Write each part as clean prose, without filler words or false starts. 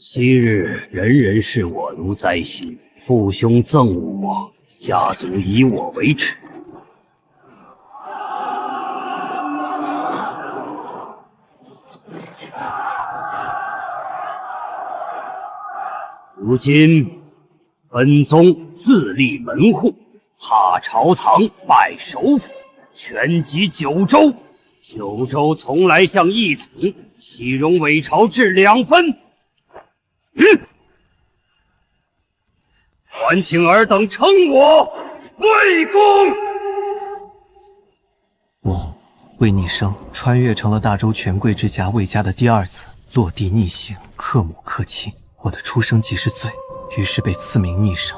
昔日人人视我如灾星，父兄憎恶我，家族以我为耻。如今分宗自立门户，哈朝堂，拜首辅，全集九州。九州从来向一统，岂容伪朝至两分？还请尔等称我魏公。我魏逆生穿越成了大周权贵之家魏家的第二子，落地逆行，克母克亲。我的出生即是罪，于是被赐名逆生。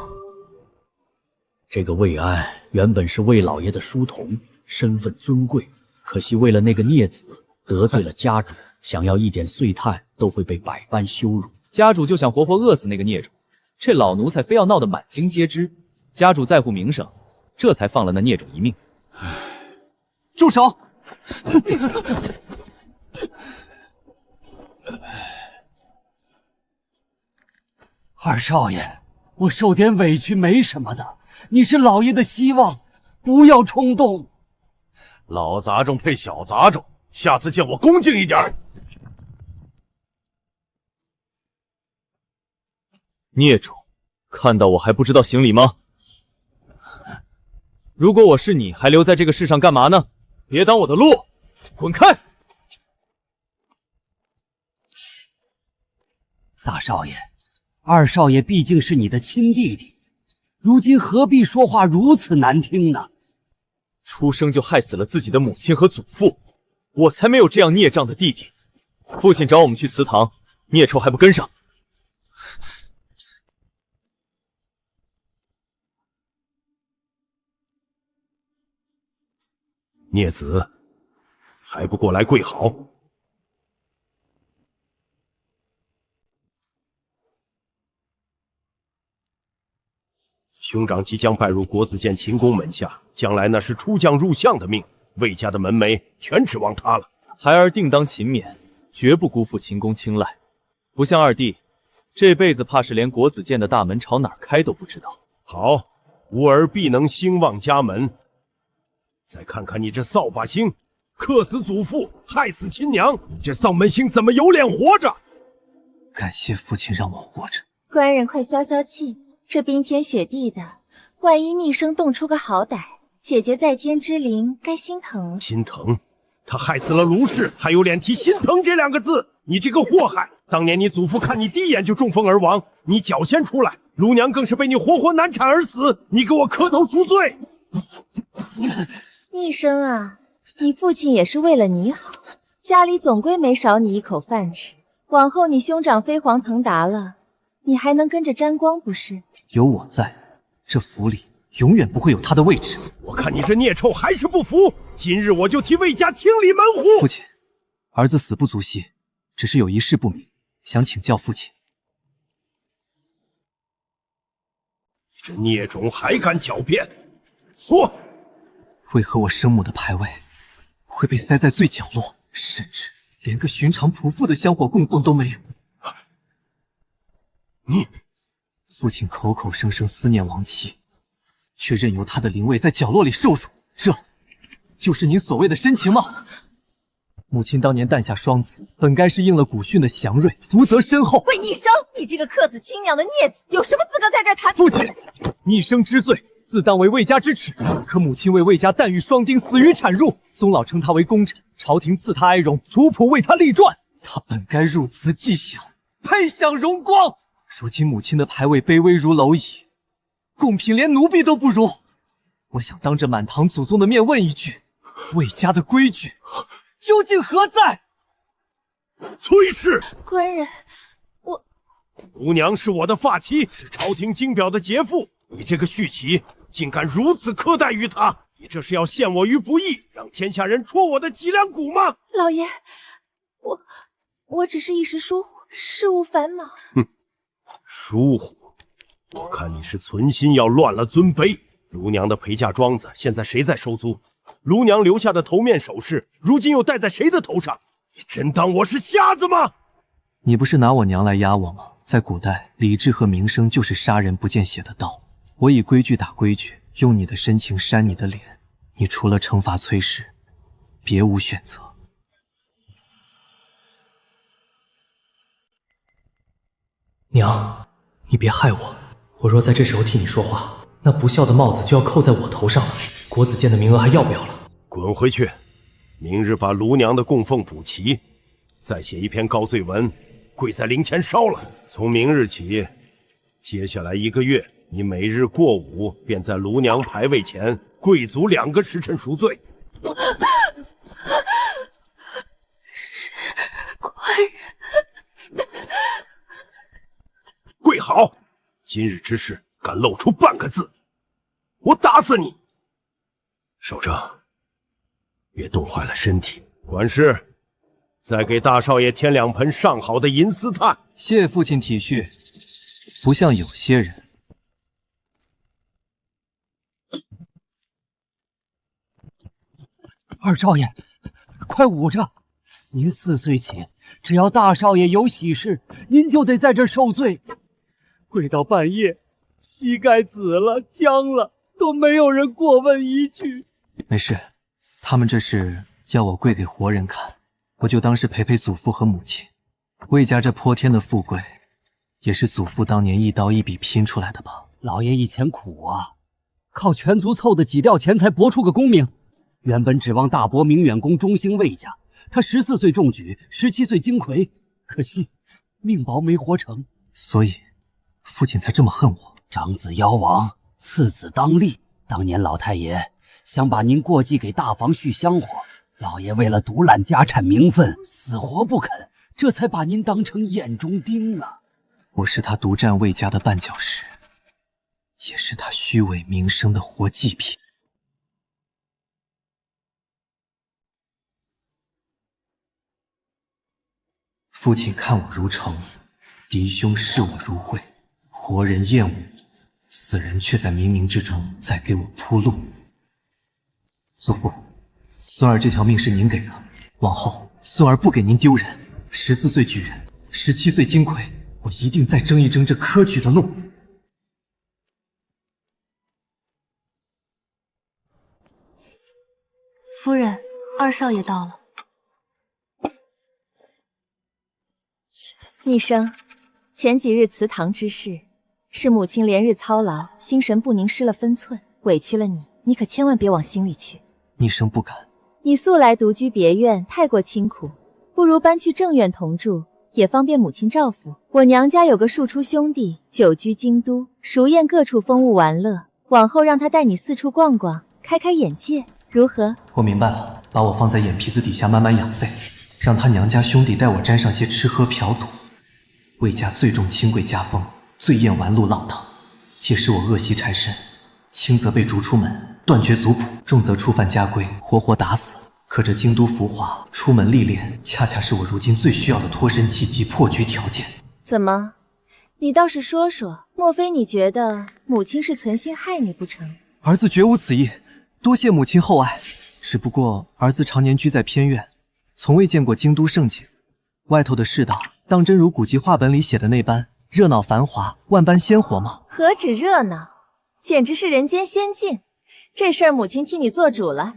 这个魏安原本是魏老爷的书童，身份尊贵，可惜为了那个孽子得罪了家主，想要一点碎炭都会被百般羞辱。家主就想活活饿死那个孽种，这老奴才非要闹得满京皆知。家主在乎名声，这才放了那孽种一命。住手！二少爷，我受点委屈没什么的，你是老爷的希望，不要冲动。老杂种配小杂种，下次见我恭敬一点。孽种，看到我还不知道行礼吗？如果我是你，还留在这个世上干嘛呢？别挡我的路，滚开！大少爷，二少爷毕竟是你的亲弟弟，如今何必说话如此难听呢？出生就害死了自己的母亲和祖父，我才没有这样孽障的弟弟。父亲找我们去祠堂，孽臭还不跟上？孽子，还不过来跪好！兄长即将拜入国子监秦公门下，将来那是出将入相的命，魏家的门楣全指望他了。孩儿定当勤勉，绝不辜负秦公青睐。不像二弟，这辈子怕是连国子监的大门朝哪儿开都不知道。好，吾儿必能兴旺家门。再看看你这扫把星，克死祖父，害死亲娘，你这丧门星怎么有脸活着？感谢父亲让我活着。官人快消消气，这冰天雪地的，万一逆生动出个好歹，姐姐在天之灵该心疼了。心疼？他害死了卢氏，还有脸提心疼这两个字？你这个祸害！当年你祖父看你第一眼就中风而亡，你脚先出来，卢娘更是被你活活难产而死，你给我磕头赎罪！逆生啊，你父亲也是为了你好，家里总归没少你一口饭吃。往后你兄长飞黄腾达了，你还能跟着沾光不是？有我在，这府里永远不会有他的位置。我看你这孽臭还是不服，今日我就替魏家清理门户。父亲，儿子死不足惜，只是有一事不明，想请教父亲。这孽种还敢狡辩，说。为何我生母的牌位会被塞在最角落，甚至连个寻常仆妇的香火供奉都没有？你父亲口口声声思念亡妻，却任由他的灵位在角落里受辱，这就是您所谓的深情吗？母亲当年诞下双子，本该是应了古训的祥瑞，福泽深厚。魏逆生，你这个克子亲娘的孽子，有什么资格在这儿谈？父亲，逆生之罪自当为魏家之耻，可母亲为魏家诞育双丁，死于产褥，宗老称他为功臣，朝廷赐他哀荣，族谱为他立传，他本该入祠祭享，配享荣光。如今母亲的牌位卑微如蝼蚁，贡品连奴婢都不如。我想当着满堂祖宗的面问一句，魏家的规矩究竟何在？崔氏，官人，卢娘是我的发妻，是朝廷金表的杰妇，你这个续妻竟敢如此苛待于她，你这是要陷我于不义，让天下人戳我的脊梁骨吗？老爷，我只是一时疏忽，事务繁忙。哼，疏忽？我看你是存心要乱了尊卑。卢娘的陪嫁庄子现在谁在收租？卢娘留下的头面首饰，如今又戴在谁的头上？你真当我是瞎子吗？你不是拿我娘来压我吗？在古代，理智和名声就是杀人不见血的刀。我以规矩打规矩，用你的深情扇你的脸，你除了惩罚崔氏，别无选择。娘，你别害我，我若在这时候替你说话，那不孝的帽子就要扣在我头上了。国子监的名额还要不要了？滚回去！明日把卢娘的供奉补齐，再写一篇告罪文，跪在灵前烧了。从明日起，接下来1个月，你每日过午便在卢娘牌位前跪足2个时辰赎罪。是官人。跪好！今日之事，敢露出半个字，我打死你！守正，别冻坏了身体。管事，再给大少爷添2盆上好的银丝炭。谢父亲体恤，不像有些人。二少爷，快捂着！您4岁起，只要大少爷有喜事，您就得在这受罪。跪到半夜，膝盖紫了、僵了，都没有人过问一句。没事，他们这是要我跪给活人看，我就当是陪陪祖父和母亲。魏家这泼天的富贵，也是祖父当年一刀一笔拼出来的吧？老爷以前苦啊，靠全族凑的几吊钱才博出个功名。原本指望大伯明远公中兴魏家，他14岁中举，17岁金魁，可惜命薄没活成。所以父亲才这么恨我。长子夭亡，次子当立。当年老太爷想把您过继给大房续香火，老爷为了独揽家产名分，死活不肯，这才把您当成眼中钉啊！我是他独占魏家的绊脚石，也是他虚伪名声的活祭品。父亲看我如诚，嫡兄视我如晦，活人厌恶，死人却在冥冥之中在给我铺路。祖父，孙儿这条命是您给的，往后孙儿不给您丢人。14岁举人，17岁金魁，我一定再争一争这科举的路。夫人，二少爷到了。逆生，前几日祠堂之事，是母亲连日操劳，心神不宁，失了分寸，委屈了你，你可千万别往心里去。逆生不敢。你素来独居别院，太过清苦，不如搬去正院同住，也方便母亲照拂。我娘家有个庶出兄弟，久居京都，熟宴各处风物玩乐，往后让他带你四处逛逛，开开眼界，如何？我明白了，把我放在眼皮子底下慢慢养废，让他娘家兄弟带我沾上些吃喝嫖赌。魏家最重清贵家风，最厌玩路浪荡。且使我恶习缠身，轻则被逐出门，断绝族谱；重则触犯家规，活活打死。可这京都浮华，出门历练，恰恰是我如今最需要的脱身契机、破局条件。怎么，你倒是说说，莫非你觉得母亲是存心害你不成？儿子绝无此意，多谢母亲厚爱。只不过儿子常年居在偏院，从未见过京都盛景。外头的世道，当真如古籍话本里写的那般热闹繁华、万般鲜活吗？何止热闹，简直是人间仙境。这事儿母亲替你做主了。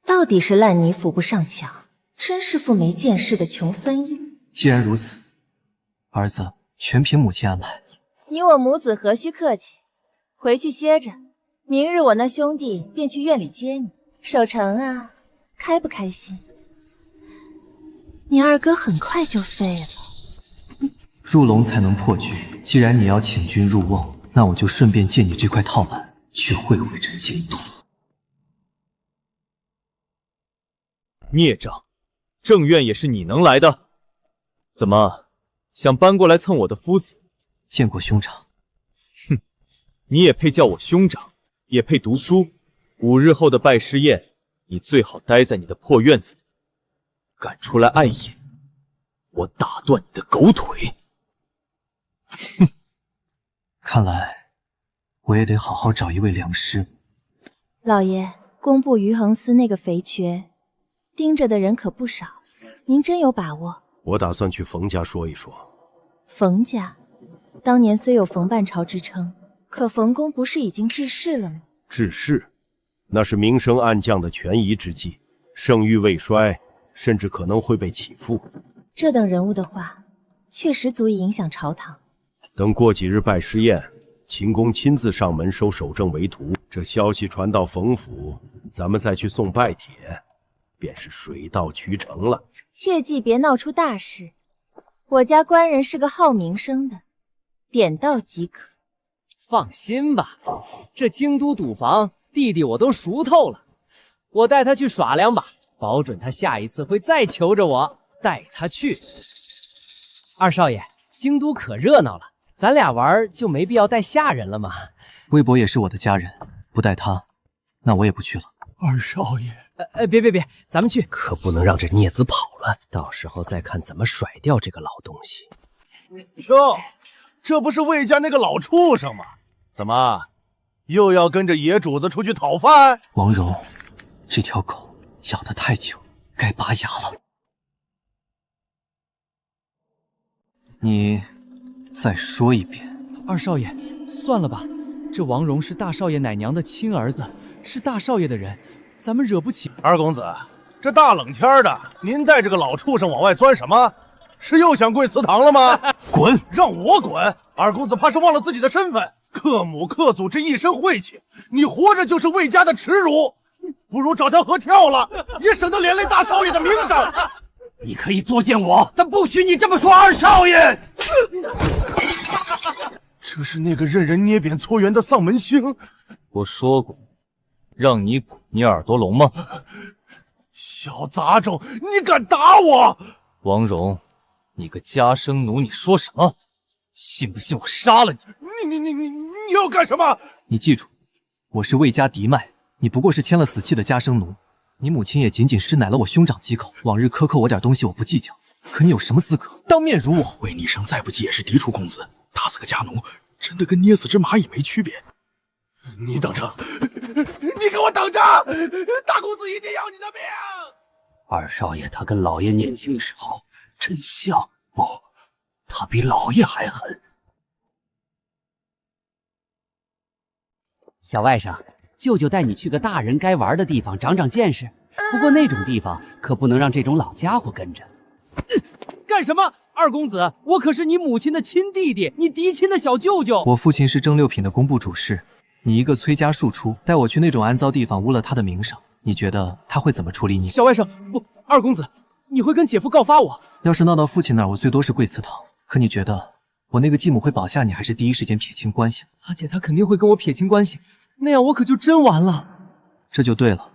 到底是烂泥扶不上墙，真是副没见识的穷酸婴。既然如此，儿子全凭母亲安排。你我母子何须客气，回去歇着。明日我那兄弟便去院里接你。守城啊，开不开心？你二哥很快就废了。入笼才能破局，既然你要请君入瓮，那我就顺便借你这块套板，去会会这京都。孽障，正院也是你能来的？怎么想搬过来蹭我的夫子？见过兄长。哼，你也配叫我兄长，也配读书？5日后的拜师宴，你最好待在你的破院子里。敢出来碍眼，我打断你的狗腿！哼，看来我也得好好找一位良师。老爷，工部余衡司那个肥缺，盯着的人可不少，您真有把握？我打算去冯家说一说。冯家？当年虽有冯半朝之称，可冯公不是已经致仕了吗？致仕，那是明升暗降的权宜之计，声誉未衰，甚至可能会被起复。这等人物的话，确实足以影响朝堂。等过几日拜师宴，秦公亲自上门收守正为徒，这消息传到冯府，咱们再去送拜帖，便是水到渠成了。切记别闹出大事。我家官人是个好名声的，点到即可。放心吧，这京都赌房弟弟我都熟透了，我带他去耍两把，保准他下一次会再求着我带他去。二少爷，京都可热闹了，咱俩玩就没必要带下人了嘛。微博也是我的家人，不带他，那我也不去了。二少爷，别，咱们去，可不能让这孽子跑了，到时候再看怎么甩掉这个老东西。哟，这不是魏家那个老畜生吗？怎么又要跟着野主子出去讨饭？王蓉，这条狗咬得太久，该拔牙了。你再说一遍。二少爷，算了吧，这王蓉是大少爷奶娘的亲儿子，是大少爷的人，咱们惹不起。二公子，这大冷天的，您带着个老畜生往外钻什么？是又想跪祠堂了吗？滚！让我滚！二公子怕是忘了自己的身份，克母克祖这一身晦气，你活着就是魏家的耻辱，不如找条河跳了，也省得连累大少爷的名声。你可以作践我，但不许你这么说二少爷。这是那个任人捏扁搓圆的丧门星。我说过，让你滚，你耳朵聋吗？小杂种，你敢打我！王蓉，你个家生奴，你说什么？信不信我杀了你？你要干什么？你记住，我是魏家嫡脉，你不过是签了死契的家生奴。你母亲也仅仅是奶了我兄长几口，往日克扣我点东西我不计较，可你有什么资格当面辱我？魏逆生再不济也是嫡出公子，打死个家奴，真的跟捏死只蚂蚁没区别。你等着，你给我等着！大公子一定要你的命！二少爷他跟老爷年轻时候真像，不，他比老爷还狠。小外甥，舅舅带你去个大人该玩的地方，长长见识。不过那种地方可不能让这种老家伙跟着。干什么？二公子，我可是你母亲的亲弟弟，你嫡亲的小舅舅。我父亲是蒸馏品的工部主事，你一个崔家庶出，带我去那种暗糟地方，污了他的名声，你觉得他会怎么处理你？小外甥，不，二公子，你会跟姐夫告发我。要是闹到父亲那儿，我最多是跪祠堂。可你觉得我那个继母会保下你，还是第一时间撇清关系？阿姐她肯定会跟我撇清关系，那样我可就真完了。这就对了，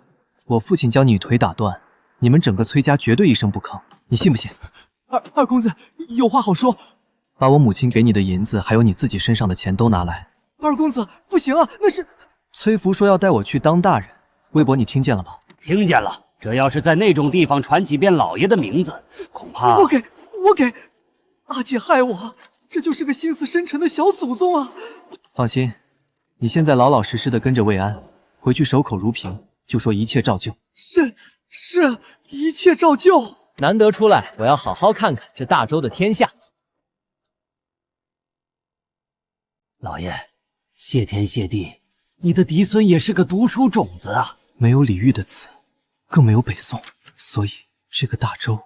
我父亲将你腿打断，你们整个崔家绝对一声不吭，你信不信？二公子有话好说，把我母亲给你的银子，还有你自己身上的钱都拿来。二公子不行啊，那是崔福说要带我去当大人，微博你听见了吧？听见了。这要是在那种地方传几遍老爷的名字，恐怕我给阿姐害我，这就是个心思深沉的小祖宗啊！放心，你现在老老实实的跟着魏安，回去守口如瓶，就说一切照旧。是，一切照旧。难得出来，我要好好看看这大周的天下。老爷，谢天谢地，你的嫡孙也是个读书种子啊！没有李煜的词，更没有北宋，所以这个大周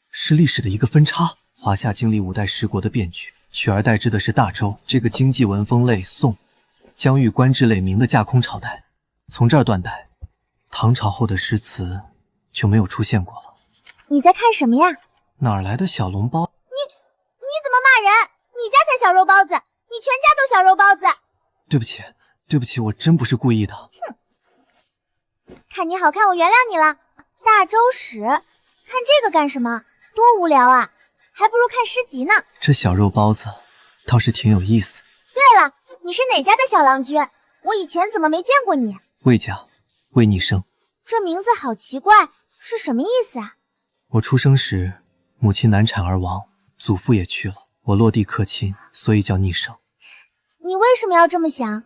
是历史的一个分叉。华夏经历5代10国的变局，取而代之的是大周这个经济文风类宋、疆域官制类明的架空朝代。从这儿断代，唐朝后的诗词就没有出现过了。你在看什么呀？哪儿来的小笼包？你怎么骂人？你家才小肉包子，你全家都小肉包子。对不起，我真不是故意的。哼，看你好看，我原谅你了。大周史，看这个干什么？多无聊啊，还不如看诗集呢。这小肉包子倒是挺有意思。对了，你是哪家的小郎君？我以前怎么没见过你？魏家，魏逆生。这名字好奇怪，是什么意思啊？我出生时，母亲难产而亡，祖父也去了，我落地克亲，所以叫逆生。你为什么要这么想？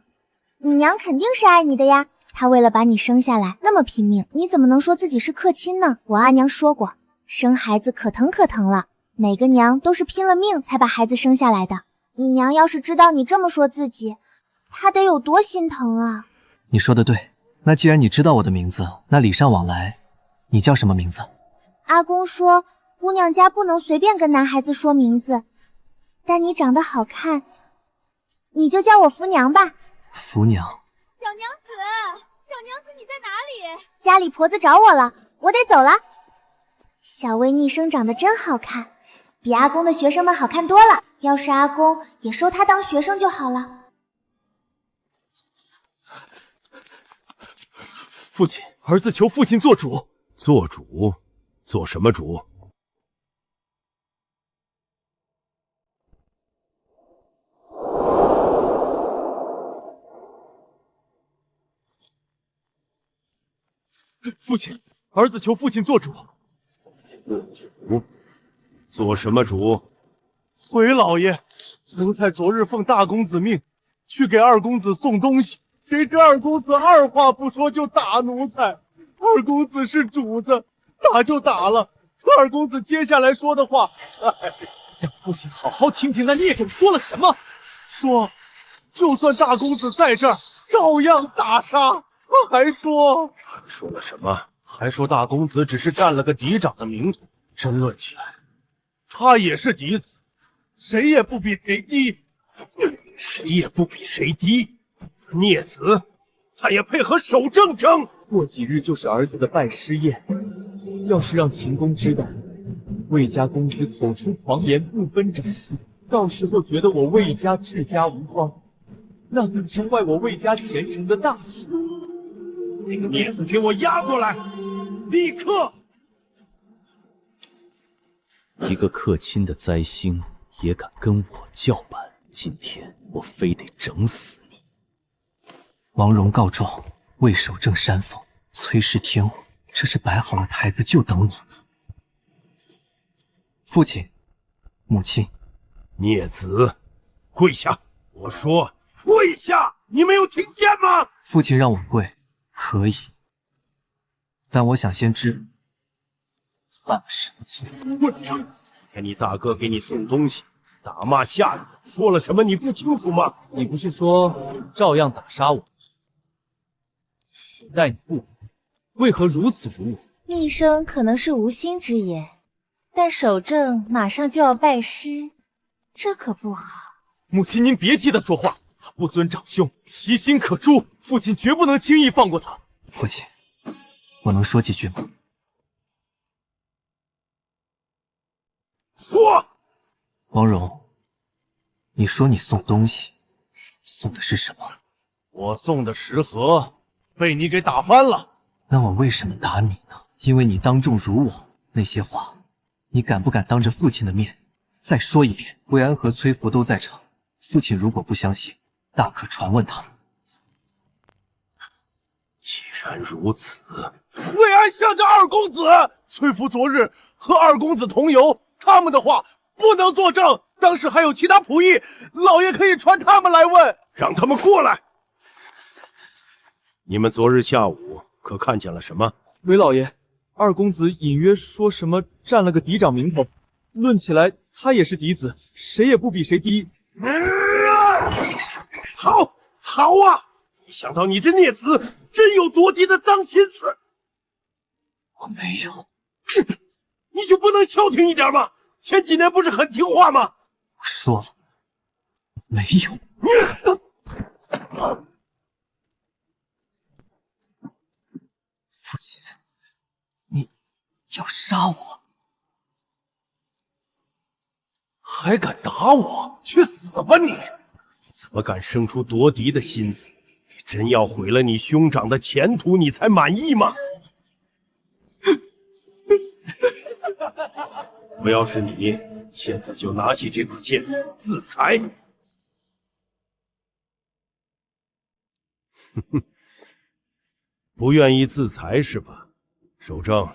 你娘肯定是爱你的呀，她为了把你生下来那么拼命，你怎么能说自己是克亲呢？我阿娘说过，生孩子可疼可疼了，每个娘都是拼了命才把孩子生下来的。你娘要是知道你这么说自己，她得有多心疼啊！你说的对，那既然你知道我的名字，那礼尚往来，你叫什么名字？阿公说，姑娘家不能随便跟男孩子说名字，但你长得好看，你就叫我福娘吧。福娘。小娘子你在哪里？家里婆子找我了，我得走了。小薇逆生长得真好看，比阿公的学生们好看多了。要是阿公也收她当学生就好了。父亲，儿子求父亲做主。做主？做什么主？父亲，儿子求父亲做主。主？做什么主？回老爷，奴才昨日奉大公子命去给二公子送东西，谁知二公子二话不说就打奴才。二公子是主子，打就打了。可二公子接下来说的话，让父亲好好听听那孽种说了什么。说就算大公子在这儿，照样打杀。他还说了什么？还说大公子只是占了个嫡长的名头。争论起来，他也是嫡子，谁也不比谁低。谁也不比谁低。孽子，他也配合守正争。过几日就是儿子的拜师宴，要是让秦公知道魏家公子口出狂言，不分长幼，到时候觉得我魏家治家无方，那可是坏我魏家前程的大事。那个孽子，给我押过来，立刻！一个客卿的灾星也敢跟我叫板，今天我非得整死你！王荣告状，魏守正煽风，崔氏天虎，这是摆好了台子就等我呢。父亲，母亲，孽子，跪下！我说跪下，你没有听见吗？父亲让我跪，可以，但我想先知犯了什么错。混账！昨天你大哥给你送东西，打骂下雨，说了什么你不清楚吗？你不是说照样打杀我？待你不薄，为何如此辱我？逆生可能是无心之言，但守正马上就要拜师，这可不好。母亲，您别替他说话，他不尊长兄，其心可诛，父亲绝不能轻易放过他。父亲，我能说几句吗？说。王荣，你说你送东西，送的是什么？我送的食盒被你给打翻了。那我为什么打你呢？因为你当众辱我，那些话，你敢不敢当着父亲的面再说一遍？魏安和崔福都在场，父亲如果不相信，大可传问他们。既然如此，魏安向着二公子，崔福昨日和二公子同游，他们的话不能作证。当时还有其他仆役，老爷可以传他们来问。让他们过来。你们昨日下午可看见了什么？韦老爷，二公子隐约说什么占了个嫡长名头，论起来他也是嫡子，谁也不比谁低。好，好啊！没想到你这孽子真有夺嫡的脏心思。我没有。你就不能消停一点吗？前几年不是很听话吗？我说了，没有。父亲，你要杀我？还敢打我？去死吧你！怎么敢生出夺嫡的心思？你真要毁了你兄长的前途，你才满意吗？我要是你，现在就拿起这把剑自裁。不愿意自裁是吧？守正，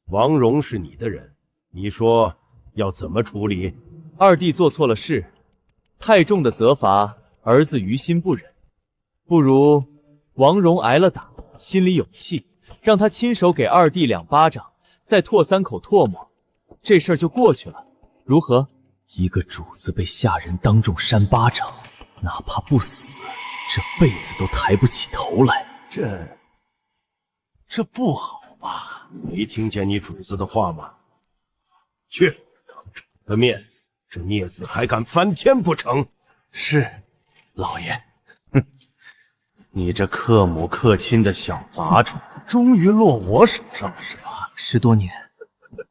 王荣是你的人，你说要怎么处理？二弟做错了事，太重的责罚，儿子于心不忍。不如王荣挨了打，心里有气，让他亲手给二弟2巴掌，再唾3口唾沫，这事儿就过去了，如何？一个主子被下人当众扇巴掌，哪怕不死，这辈子都抬不起头来。这不好吧？没听见你主子的话吗？去，当着我的面，这孽子还敢翻天不成？是，老爷。哼，你这克母克亲的小杂种，终于落我手上了，是吧？10多年，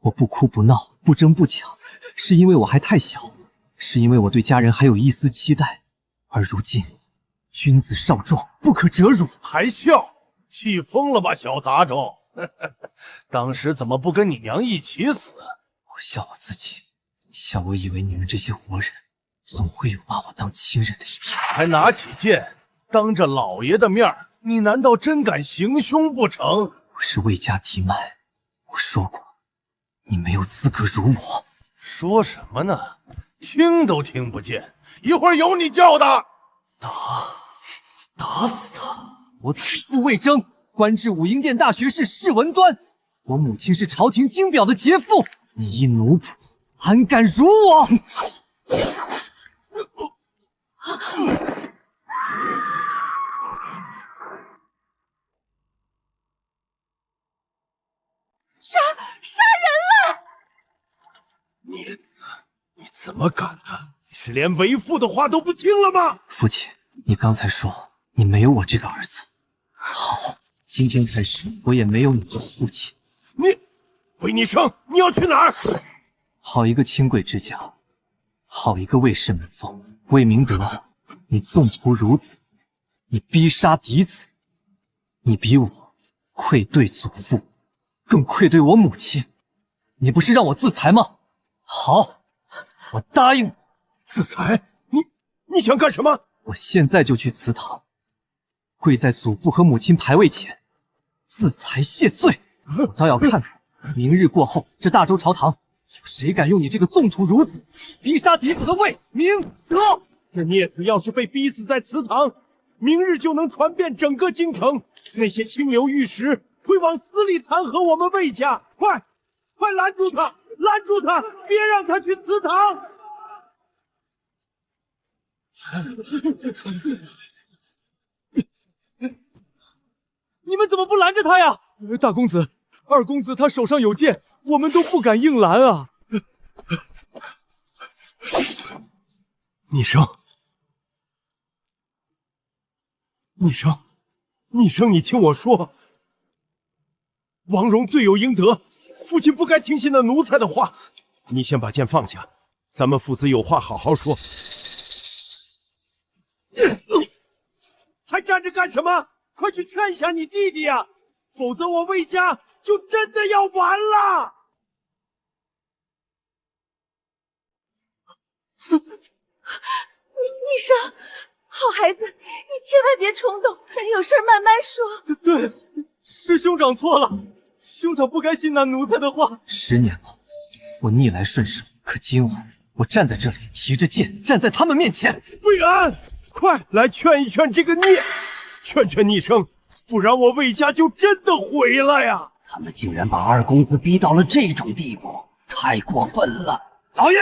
我不哭不闹，不争不抢，是因为我还太小，是因为我对家人还有一丝期待。而如今，君子少壮，不可折辱。还笑？气疯了吧，小杂种！当时怎么不跟你娘一起死？我笑我自己，笑我以为你们这些活人，总会有把我当亲人的一天。还拿起剑，当着老爷的面，你难道真敢行凶不成？我是魏家嫡脉，我说过，你没有资格辱我。说什么呢？听都听不见，一会儿有你叫的。打死他！我祖父魏征，官至武英殿大学士，世文端。我母亲是朝廷金表的杰妇，你一奴仆，安敢辱我？杀人了！孽子，你怎么敢呢？你是连为父的话都不听了吗？父亲，你刚才说你没有我这个儿子。好，今天开始我也没有你这父亲。魏逆生，你要去哪儿？好一个清贵之家，好一个魏氏门风。魏明德，你纵图孺子，你逼杀嫡子，你比我愧对祖父，更愧对我母亲。你不是让我自裁吗？好，我答应你。自裁？你想干什么？我现在就去祠堂，跪在祖父和母亲牌位前，自裁谢罪。我倒要看看，明日过后，这大周朝堂有谁敢用你这个纵图孺子逼杀嫡子的魏明德？这孽子要是被逼死在祠堂，明日就能传遍整个京城，那些清流玉石会往死里弹劾我们魏家。快拦住他！拦住他！别让他去祠堂！你们怎么不拦着他呀？大公子、二公子他手上有剑，我们都不敢硬拦啊！逆生，你听我说，王荣罪有应得，父亲不该听信那奴才的话。你先把剑放下，咱们父子有话好好说。还站着干什么？快去劝一下你弟弟呀，否则我魏家就真的要完了。逆生，好孩子，你千万别冲动，咱有事慢慢说。对，是兄长错了，兄长不该信那奴才的话。10年了，我逆来顺受，可今晚我站在这里，提着剑站在他们面前。魏安，快来劝一劝这个孽，劝劝逆生，不然我魏家就真的毁了呀！他们竟然把二公子逼到了这种地步，太过分了！老爷，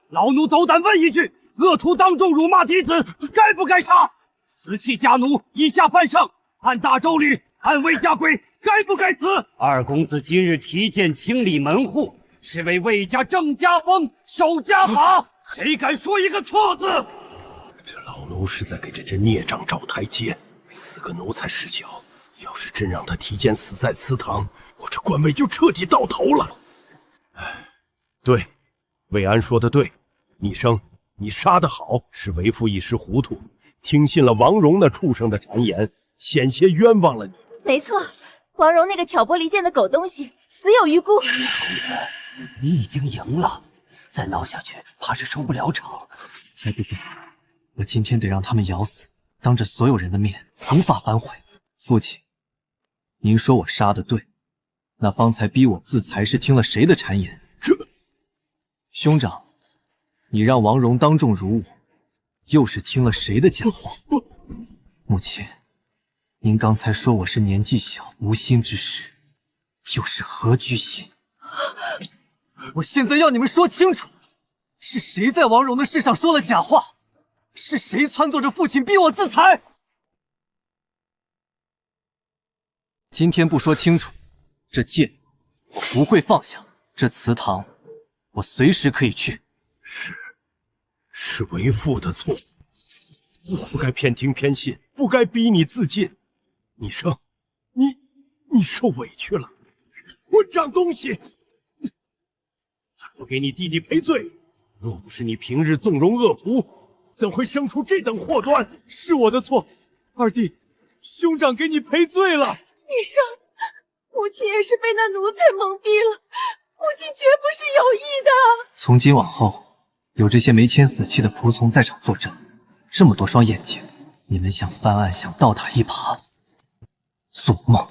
老奴斗胆问一句：恶徒当众辱骂嫡子，该不该杀？死弃家奴，以下犯上，按大周律，按魏家规，该不该死？二公子今日提剑清理门户，是为魏家正家风，守家法，谁敢说一个错字？这老奴是在给这只孽障找台阶。4个奴才失脚，要是真让他提剑死在祠堂，我这官位就彻底到头了。对，魏安说的对，逆生，你杀得好，是为父一时糊涂，听信了王荣那畜生的谗言，险些冤枉了你。没错，王荣那个挑拨离间的狗东西，死有余辜。公子，你已经赢了，再闹下去，怕是收不了场。才不对，我今天得让他们咬死，当着所有人的面，无法反悔。父亲，您说我杀得对，那方才逼我自裁是听了谁的谗言？兄长，你让王荣当众辱我，又是听了谁的假话？母亲，您刚才说我是年纪小无心之事，又是何居心？我现在要你们说清楚，是谁在王荣的事上说了假话？是谁撺掇着父亲逼我自裁？今天不说清楚，这剑我不会放下。这祠堂我随时可以去。是为父的错，我不该偏听偏信，不该逼你自尽。你受委屈了，混账东西！我给你弟弟赔罪，若不是你平日纵容恶仆，怎会生出这等祸端？是我的错，二弟，兄长给你赔罪了。医生，母亲也是被那奴才蒙蔽了，母亲绝不是有意的。从今往后，有这些没签死契的仆从在场作证，这么多双眼睛，你们想翻案，想倒打一耙，做梦！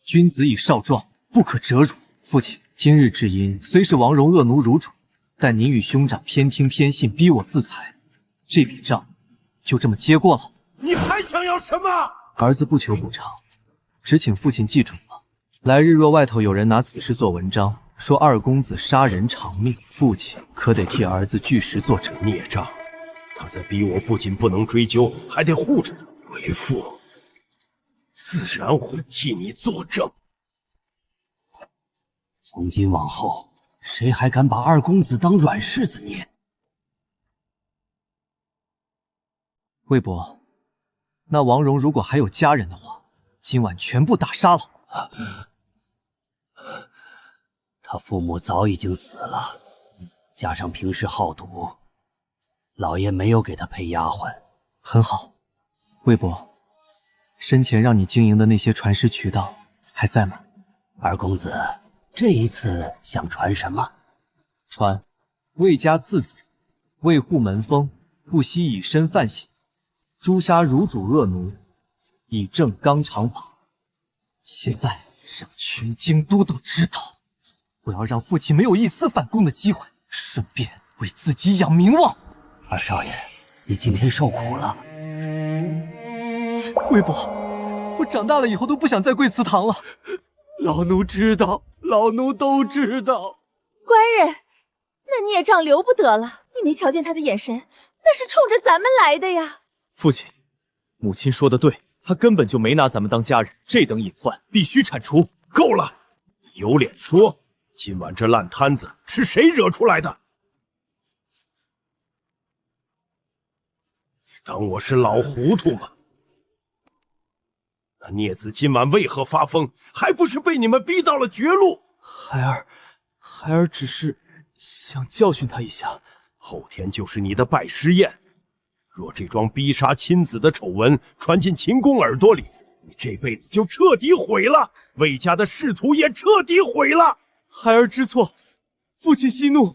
君子以少壮，不可折辱。父亲，今日之因虽是王荣恶奴如主，但您与兄长偏听偏信，逼我自裁，这笔账就这么接过了。你还想要什么？儿子不求补偿，只请父亲记准了。来日若外头有人拿此事做文章，说二公子杀人偿命，父亲可得替儿子据实作证。孽障！他在逼我，不仅不能追究，还得护着他。为父，自然会替你作证。从今往后，谁还敢把二公子当软柿子捏？魏伯，那王荣如果还有家人的话，今晚全部打杀了。他父母早已经死了，加上平时好赌，老爷没有给他配丫鬟。很好，魏伯，生前让你经营的那些传师渠道还在吗？二公子，这一次想传什么？传魏家次子，为护门风，不惜以身犯险，诛杀汝主恶奴，以正纲常法。现在让全京都都知道，我要让父亲没有一丝反攻的机会，顺便为自己养名望。二少爷，你今天受苦了。魏伯，我长大了以后都不想再跪祠堂了。老奴知道，老奴都知道。官人，那孽障留不得了。你没瞧见他的眼神，那是冲着咱们来的呀。父亲，母亲说的对，他根本就没拿咱们当家人，这等隐患必须铲除。够了，你有脸说今晚这烂摊子是谁惹出来的？你当我是老糊涂吗？那孽子今晚为何发疯？还不是被你们逼到了绝路？孩儿只是想教训他一下。后天就是你的拜师宴，若这桩逼杀亲子的丑闻传进秦公耳朵里，你这辈子就彻底毁了，魏家的仕途也彻底毁了。孩儿知错，父亲息怒。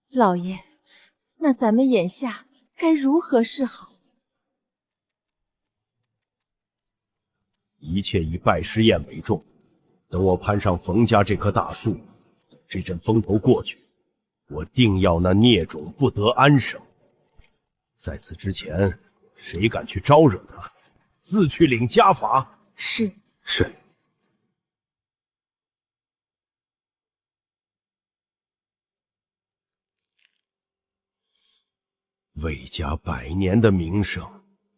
老爷，那咱们眼下该如何是好？一切以拜师宴为重，等我攀上冯家这棵大树，这阵风头过去，我定要那孽种不得安生。在此之前，谁敢去招惹他，自去领家法。是。魏家100年的名声，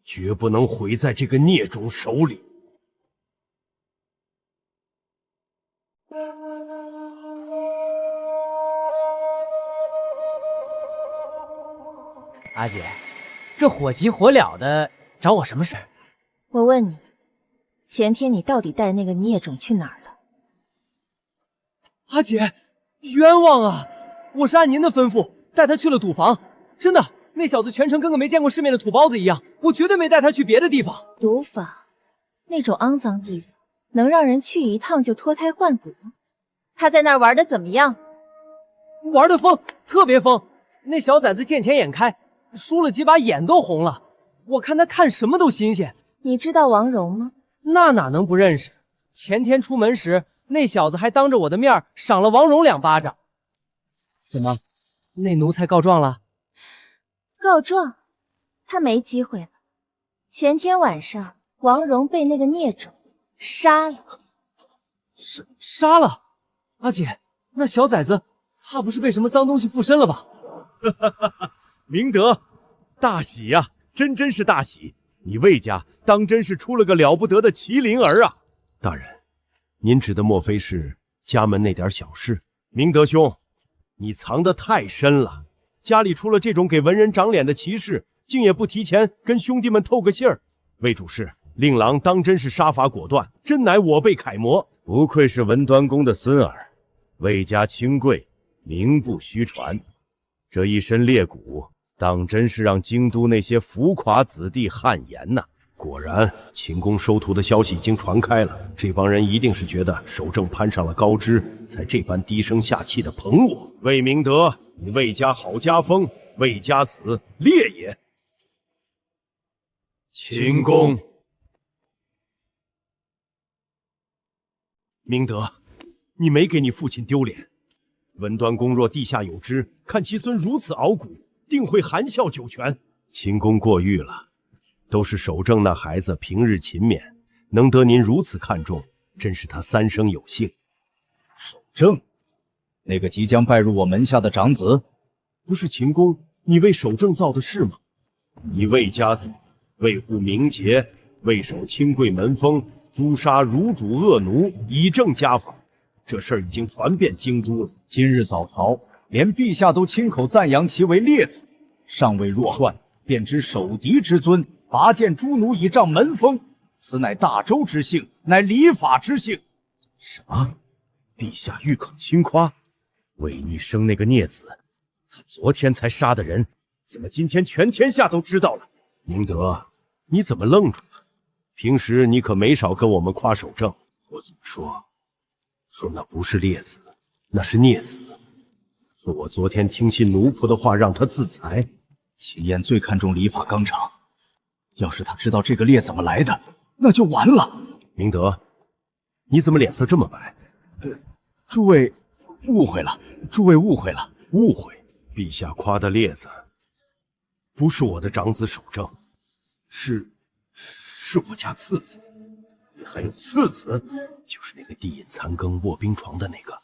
绝不能毁在这个孽种手里。阿姐，这火急火燎的找我什么事儿？我问你，前天你到底带那个孽种去哪儿了？阿姐，冤枉啊！我是按您的吩咐带他去了赌坊，真的，那小子全程跟个没见过世面的土包子一样，我绝对没带他去别的地方。赌坊，那种肮脏地方，能让人去一趟就脱胎换骨？他在那儿玩的怎么样？玩的疯，特别疯。那小崽子见钱眼开，输了几把眼都红了。我看他看什么都新鲜。你知道王荣吗？那哪能不认识？前天出门时，那小子还当着我的面赏了王荣2巴掌。怎么，那奴才告状了？告状？他没机会了。前天晚上，王荣被那个孽种杀了。杀了？阿姐，那小崽子怕不是被什么脏东西附身了吧？明德，大喜呀，真是大喜！你魏家当真是出了个了不得的麒麟儿啊！大人，您指的莫非是家门那点小事？明德兄，你藏得太深了，家里出了这种给文人长脸的奇事，竟也不提前跟兄弟们透个信儿。魏主事，令郎当真是杀伐果断，真乃我辈楷模。不愧是文端公的孙儿，魏家清贵，名不虚传。这一身劣骨，当真是让京都那些浮夸子弟汗颜呐！果然，秦公收徒的消息已经传开了，这帮人一定是觉得守正攀上了高枝，才这般低声下气的捧我。魏明德，你魏家好家风，魏家子烈也。秦公，明德，你没给你父亲丢脸。文端公若地下有知，看其孙如此傲骨，定会含笑九泉。秦公过誉了，都是守正那孩子平日勤勉，能得您如此看重，真是他三生有幸。守正，那个即将拜入我门下的长子，不是秦公你为守正造的事吗？你魏家子维护名节，为守清贵门风，诛杀辱主恶奴，以正家法。这事儿已经传遍京都了。今日早朝，连陛下都亲口赞扬其为烈子，尚未弱冠，便知守嫡之尊，拔剑诛奴以仗门风，此乃大周之幸，乃礼法之幸。什么？陛下欲肯轻夸？为你生那个孽子，他昨天才杀的人，怎么今天全天下都知道了？明德，你怎么愣住了？平时你可没少跟我们夸守正，我怎么说？说那不是烈子，那是孽子。说我昨天听信奴仆的话，让他自裁。齐燕最看重礼法纲常，要是他知道这个烈怎么来的，那就完了。明德，你怎么脸色这么白？诸位误会了，诸位误会了。误会？陛下夸的烈子，不是我的长子守正，是我家次子。你还有次子？就是那个地隐残羹卧冰床的那个。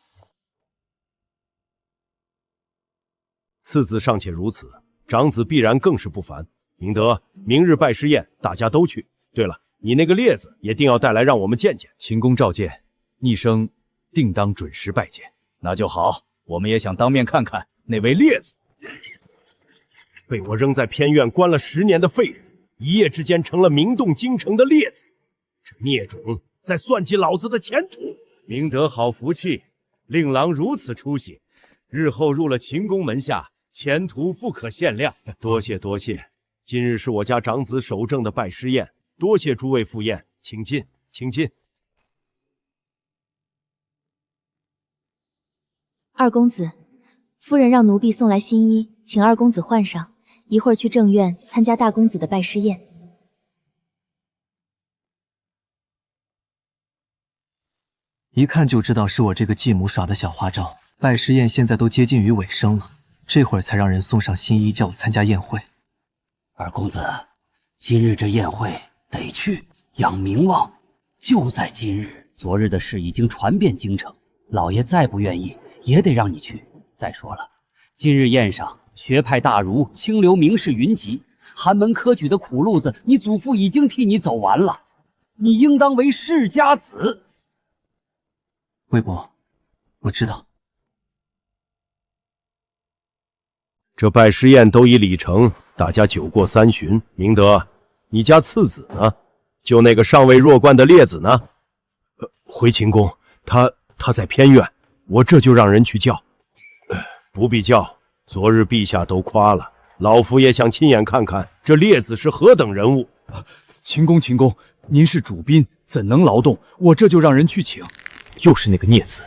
次子尚且如此，长子必然更是不凡。明德，明日拜师宴，大家都去。对了，你那个烈子也定要带来，让我们见见。秦公召见，逆生定当准时拜见。那就好，我们也想当面看看那位烈子。被我扔在偏院关了10年的废人，一夜之间成了名动京城的烈子，这孽种在算计老子的前途。明德好福气，令郎如此出息，日后入了秦公门下，前途不可限量。多谢多谢，今日是我家长子守正的拜师宴，多谢诸位赴宴，请进，请进。二公子，夫人让奴婢送来新衣，请二公子换上，一会儿去正院参加大公子的拜师宴。一看就知道是我这个继母耍的小花招。拜师宴现在都接近于尾声了，这会儿才让人送上新衣，叫我参加宴会。二公子，今日这宴会得去，养名望。就在今日，昨日的事已经传遍京城，老爷再不愿意，也得让你去。再说了，今日宴上，学派大儒、清流名士云集，寒门科举的苦路子，你祖父已经替你走完了，你应当为世家子。魏伯，我知道。这拜师宴都已礼成，大家酒过三巡。明德，你家次子呢？就那个尚未弱冠的烈子呢？回秦宫，他在偏院，我这就让人去叫。不必叫，昨日陛下都夸了，老夫也想亲眼看看这烈子是何等人物。秦公，您是主宾，怎能劳动？我这就让人去请。又是那个孽子，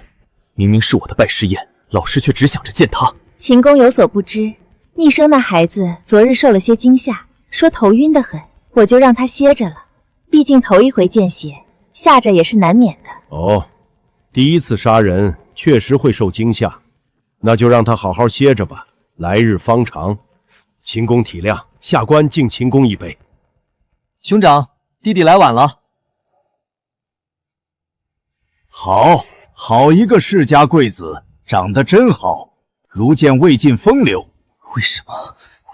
明明是我的拜师宴，老师却只想着见他。秦公有所不知，逆生那孩子昨日受了些惊吓，说头晕得很，我就让他歇着了。毕竟头一回见血，吓着也是难免的。哦，第一次杀人确实会受惊吓，那就让他好好歇着吧，来日方长。秦公体谅，下官敬秦公一杯。兄长，弟弟来晚了。好一个世家贵子，长得真好，如见魏晋风流。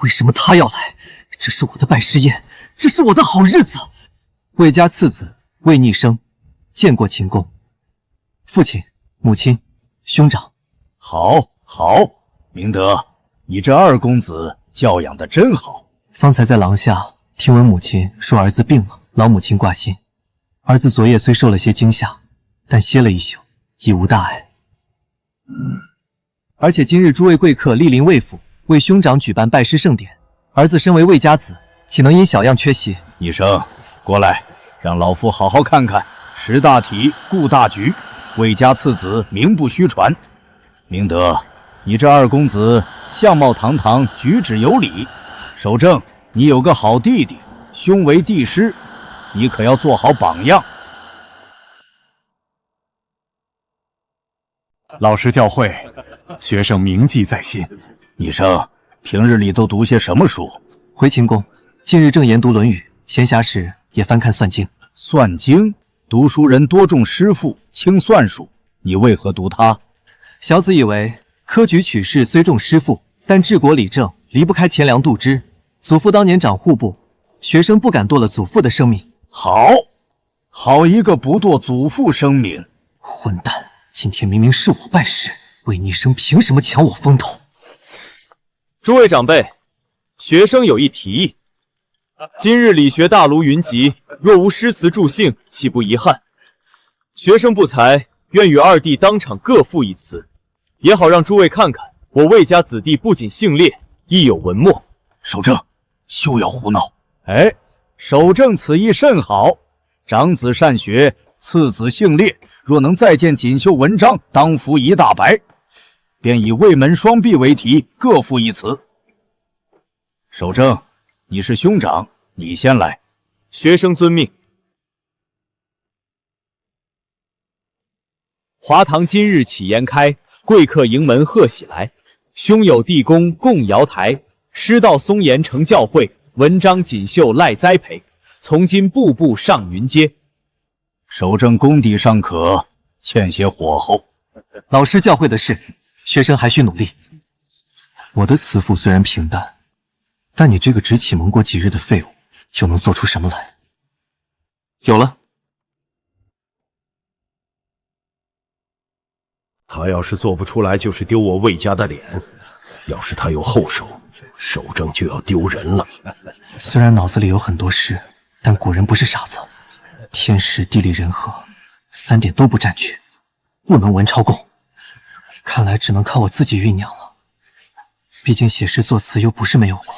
为什么他要来？这是我的拜师宴，这是我的好日子。魏家次子魏逆生见过秦公，父亲、母亲、兄长。好，明德，你这二公子教养得真好。方才在廊下听闻母亲说儿子病了，老母亲挂心。儿子昨夜虽受了些惊吓，但歇了一宿，已无大碍。而且今日诸位贵客莅临魏府，为兄长举办拜师盛典，儿子身为魏家子，岂能因小样缺席？逆生，过来，让老夫好好看看。识大体，顾大局，魏家次子名不虚传。明德，你这二公子相貌堂堂，举止有礼。守正，你有个好弟弟，兄为帝师，你可要做好榜样。老师教诲，学生铭记在心。逆生，平日里都读些什么书？回秦公，近日正研读《论语》，闲暇时也翻看《算经》。算经？读书人多重诗赋，轻算术，你为何读它？小子以为，科举取士虽重诗赋，但治国理政离不开钱粮度支。祖父当年掌户部，学生不敢夺了祖父的生命。好一个不堕祖父生命！混蛋！今天明明是我拜师，魏逆生凭什么抢我风头？诸位长辈，学生有一提议。今日理学大炉云集，若无诗词助兴，岂不遗憾？学生不才，愿与二弟当场各赋一词，也好让诸位看看，我魏家子弟不仅姓列，亦有文墨。守正，休要胡闹！守正此意甚好。长子善学，次子姓列，若能再见锦绣文章，当服一大白。便以魏门双璧为题，各赋一词。守正，你是兄长，你先来。学生遵命。华堂今日启筵开，贵客迎门贺喜来。兄友弟恭共瑶台，师道松严成教诲，文章锦绣赖栽培。从今步步上云阶。守正功底尚可，欠些火候。老师教诲的事，学生还需努力。我的词赋虽然平淡，但你这个只启蒙过几日的废物，又能做出什么来？有了。他要是做不出来，就是丢我魏家的脸。要是他有后手，守正就要丢人了。虽然脑子里有很多事，但果然不是傻子。天时地利人和3点都不占据，不能文超共。看来只能靠我自己酝酿了。毕竟写诗作词又不是没有过。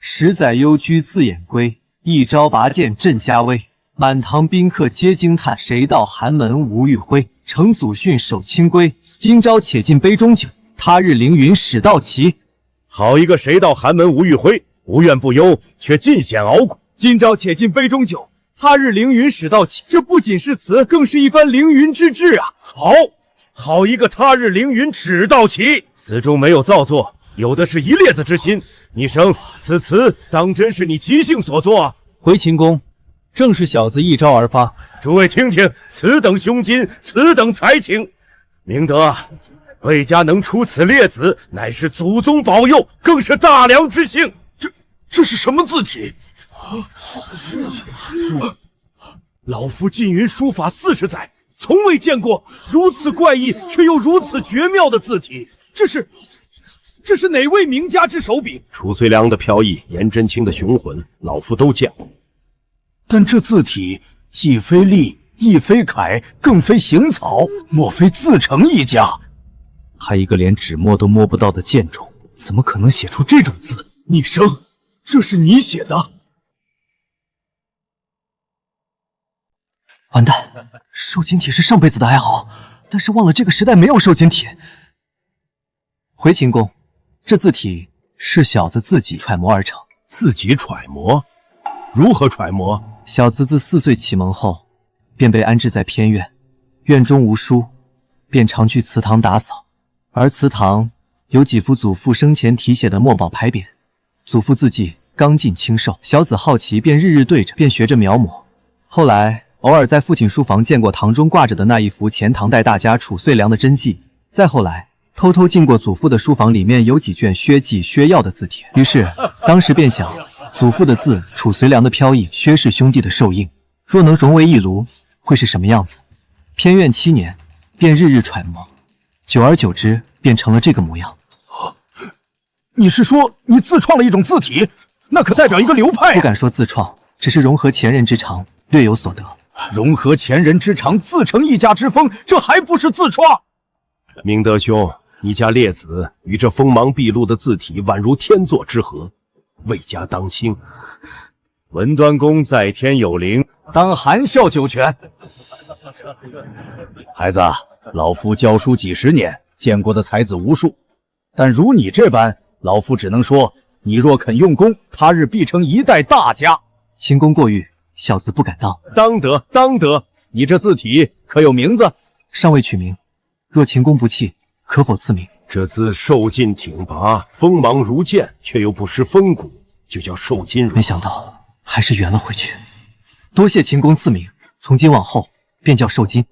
10载幽居自掩归，一朝拔剑振家威。满堂宾客皆惊叹，谁道寒门无玉灰？承祖训守清规，今朝且尽杯中酒，他日凌云始到齐。好一个谁道寒门无玉灰，无怨不忧，却尽显傲骨。今朝且尽杯中酒，他日凌云始到齐。这不仅是词，更是一番凌云之志啊！好一个他日凌云始到齐，词中没有造作，有的是一列子之心。逆生，此词当真是你即兴所作？回秦公，正是小子一招而发。诸位听听，此等胸襟，此等才情，明德，魏家能出此列子，乃是祖宗保佑，更是大良之幸。这是什么字体？老夫浸云书法40载，从未见过如此怪异却又如此绝妙的字体。这是哪位名家之手笔？褚遂良的飘逸，颜真卿的雄浑，老夫都见过。但这字体既非隶，亦非楷，更非行草，莫非自成一家？他一个连纸墨都摸不到的贱种，怎么可能写出这种字？逆生，这是你写的？完蛋，受惊体是上辈子的爱好，但是忘了这个时代没有受惊体。回秦公，这字体是小子自己揣摩而成。自己揣摩？如何揣摩？小子自4岁启蒙后，便被安置在偏院，院中无书，便常去祠堂打扫。而祠堂有几幅祖父生前题写的墨宝牌匾，祖父字迹刚劲清瘦。小子好奇，便日日对着，便学着描摹。后来偶尔在父亲书房见过堂中挂着的那一幅前唐代大家褚遂良的真迹，再后来偷偷进过祖父的书房，里面有几卷薛记、薛曜的字帖。于是当时便想，祖父的字，褚遂良的飘逸，薛氏兄弟的寿印，若能融为一炉，会是什么样子？偏院7年，便日日揣摩，久而久之，便成了这个模样。你是说你自创了一种字体？那可代表一个流派。不敢说自创，只是融合前人之长，略有所得。融合前人之长，自成一家之风，这还不是自创？明德兄，你家列子与这锋芒毕露的字体宛如天作之合，魏家当兴。文端公在天有灵，当含笑九泉。孩子，老夫教书几十年，见过的才子无数，但如你这般，老夫只能说，你若肯用功，他日必成一代大家。秦公过誉，小子不敢当。当得，当得。你这字体可有名字？尚未取名，若秦公不弃，可否赐名？这字瘦劲挺拔，锋芒如剑，却又不失风骨，就叫瘦金如。没想到还是圆了回去。多谢秦公赐名，从今往后便叫瘦金。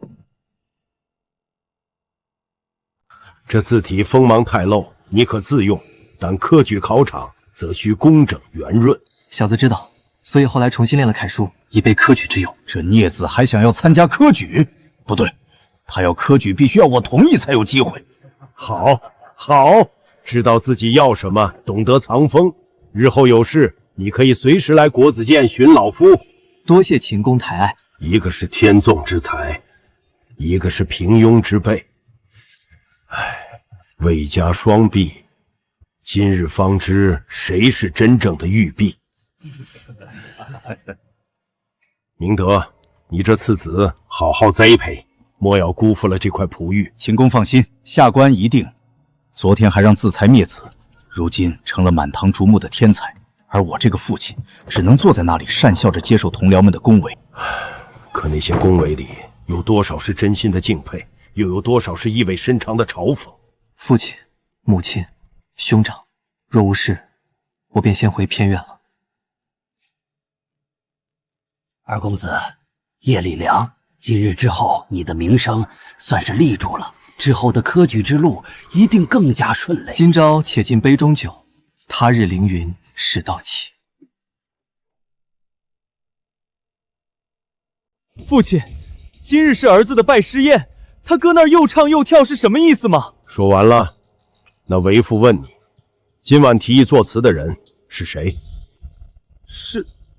这字体锋芒太露，你可自用，但科举考场则需工整圆润。小子知道，所以后来重新练了楷书，以备科举之用。这孽子还想要参加科举？不对，他要科举必须要我同意才有机会。好，好，知道自己要什么，懂得藏锋，日后有事，你可以随时来国子监寻老夫。多谢秦公抬爱。一个是天纵之才，一个是平庸之辈。魏家双璧，今日方知谁是真正的玉璧。明德，你这次子好好栽培，莫要辜负了这块璞玉。秦公放心，下官一定。昨天还让自裁灭子，如今成了满堂瞩目的天才，而我这个父亲只能坐在那里讪笑着接受同僚们的恭维。可那些恭维里有多少是真心的敬佩，又有多少是意味深长的嘲讽？父亲、母亲、兄长，若无事，我便先回偏院了。二公子，叶礼良，今日之后，你的名声算是立住了，之后的科举之路一定更加顺利。今朝且尽杯中酒，他日凌云始到起。父亲，今日是儿子的拜师宴，他搁那儿又唱又跳是什么意思吗？说完了，那为父问你，今晚提议作词的人是谁？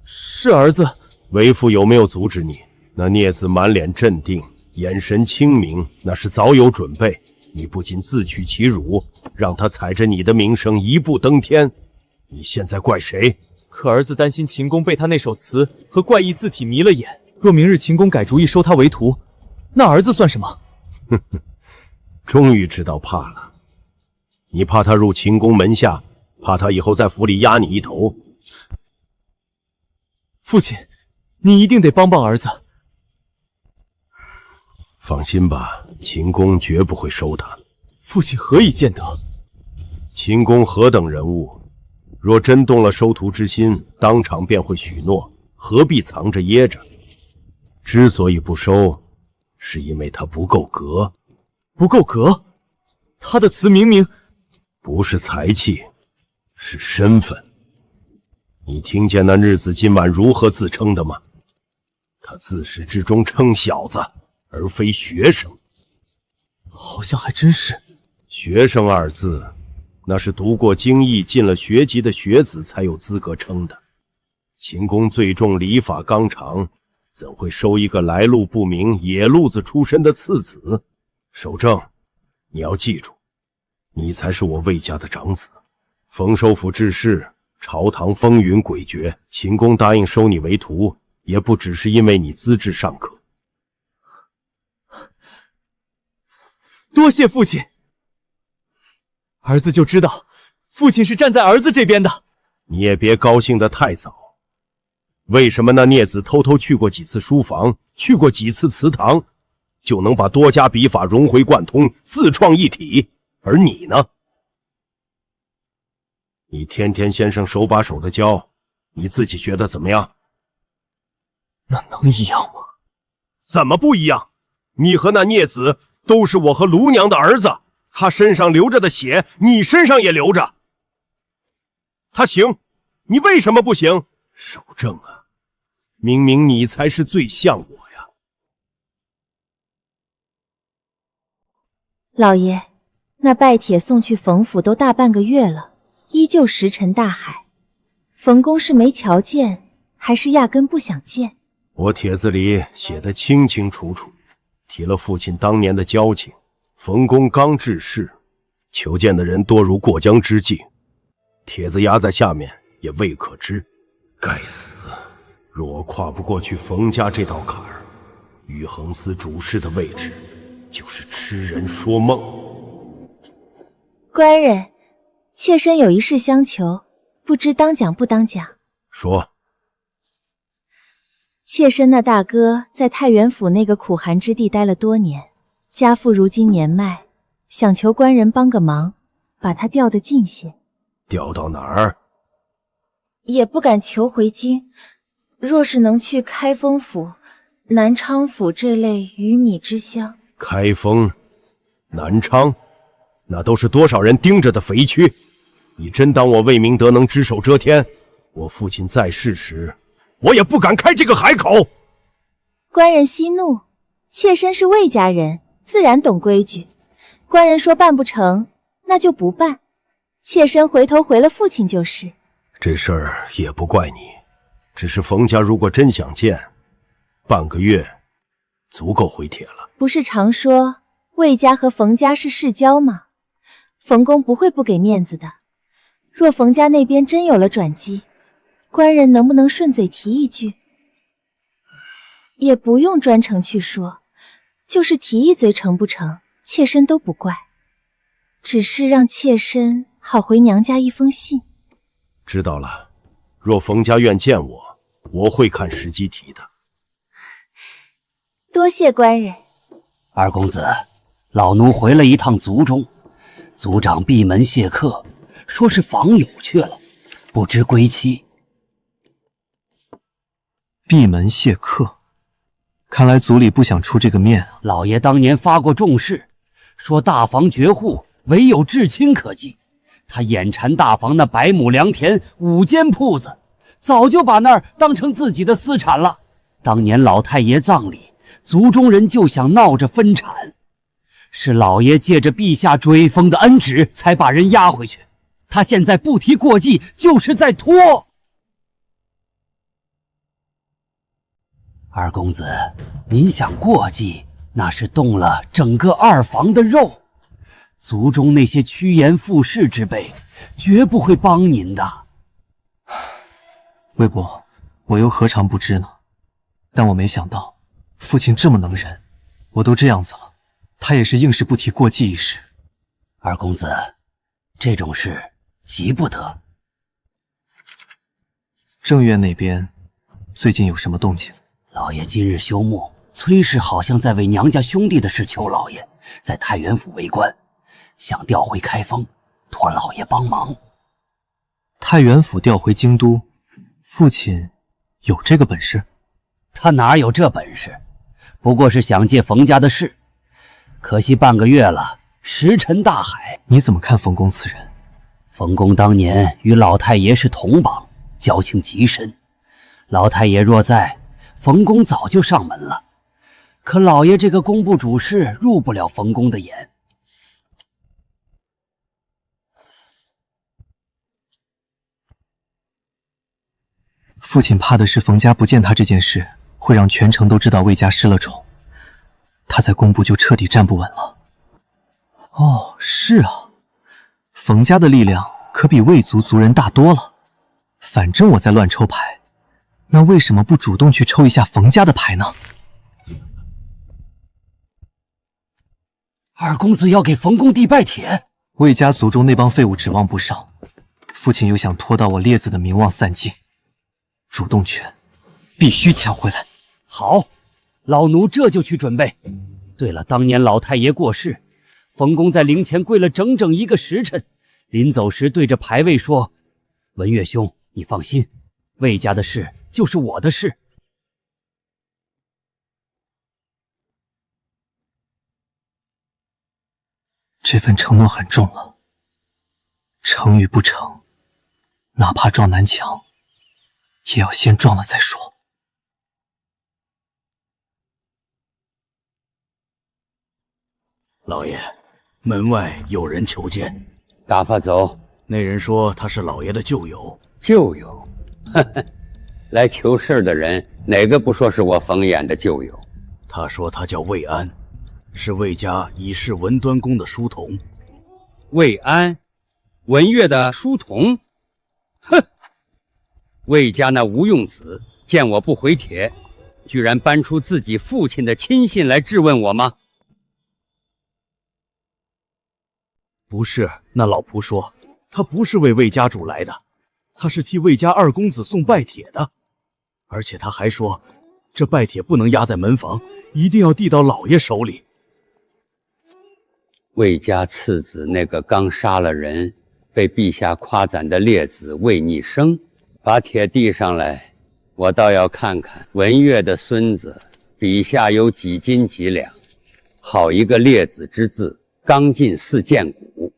是儿子。为父有没有阻止你？那孽子满脸镇定，眼神清明，那是早有准备。你不仅自取其辱，让他踩着你的名声一步登天。你现在怪谁？可儿子担心秦公被他那首词和怪异字体迷了眼，若明日秦公改主意收他为徒，那儿子算什么？哼哼，终于知道怕了。你怕他入秦公门下，怕他以后在府里压你一头。父亲，你一定得帮帮儿子。放心吧，秦公绝不会收他。父亲何以见得？秦公何等人物，若真动了收徒之心，当场便会许诺，何必藏着掖着？之所以不收，是因为他不够格。不够格？他的词明明不是才气，是身份。你听见那日子今晚如何自称的吗？他自始至终称小子，而非学生。好像还真是。学生二字，那是读过经义、进了学籍的学子才有资格称的。秦公最重礼法纲常，怎会收一个来路不明、野路子出身的次子？守正，你要记住，你才是我魏家的长子。冯首府治世，朝堂风云诡谲，秦公答应收你为徒，也不只是因为你资质尚可。多谢父亲。儿子就知道，父亲是站在儿子这边的。你也别高兴得太早。为什么那孽子偷偷去过几次书房，去过几次祠堂，就能把多家笔法融会贯通，自创一体？而你呢？你天天先生手把手的教，你自己觉得怎么样？那能一样吗？怎么不一样？你和那孽子都是我和卢娘的儿子，他身上流着的血，你身上也流着。他行，你为什么不行？守正啊！明明你才是最像我呀。老爷，那拜帖送去冯府都大半个月了，依旧石沉大海。冯公是没瞧见，还是压根不想见？我帖子里写得清清楚楚，提了父亲当年的交情。冯公刚致仕，求见的人多如过江之鲫，帖子压在下面也未可知。该死！若我跨不过去冯家这道坎儿，玉衡司主事的位置就是痴人说梦。官人，妾身有一事相求，不知当讲不当讲？说。妾身那大哥在太原府那个苦寒之地待了多年，家父如今年迈，想求官人帮个忙，把他调得近些。调到哪儿？也不敢求回京，若是能去开封府、南昌府这类鱼米之乡。开封、南昌，那都是多少人盯着的肥区。你真当我魏明德能只手遮天？我父亲在世时，我也不敢开这个海口。官人息怒，妾身是魏家人，自然懂规矩。官人说办不成，那就不办。妾身回头回了父亲就是。这事儿也不怪你，只是冯家如果真想见，半个月足够回帖了。不是常说魏家和冯家是世交吗？冯公不会不给面子的。若冯家那边真有了转机，官人能不能顺嘴提一句？也不用专程去说，就是提一嘴成不成，妾身都不怪。只是让妾身好回娘家一封信。知道了，若冯家愿见我，我会看时机提的。多谢官人。二公子，老奴回了一趟族中，族长闭门谢客，说是访友去了，不知归期。闭门谢客，看来族里不想出这个面啊。老爷当年发过重誓，说大房绝户唯有至亲可继。他眼馋大房那100亩良田5间铺子，早就把那儿当成自己的私产了。当年老太爷葬礼，族中人就想闹着分产，是老爷借着陛下追封的恩旨，才把人押回去。他现在不提过继，就是在拖。二公子，您想过继，那是动了整个二房的肉。族中那些趋炎附势之辈，绝不会帮您的。魏伯，我又何尝不知呢？但我没想到，父亲这么能忍。我都这样子了，他也是硬是不提过继一事。二公子，这种事急不得。正院那边最近有什么动静？老爷今日休沐，崔氏好像在为娘家兄弟的事求老爷，在太原府为官。想调回开封，托老爷帮忙。太原府调回京都，父亲有这个本事？他哪有这本事？不过是想借冯家的事，可惜半个月了，石沉大海。你怎么看冯公此人？冯公当年与老太爷是同榜，交情极深。老太爷若在，冯公早就上门了。可老爷这个工部主事入不了冯公的眼。父亲怕的是冯家不见他这件事，会让全城都知道魏家失了宠，他在工部就彻底站不稳了。哦，是啊，冯家的力量可比魏族族人大多了。反正我在乱抽牌，那为什么不主动去抽一下冯家的牌呢？二公子要给冯公递拜帖，魏家族中那帮废物指望不上，父亲又想拖到我列子的名望散尽。主动权必须抢回来。好，老奴这就去准备。对了，当年老太爷过世，冯公在灵前跪了整整1个时辰，临走时对着牌位说：“文月兄，你放心，魏家的事就是我的事。”这份承诺很重了，成与不成，哪怕撞南墙，也要先撞了再说。老爷，门外有人求见。打发走。那人说他是老爷的旧友。旧友？呵呵，来求事的人哪个不说是我冯衍的旧友？他说他叫魏安，是魏家已逝文端公的书童。魏安，文乐的书童？哼！魏家那无用子见我不回帖，居然搬出自己父亲的亲信来质问我吗？不是，那老仆说他不是为魏家主来的，他是替魏家二公子送拜帖的。而且他还说，这拜帖不能压在门房，一定要递到老爷手里。魏家次子那个刚杀了人，被陛下夸赞的烈子魏逆生，把帖递上来，我倒要看看文乐的孙子笔下有几斤几两。好一个烈子之字，刚劲似剑骨。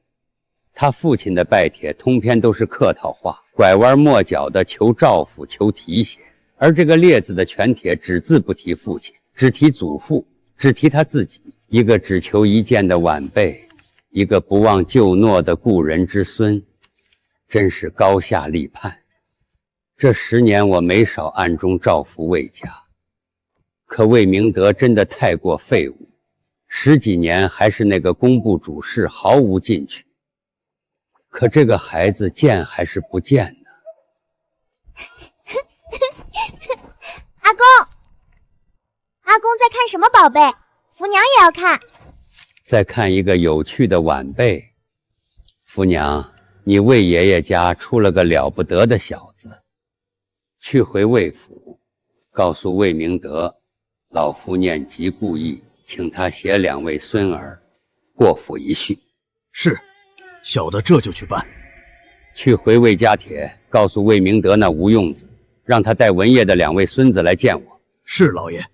他父亲的拜帖通篇都是客套话，拐弯抹角的求照付、求提携，而这个烈子的全帖只字不提父亲，只提祖父，只提他自己。一个只求一见的晚辈，一个不忘旧诺的故人之孙，真是高下立判。这10年我没少暗中照拂魏家，可魏明德真的太过废物，10几年还是那个工部主事，毫无进取。可这个孩子见还是不见呢？阿公，阿公在看什么宝贝？福娘也要看。再看一个有趣的晚辈。福娘，你魏爷爷家出了个了不得的小子，去回魏府，告诉魏明德，老夫念及故意，请他携2位孙儿过府一叙。是，小的这就去办。去回魏家帖，告诉魏明德那无用子，让他带文业的2位孙子来见我。是，老爷。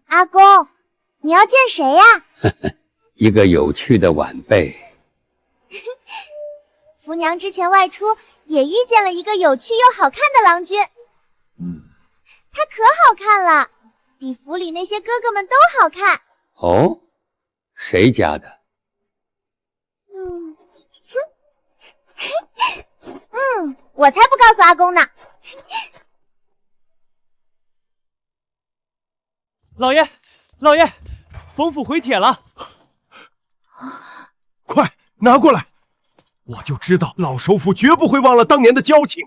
阿公，你要见谁呀？一个有趣的晚辈。福娘之前外出也遇见了一个有趣又好看的郎君。他可好看了，比府里那些哥哥们都好看。哦，谁家的？我才不告诉阿公呢。老爷，老爷，冯府回帖了，快拿过来！我就知道老首府绝不会忘了当年的交情。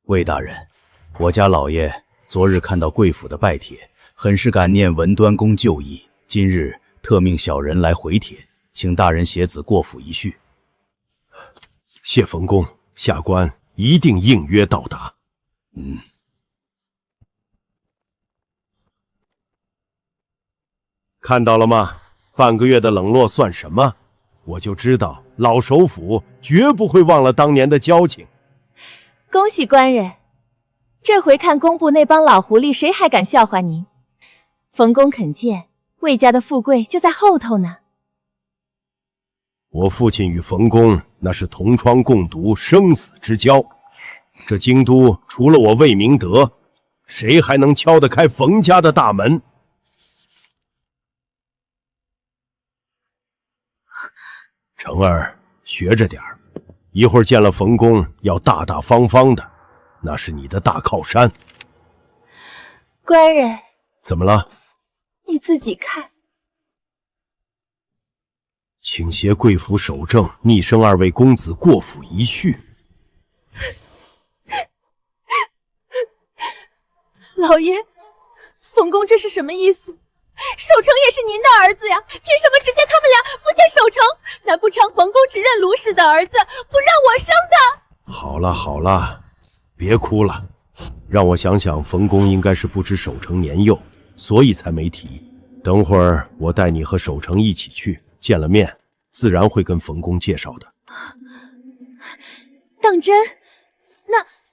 魏大人，我家老爷昨日看到贵府的拜帖，很是感念文端公旧义，今日特命小人来回帖，请大人携子过府一叙。谢冯公，下官一定应约到达。看到了吗？半个月的冷落算什么？我就知道老首府绝不会忘了当年的交情。恭喜官人，这回看工部那帮老狐狸谁还敢笑话您。冯公肯见，魏家的富贵就在后头呢。我父亲与冯公那是同窗共读，生死之交。这京都除了我魏明德，谁还能敲得开冯家的大门？成儿，学着点儿，一会儿见了冯公要大大方方的，那是你的大靠山。官人，怎么了？你自己看。请携贵府守正逆生2位公子过府一叙。老爷，冯公这是什么意思？守成也是您的儿子呀，凭什么只见他们俩不见守成？难不成冯公只认卢氏的儿子，不让我生的？好了好了，别哭了。让我想想，冯公应该是不知守成年幼，所以才没提。等会儿我带你和守成一起去，见了面自然会跟冯公介绍的。当真？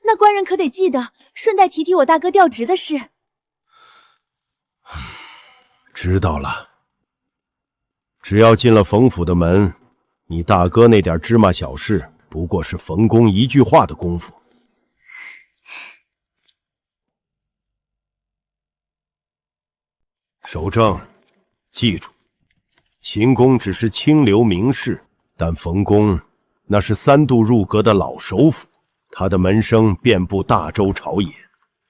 那官人可得记得顺带提提我大哥调职的事。知道了。只要进了冯府的门，你大哥那点芝麻小事，不过是冯公一句话的功夫。守正，记住，秦公只是清流名士，但冯公那是3度入阁的老首辅，他的门生遍布大周朝野，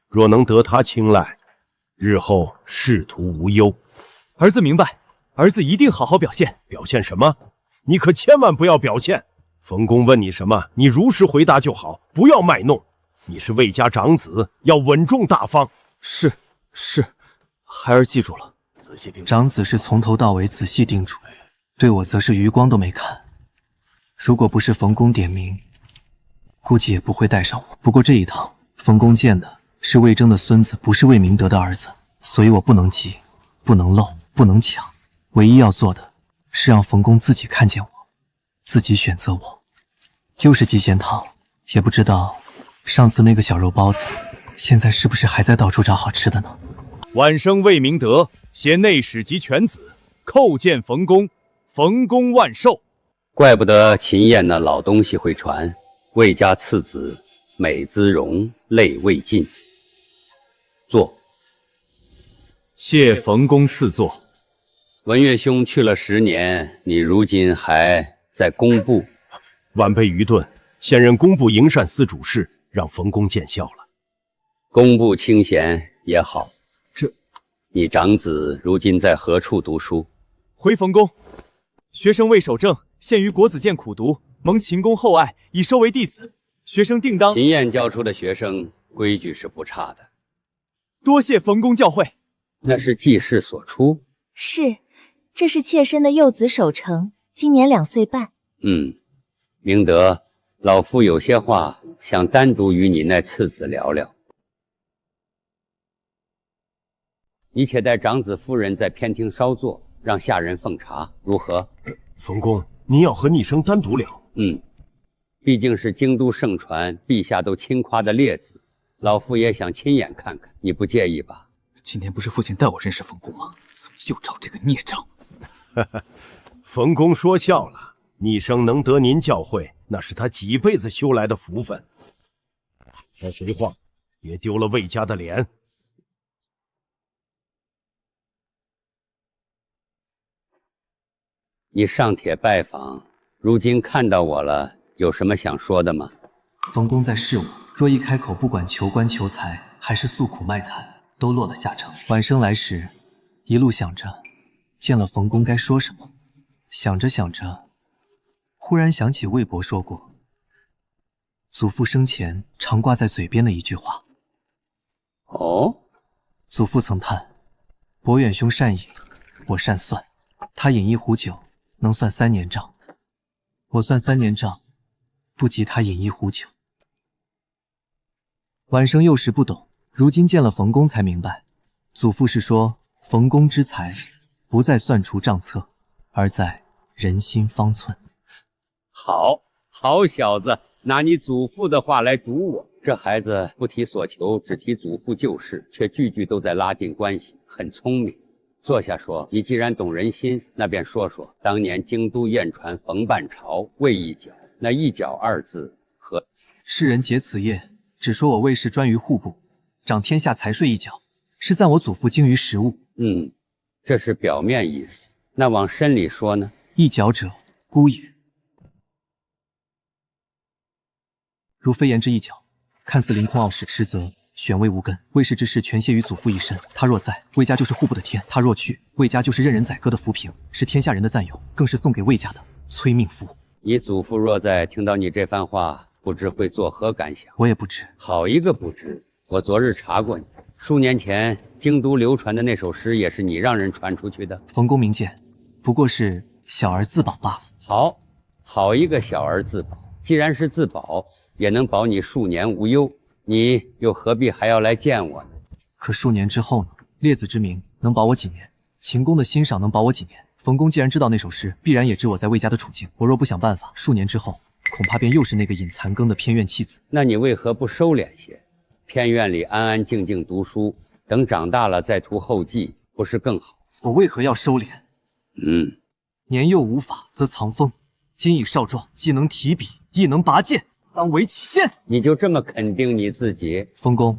若能得他青睐，日后仕途无忧。儿子明白，儿子一定好好表现。表现什么？你可千万不要表现。冯公问你什么，你如实回答就好，不要卖弄。你是魏家长子，要稳重大方。是，孩儿记住了。长子是从头到尾仔细叮嘱，对我则是余光都没看。如果不是冯公点名，估计也不会带上我。不过这一趟，冯公见的是魏征的孙子，不是魏明德的儿子，所以我不能急，不能漏，不能抢。唯一要做的是让冯公自己看见我，自己选择我。又是鸡仙汤，也不知道上次那个小肉包子，现在是不是还在到处找好吃的呢？晚生魏明德携内史及犬子叩见冯公，冯公万寿。怪不得秦燕那老东西会传，魏家次子美姿容，泪未尽。坐。谢冯公赐座。文岳兄去了10年，你如今还在工部？晚辈愚钝，现任工部营膳司主事，让冯公见笑了。工部清闲也好。你长子如今在何处读书？回冯公，学生魏守正现于国子监苦读，蒙秦公厚爱，已收为弟子。学生定当。秦燕教出的学生规矩是不差的，多谢冯公教诲。那是季氏所出？是，这是妾身的幼子守成，今年2岁半。明德，老夫有些话想单独与你那次子聊聊。你且带长子夫人在偏厅稍坐，让下人奉茶，如何？冯公，您要和逆生单独聊？毕竟是京都盛传，陛下都亲夸的列子，老夫也想亲眼看看，你不介意吧？今天不是父亲带我认识冯公吗？怎么又找这个孽障？冯公说笑了，逆生能得您教诲，那是他几辈子修来的福分。说实话，别丢了魏家的脸。你上帖拜访，如今看到我了，有什么想说的吗？冯公在试我，若一开口，不管求官求财，还是诉苦卖惨，都落了下乘。晚生来时，一路想着见了冯公该说什么，想着想着，忽然想起魏伯说过，祖父生前常挂在嘴边的一句话。哦，祖父曾叹：伯远兄善饮，我善算，他饮1壶酒能算3年账，我算3年账，不及他饮1壶酒。晚生幼时不懂，如今见了冯公才明白，祖父是说冯公之才不在算除账册，而在人心方寸。好小子，拿你祖父的话来堵我。这孩子不提所求，只提祖父旧事，却句句都在拉近关系，很聪明。坐下说，你既然懂人心，那便说说当年京都燕传冯半朝魏一角，那一角2字和世人结此业，只说我魏氏专于户部，掌天下财税一角，是赞我祖父精于实务。这是表面意思，那往深里说呢？一角者，孤也。如非言之一角，看似凌空傲视，实则玄微无根。魏氏之事全系于祖父一身，他若在，魏家就是户部的天；他若去，魏家就是任人宰割的浮萍，是天下人的赞咏，更是送给魏家的催命符。你祖父若在，听到你这番话，不知会作何感想？我也不知。好一个不知！我昨日查过你，数年前京都流传的那首诗，也是你让人传出去的。冯公明鉴，不过是小儿自保罢了。好一个小儿自保！既然是自保，也能保你数年无忧，你又何必还要来见我呢？可数年之后呢？列子之名能保我几年？秦公的欣赏能保我几年？冯公既然知道那首诗，必然也知我在魏家的处境。我若不想办法，数年之后，恐怕便又是那个饮残羹的偏院弃子。那你为何不收敛些，偏院里安安静静读书，等长大了再图后继，不是更好？我为何要收敛？年幼无法则藏锋，今已少壮，既能提笔，亦能拔剑，当为己先。你就这么肯定你自己？冯公，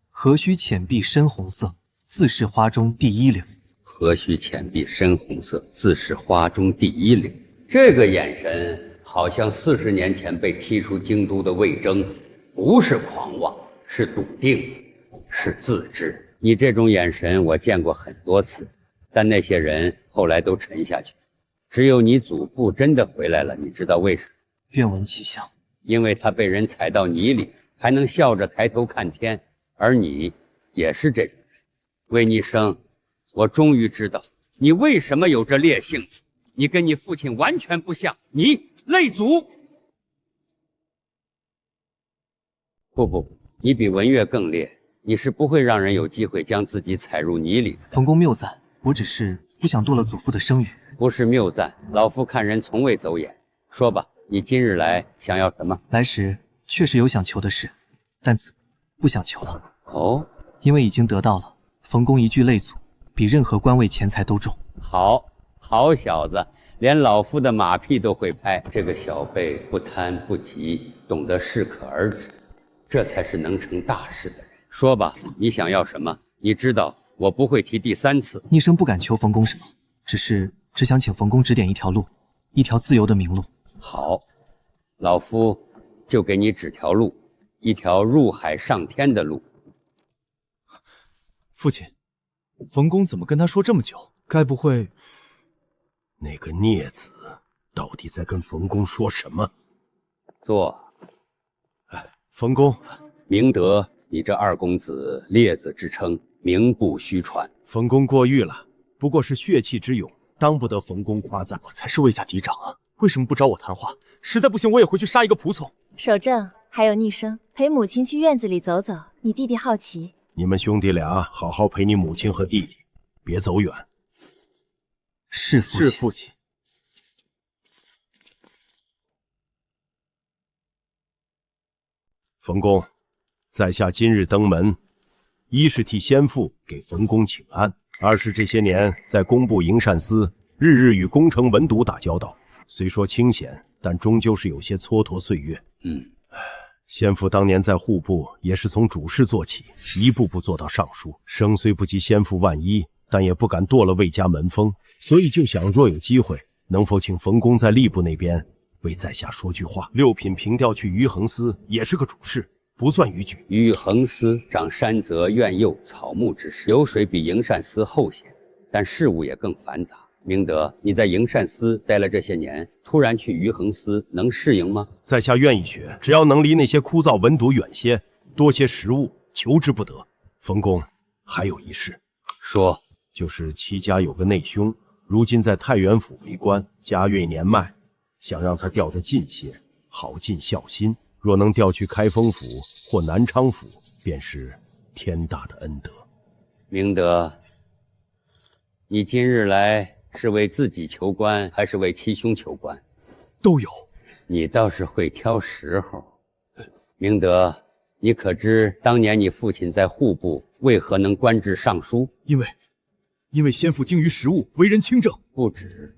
何须浅碧深红色，自是花中第一流。何须浅碧深红色，自是花中第一流。这个眼神，好像40年前被踢出京都的魏征，不是狂妄，是笃定，是自知。你这种眼神，我见过很多次，但那些人后来都沉下去。只有你祖父真的回来了，你知道为什么？愿闻其详。因为他被人踩到泥里，还能笑着抬头看天，而你也是这种人。魏逆生，我终于知道你为什么有这烈性子，你跟你父亲完全不像，你累祖。不，你比文月更烈，你是不会让人有机会将自己踩入泥里的。冯公谬赞，我只是不想堕了祖父的声誉。不是谬赞，老夫看人从未走眼。说吧，你今日来想要什么？来时确实有想求的事，但子不想求了。哦，因为已经得到了。冯公一句累祖，比任何官位钱财都重。好小子，连老夫的马屁都会拍。这个小辈不贪不急，懂得适可而止，这才是能成大事的人。说吧，你想要什么？你知道我不会提第3次。逆生不敢求冯公什么，只想请冯公指点一条路，一条自由的明路。好，老夫就给你指条路，一条入海上天的路。父亲，冯公怎么跟他说这么久？该不会……那个孽子到底在跟冯公说什么？坐。冯公，明德你这二公子烈子之称，名不虚传。冯公过誉了，不过是血气之勇，当不得冯公夸赞。我才是魏家嫡长啊，为什么不找我谈话？实在不行，我也回去杀一个仆从。守正，还有逆生，陪母亲去院子里走走。你弟弟好奇。你们兄弟俩好好陪你母亲和弟弟，别走远。是父亲。冯公，在下今日登门，一是替先父给冯公请安，二是这些年在工部营膳司日日与宫城文牍打交道，虽说清闲，但终究是有些蹉跎岁月。先父当年在户部也是从主事做起，一步步做到尚书，生虽不及先父万一，但也不敢堕了魏家门风，所以就想若有机会，能否请冯公在吏部那边为在下说句话。6品平调去余衡司也是个主事，不算逾矩。余衡司掌山泽、苑囿、草木之事，流水比营膳司后些，但事务也更繁杂。明德，你在营膳司待了这些年，突然去余衡司，能适应吗？在下愿意学，只要能离那些枯燥文牍远些，多些实务，求之不得。冯公，还有一事。说。就是戚家有个内兄，如今在太原府为官，家瑞年迈，想让他调得近些，好尽孝心。若能调去开封府或南昌府，便是天大的恩德。明德，你今日来是为自己求官，还是为七兄求官？都有。你倒是会挑时候。明德，你可知当年你父亲在户部为何能官至尚书？因为先父精于实务，为人清正。不止，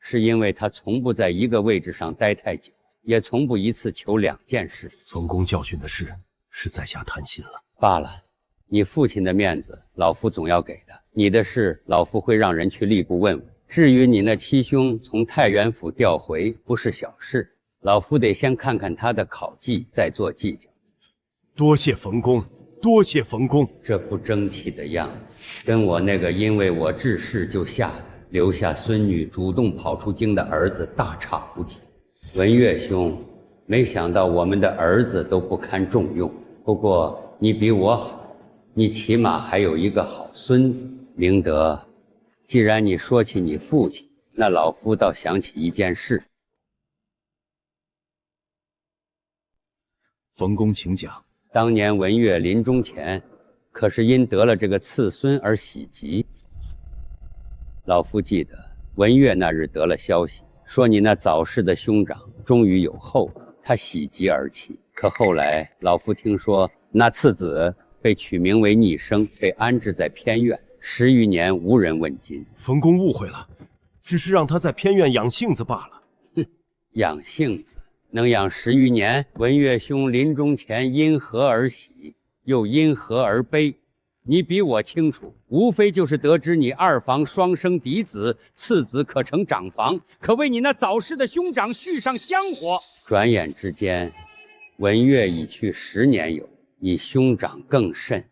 是因为他从不在一个位置上待太久，也从不一次求2件事。冯公教训的事，是在下贪心了。罢了，你父亲的面子，老夫总要给的。你的事，老夫会让人去吏部问问。至于你那七兄从太原府调回，不是小事，老夫得先看看他的考绩，再做计较。多谢冯公。多谢冯公，这不争气的样子，跟我那个因为我治世就吓得留下孙女主动跑出京的儿子大差无几。文月兄，没想到我们的儿子都不堪重用。不过你比我好，你起码还有一个好孙子。明德，既然你说起你父亲，那老夫倒想起一件事。冯公请讲。当年文月临终前，可是因得了这个次孙而喜极。老夫记得文月那日得了消息，说你那早逝的兄长终于有后，他喜极而泣。可后来老夫听说，那次子被取名为逆生，被安置在偏院， 10余年无人问津。冯公误会了，只是让他在偏院养性子罢了。哼，养性子能养10余年？文月兄临终前因何而喜，又因何而悲？你比我清楚，无非就是得知你2房双生嫡子，次子可成长房，可为你那早逝的兄长续上香火。转眼之间，文月已去10年有，你兄长更甚。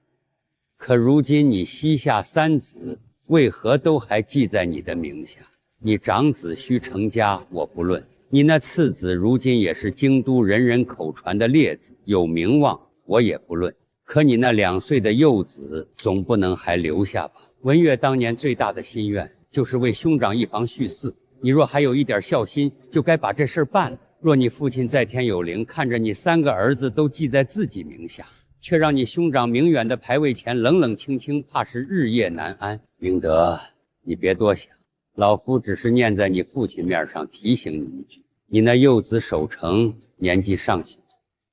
可如今你膝下3子，为何都还记在你的名下？你长子须成家，我不论；你那次子如今也是京都人人口传的烈子，有名望，我也不论。可你那2岁的幼子，总不能还留下吧？文月当年最大的心愿，就是为兄长一房续嗣。你若还有一点孝心，就该把这事办了。若你父亲在天有灵，看着你3个儿子都记在自己名下，却让你兄长明远的牌位前冷冷清清，怕是日夜难安。明德，你别多想，老夫只是念在你父亲面上提醒你一句：你那幼子守成年纪尚小，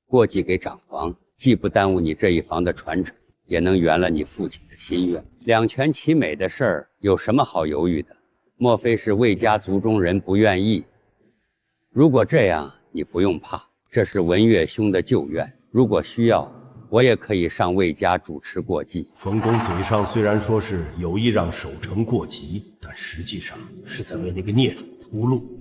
过继给长房，既不耽误你这一房的传承，也能圆了你父亲的心愿。2全其美的事儿，有什么好犹豫的？莫非是魏家族中人不愿意？如果这样，你不用怕，这是文月兄的旧愿。如果需要，我也可以上魏家主持过继。冯公嘴上虽然说是有意让守成过继，但实际上是在为那个孽主铺路。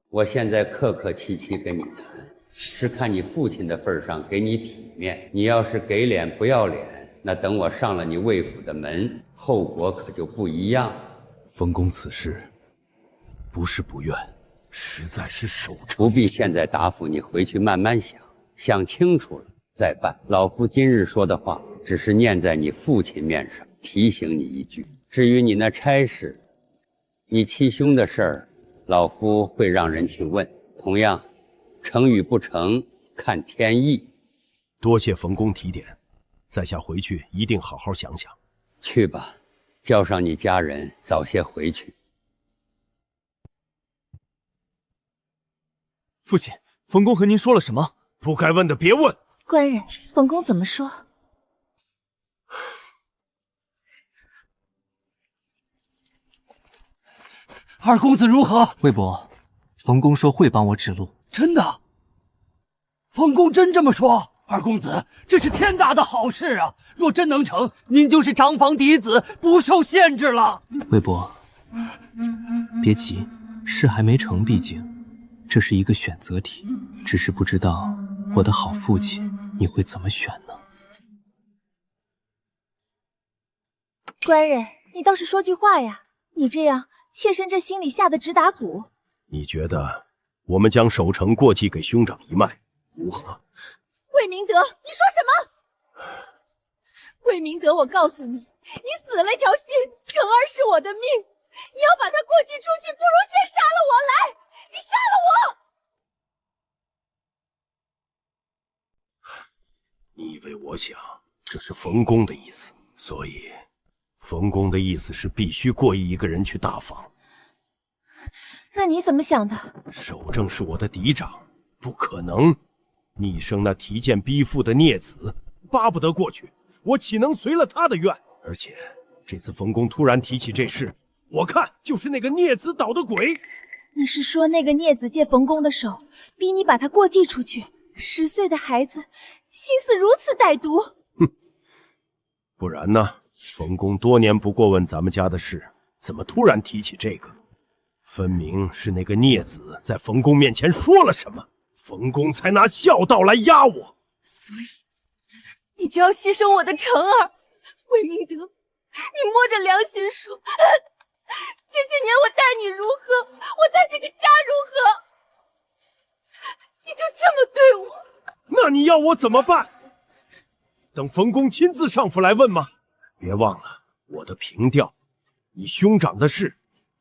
我现在客客气气跟你谈，是看你父亲的份上给你体面。你要是给脸不要脸，那等我上了你魏府的门，后果可就不一样。冯公此事不是不愿，实在是守成。不必现在答复你，回去慢慢想，想清楚了再办。老夫今日说的话，只是念在你父亲面上，提醒你一句。至于你那差事，你七兄的事儿，老夫会让人去问。同样，成与不成，看天意。多谢冯公提点，在下回去一定好好想想。去吧，叫上你家人，早些回去。父亲，冯公和您说了什么？不该问的别问。官人，冯公怎么说？二公子如何？魏伯，冯公说会帮我指路。真的？冯公真这么说？二公子，这是天大的好事啊！若真能成，您就是长房嫡子，不受限制了。魏伯，别急，事还没成，毕竟这是一个选择题，只是不知道我的好父亲你会怎么选呢？官人，你倒是说句话呀！你这样，妾身这心里吓得直打鼓。你觉得我们将守成过继给兄长一脉如何？魏明德，你说什么？魏明德，我告诉你，你死了条心，成儿是我的命，你要把他过继出去，不如先杀了我来！你杀了我！你以为我想这是冯公的意思？所以冯公的意思是必须过继一个人去大房。那你怎么想的？守正是我的嫡长，不可能。逆生那提剑逼父的孽子，巴不得过去，我岂能随了他的愿？而且这次冯公突然提起这事，我看就是那个孽子捣的鬼。你是说那个孽子借冯公的手，逼你把他过继出去？10岁的孩子，心思如此歹毒。哼，不然呢？冯公多年不过问咱们家的事，怎么突然提起这个？分明是那个孽子在冯公面前说了什么，冯公才拿孝道来压我。所以你就要牺牲我的成儿？魏明德，你摸着良心说，这些年我待你如何，我待这个家如何，你就这么对我？那你要我怎么办？等冯公亲自上府来问吗？别忘了我的凭调，你兄长的事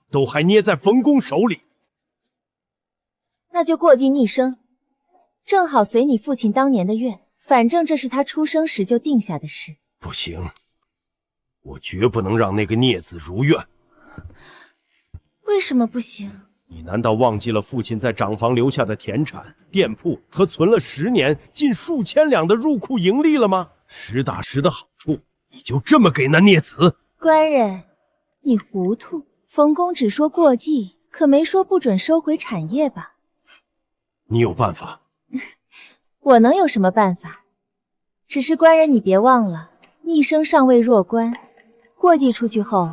都还捏在冯公手里。那就过继逆生，正好随你父亲当年的愿，反正这是他出生时就定下的事。不行，我绝不能让那个孽子如愿。为什么不行？你难道忘记了父亲在长房留下的田产、店铺和存了10年近数千两的入库盈利了吗？实打实的好处，你就这么给那孽子？官人，你糊涂。冯公只说过继，可没说不准收回产业吧？你有办法？我能有什么办法？只是官人，你别忘了，逆生上位弱冠，过继出去后，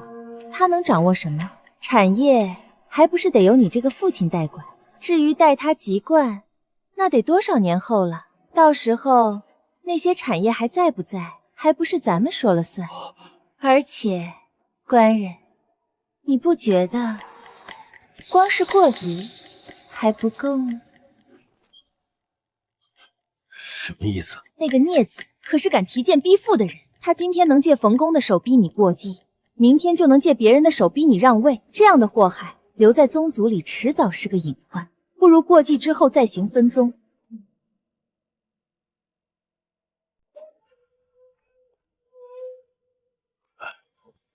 他能掌握什么？产业还不是得由你这个父亲代管？至于待他籍贯，那得多少年后了？到时候那些产业还在不在，还不是咱们说了算？而且，官人，你不觉得光是过继还不够吗？什么意思？那个孽子可是敢提剑逼父的人，他今天能借冯公的手逼你过继，明天就能借别人的手逼你让位。这样的祸害留在宗族里，迟早是个隐患。不如过继之后再行分宗。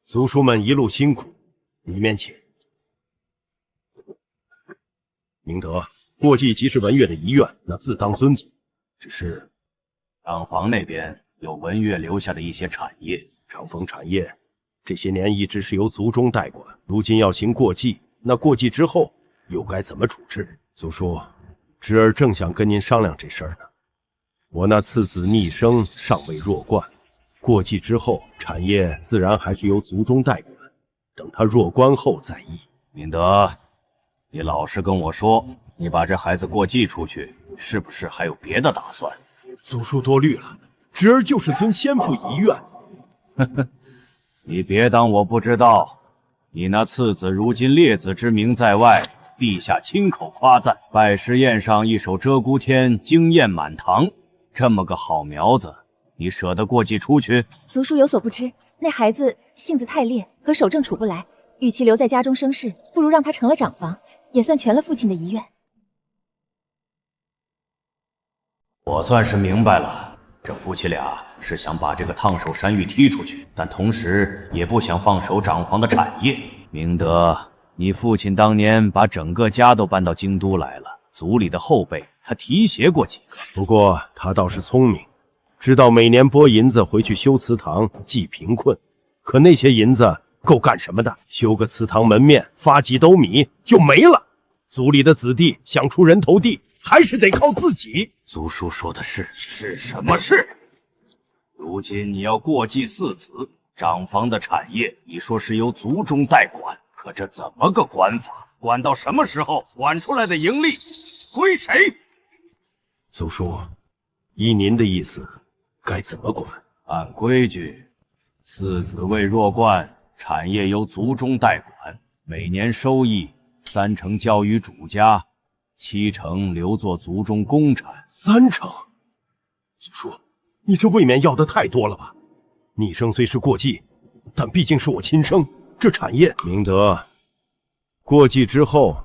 族叔们一路辛苦，里面请。明德，过继即是文月的遗愿，那自当遵从。只是长房那边有文月留下的一些产业，长房产业这些年一直是由族中代管，如今要行过继，那过继之后又该怎么处置？族叔，侄儿正想跟您商量这事儿呢。我那次子逆生尚未弱冠，过继之后产业自然还是由族中代管，等他弱冠后再议。明德，你老实跟我说，你把这孩子过继出去，是不是还有别的打算？族叔多虑了，侄儿就是遵先父遗愿。呵呵，你别当我不知道，你那次子如今列子之名在外，陛下亲口夸赞，拜师宴上一手鹧鸪天，惊艳满堂。这么个好苗子，你舍得过继出去？族叔有所不知，那孩子性子太烈，和守正处不来，与其留在家中生事，不如让他成了长房，也算全了父亲的遗愿。我算是明白了，这夫妻俩是想把这个烫手山芋踢出去，但同时也不想放手长房的产业。明德，你父亲当年把整个家都搬到京都来了，族里的后辈他提携过几个。不过他倒是聪明，知道每年拨银子回去修祠堂济贫困，可那些银子够干什么的？修个祠堂门面，发几斗米就没了。族里的子弟想出人头地，还是得靠自己。族叔说的是什么事？如今你要过继四子，长房的产业你说是由族中代管，可这怎么个管法？管到什么时候？管出来的盈利归谁？族叔，依您的意思，该怎么管？按规矩，四子为弱冠，产业由族中代管，每年收益30%交于主家，70%留作族中公产。30%？族叔，你这未免要的太多了吧？逆生虽是过继，但毕竟是我亲生，这产业……明德，过继之后，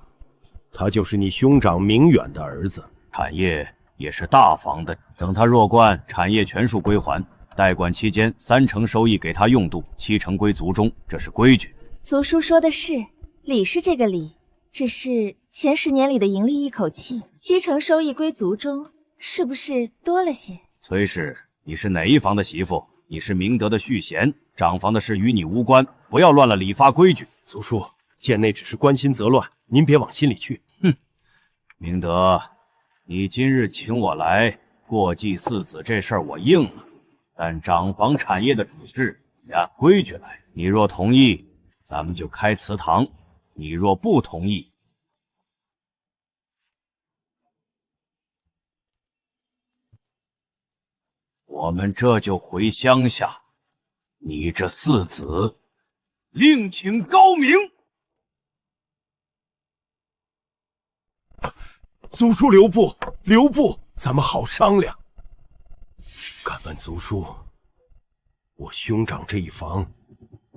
他就是你兄长明远的儿子，产业也是大房的。等他弱冠，产业全数归还。代管期间，30%收益给他用度，70%归族中，这是规矩。族叔说的是，理是这个理，只是前10年里的盈利一口气，70%收益归族中，是不是多了些？崔氏，你是哪一房的媳妇？你是明德的续弦，长房的事与你无关，不要乱了礼法规矩。族叔，贱内只是关心则乱，您别往心里去。哼，明德，你今日请我来过继四子这事儿我应了，但长房产业的处置也按规矩来。你若同意，咱们就开祠堂；你若不同意，我们这就回乡下。你这四子，另请高明。族叔留步，留步，咱们好商量。敢问族叔，我兄长这一房，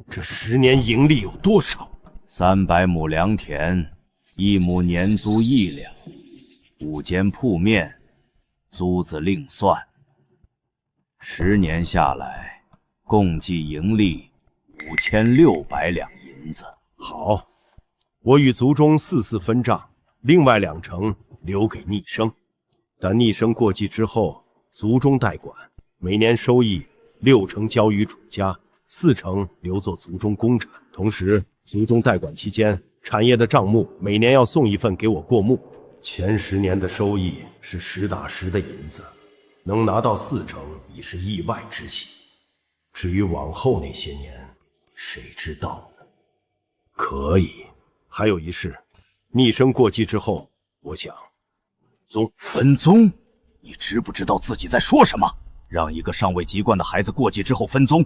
这10年盈利有多少？300亩良田，1亩年租1两，5间铺面，租子另算。10年下来，共计盈利5600两银子。好，我与族中4分账，另外2成留给逆生。但逆生过继之后，族中代管，每年收益6成交于主家，4成留作族中公产。同时，族中代管期间，产业的账目每年要送一份给我过目。前10年的收益是实打实的银子，能拿到4成已是意外之喜。至于往后那些年，谁知道呢？可以，还有一事，逆生过继之后，我想分宗，你知不知道自己在说什么？让一个尚未籍贯的孩子过继之后分宗，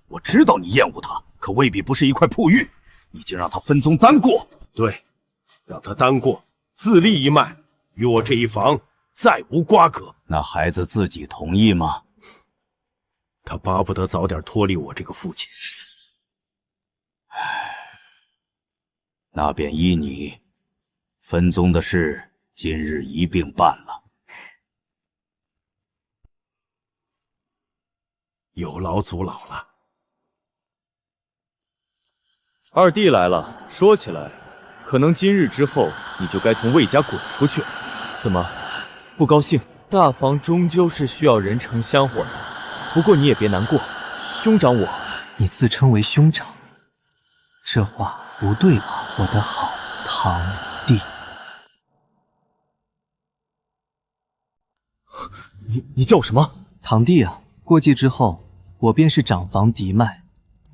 我知道你厌恶他，可未必不是一块璞玉。你竟让他分宗单过？对，让他单过，自立一脉，与我这一房再无瓜葛。那孩子自己同意吗？他巴不得早点脱离我这个父亲。那便依你，分宗的事今日一并办了。有劳祖老了。二弟来了，说起来，可能今日之后你就该从魏家滚出去了。怎么，不高兴？大房终究是需要人诚香火的，不过你也别难过，兄长我……你自称为兄长，这话不对吧，我的好堂弟？你叫我什么？堂弟啊，过继之后，我便是长房嫡迈，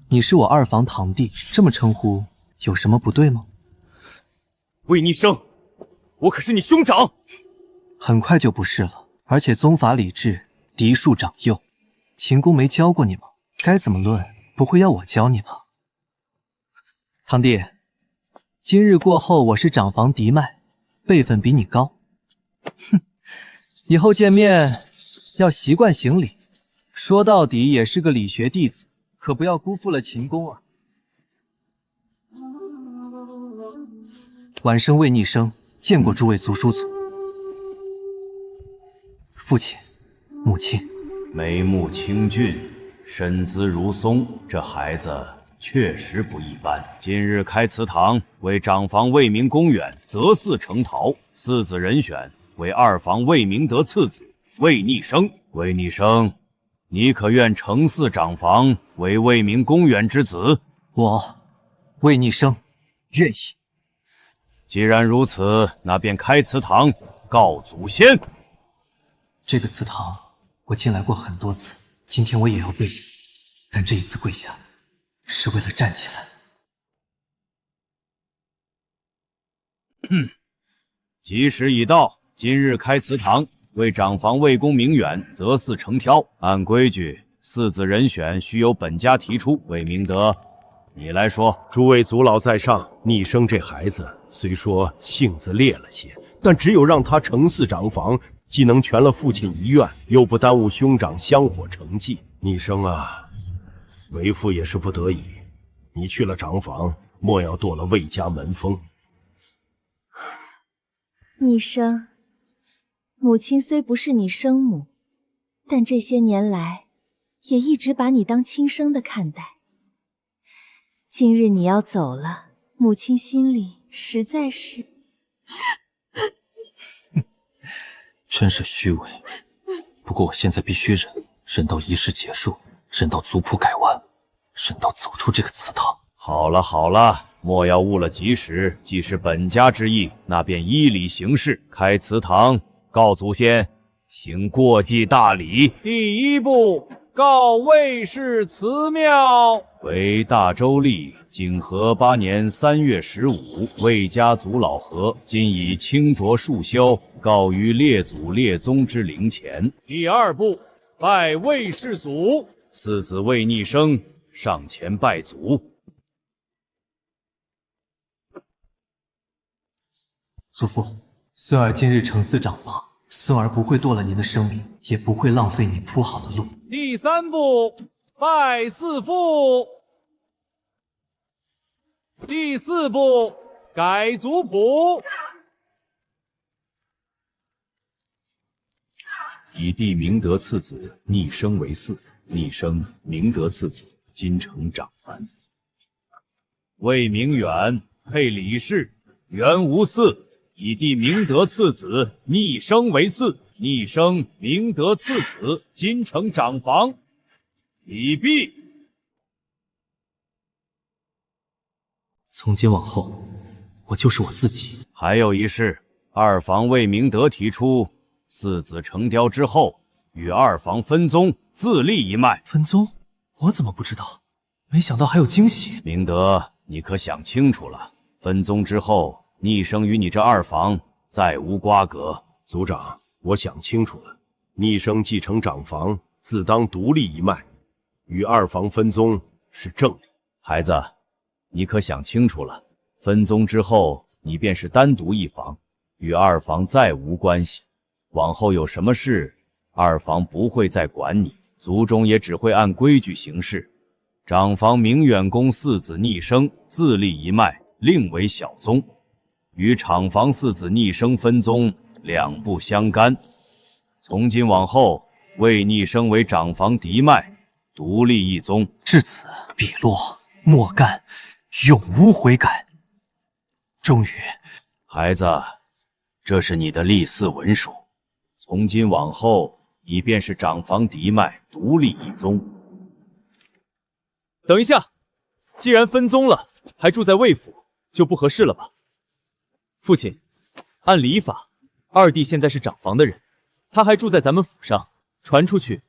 你是我2房堂弟，这么称呼有什么不对吗？魏逆生，我可是你兄长。很快就不是了，而且宗法礼制，嫡庶长幼，秦公没教过你吗？该怎么论，不会要我教你吧？堂弟，今日过后，我是长房嫡迈，辈分比你高。哼，以后见面要习惯行礼，说到底也是个理学弟子，可不要辜负了秦公啊。晚生魏逆生，见过诸位族叔祖。父亲，母亲，眉目清俊，身姿如松，这孩子确实不一般。今日开祠堂，为长房魏明公远择嗣成桃，4子人选为2房魏明德次子魏逆生。魏逆生，你可愿承嗣长房，为魏明公远之子？我魏逆生愿意。既然如此，那便开祠堂，告祖先。这个祠堂我进来过很多次，今天我也要跪下，但这一次跪下是为了站起来。吉时已到，今日开祠堂，为长房魏公明远择嗣成挑。按规矩，4子人选须由本家提出。魏明德，你来说。诸位祖老在上，逆生这孩子虽说性子烈了些，但只有让他承嗣长房，既能全了父亲遗愿，又不耽误兄长香火成绩。逆生啊，为父也是不得已，你去了长房，莫要堕了魏家门风。逆生，母亲虽不是你生母，但这些年来也一直把你当亲生的看待。今日你要走了，母亲心里实在是……真是虚伪。不过我现在必须忍到仪式结束，忍到族谱改完，忍到走出这个祠堂。好了好了，莫要误了吉时。既是本家之意，那便依礼行事，开祠堂，告祖先，行过继大礼。第一步，告魏氏祠庙。为大周历景和8年3月15，魏家族老何今以清浊束销，告于列祖列宗之灵前。第二步，拜魏氏祖，4子魏逆生上前拜祖。祖父，孙儿今日承嗣长房，孙儿不会堕了您的生命，也不会浪费你铺好的路。第三步，拜嗣父。第4步，改族谱。以弟明德次子逆生为嗣，逆生明德次子今承长藩。魏明远配李氏、元无嗣，以弟明德次子逆生为嗣，逆生明德次子金城长房。已毕。从今往后，我就是我自己。还有一事，二房魏明德提出，四子成雕之后，与二房分宗，自立一脉。分宗？我怎么不知道？没想到还有惊喜。明德，你可想清楚了？分宗之后，逆生与你这二房再无瓜葛。族长，我想清楚了，逆生继承长房，自当独立一脉，与二房分宗是正理。孩子，你可想清楚了？分宗之后，你便是单独一房，与二房再无关系。往后有什么事，二房不会再管你，族中也只会按规矩行事。长房明远宫四子逆生自立一脉，另为小宗，与厂房四子逆生分宗两不相干。从今往后，魏逆生为长房嫡脉，独立一宗。至此，笔落莫干，永无悔改。终于，孩子，这是你的立嗣文书。从今往后，你便是长房嫡脉，独立一宗。等一下，既然分宗了，还住在魏府，就不合适了吧？父亲，按礼法，二弟现在是长房的人，他还住在咱们府上，传出去，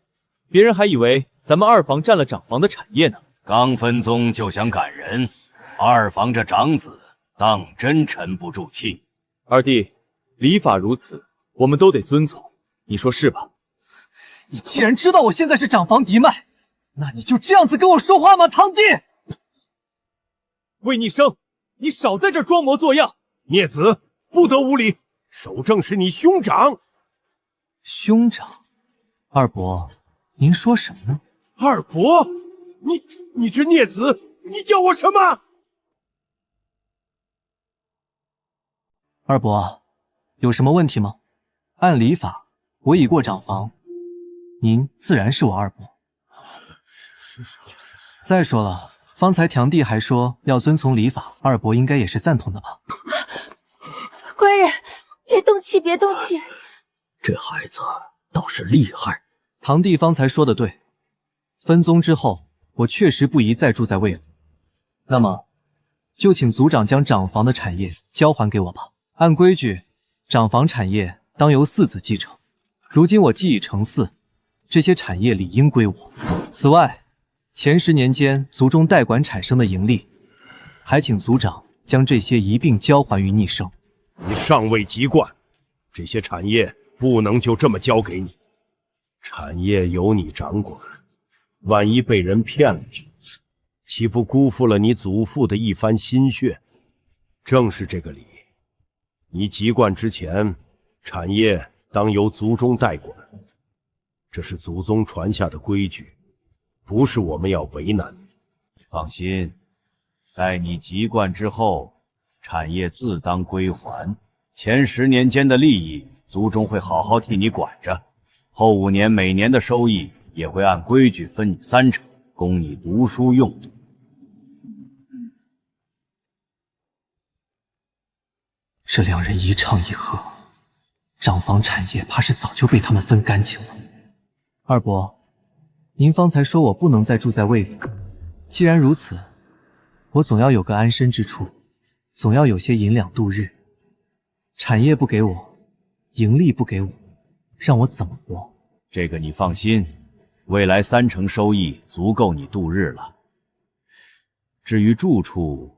别人还以为咱们二房占了长房的产业呢。刚分宗就想赶人，二房这长子当真沉不住气。二弟，礼法如此，我们都得遵从，你说是吧？你既然知道我现在是长房嫡脉，那你就这样子跟我说话吗，堂弟？魏逆生，你少在这装模作样！孽子，不得无礼！守正是你兄长。兄长？二伯，您说什么呢？二伯，你这孽子，你叫我什么？二伯，有什么问题吗？按礼法，我已过长房，您自然是我二伯。再说了，方才堂弟还说要遵从礼法，二伯应该也是赞同的吧？官人，别动气，别动气。这孩子倒是厉害。堂弟方才说的对，分宗之后，我确实不宜再住在魏府。那么，就请族长将长房的产业交还给我吧。按规矩，长房产业当由四子继承。如今我既已成嗣，这些产业理应归我。此外，前10年间族中代管产生的盈利，还请族长将这些一并交还于逆生。你尚未及冠，这些产业不能就这么交给你。产业由你掌管，万一被人骗了去，岂不辜负了你祖父的一番心血？正是这个理，你及冠之前，产业当由族中代管，这是祖宗传下的规矩，不是我们要为难你。放心，待你及冠之后，产业自当归还。前10年间的利益，族中会好好替你管着。后5年每年的收益也会按规矩分你30%，供你读书用度。这两人一唱一和，长房产业怕是早就被他们分干净了。二伯，您方才说我不能再住在魏府，既然如此，我总要有个安身之处，总要有些银两度日。产业不给我，盈利不给我，让我怎么活？这个你放心，未来30%收益足够你度日了。至于住处，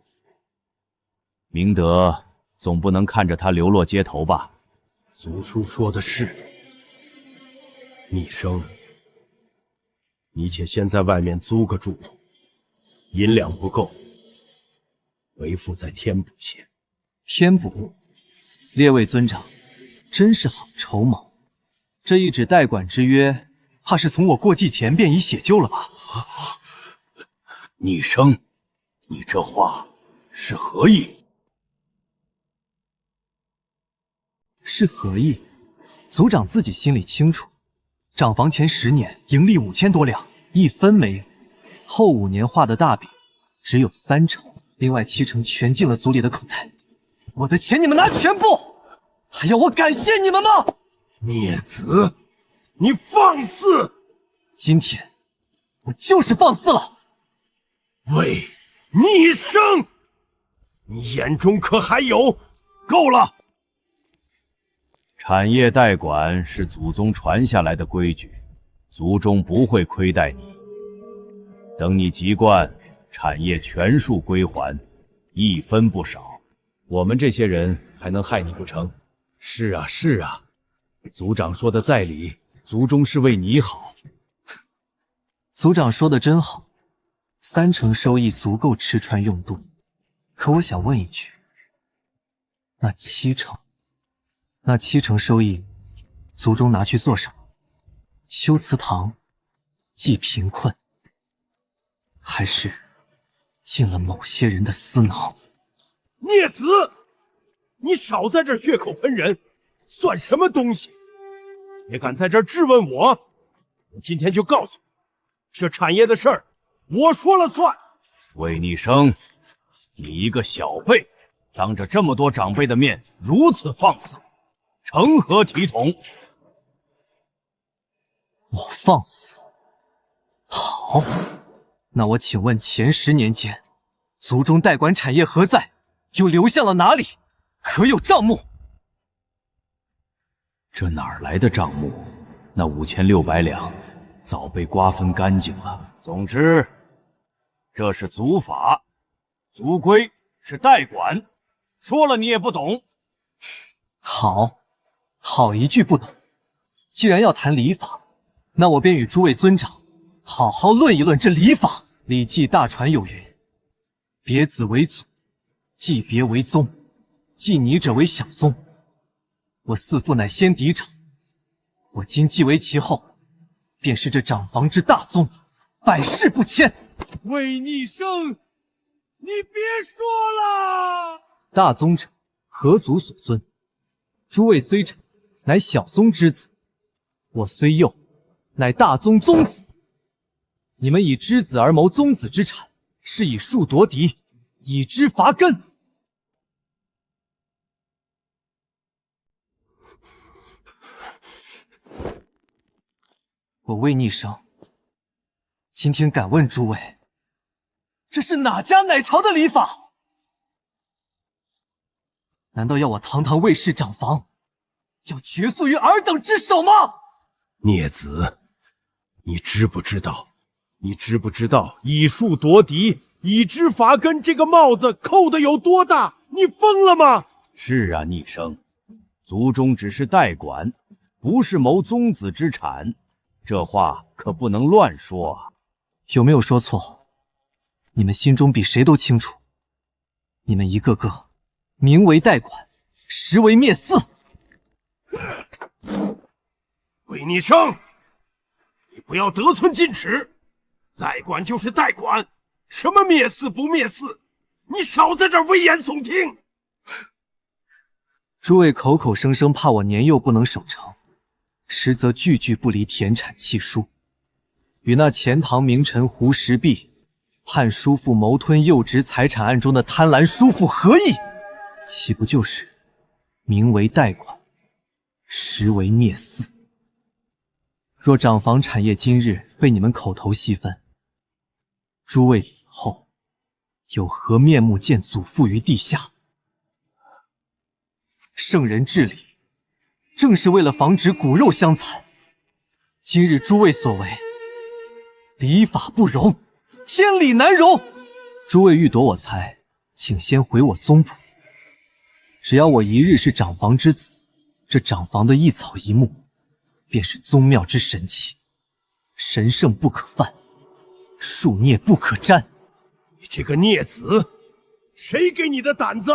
明德总不能看着他流落街头吧？族叔说的是，逆生，你且先在外面租个住处，银两不够，为父再添补些。添补？列位尊长，真是好筹谋。这一纸代管之约，怕是从我过继前便已写就了吧？逆生，你这话是何意？是何意？族长自己心里清楚。长房前10年盈利5000多两，1分没有；后5年画的大饼只有30%。另外7成全进了族里的口袋。我的钱你们拿全部，还要我感谢你们吗？孽子，你放肆！今天我就是放肆了。魏逆生，你眼中可还有？够了！产业代管是祖宗传下来的规矩，族中不会亏待你。等你籍贯，产业全数归还，一分不少。我们这些人还能害你不成？是啊，是啊，族长说的在理，族中是为你好。族长说的真好，3成收益足够吃穿用度。可我想问一句，那7成收益，族中拿去做什么？修祠堂，济贫困，还是进了某些人的私囊？孽子，你少在这儿血口喷人，算什么东西？也敢在这儿质问我？我今天就告诉你，这产业的事儿，我说了算。魏逆生，你一个小辈，当着这么多长辈的面如此放肆，成何体统？我放肆？好，那我请问前10年间，族中代管产业何在？又流向了哪里？可有账目？这哪儿来的账目？那5600两早被瓜分干净了。总之，这是族法，族规是代管，说了你也不懂。好一句不懂。既然要谈礼法，那我便与诸位尊长好好论一论这礼法。《礼记》大传有云：别子为祖，继别为宗，继你者为小宗。我四父乃先嫡长，我今继为其后，便是这长房之大宗，百世不迁。魏逆生，你别说了。大宗者，何族所尊。诸位虽长，乃小宗之子；我虽幼，乃大宗宗子。你们以之子而谋宗子之产，是以树夺嫡，以之伐根。我魏逆生，今天敢问诸位，这是哪家哪朝的礼法？难道要我堂堂魏氏长房，要绝宿于尔等之手吗？孽子，你知不知道？你知不知道以树夺嫡，以之伐根这个帽子扣的有多大？你疯了吗？是啊，逆生，族中只是代管，不是谋宗子之产，这话可不能乱说啊。有没有说错？你们心中比谁都清楚。你们一个个名为代管，实为灭嗣。魏逆生，你不要得寸进尺。代管就是代管，什么灭嗣不灭嗣？你少在这儿危言耸听。诸位口口声声怕我年幼不能守成，实则句句不离田产契书。与那钱塘名臣胡石弼判叔父谋吞幼侄财产案中的贪婪叔父何异？岂不就是名为代管，实为灭嗣？若长房产业今日被你们口头细分，诸位死后有何面目见祖父于地下？圣人治理，正是为了防止骨肉相残。今日诸位所为，礼法不容，天理难容。诸位欲夺我财，请先回我宗谱。只要我一日是长房之子，这长房的一草一木，便是宗庙之神器，神圣不可犯，树孽不可沾。你这个孽子，谁给你的胆子？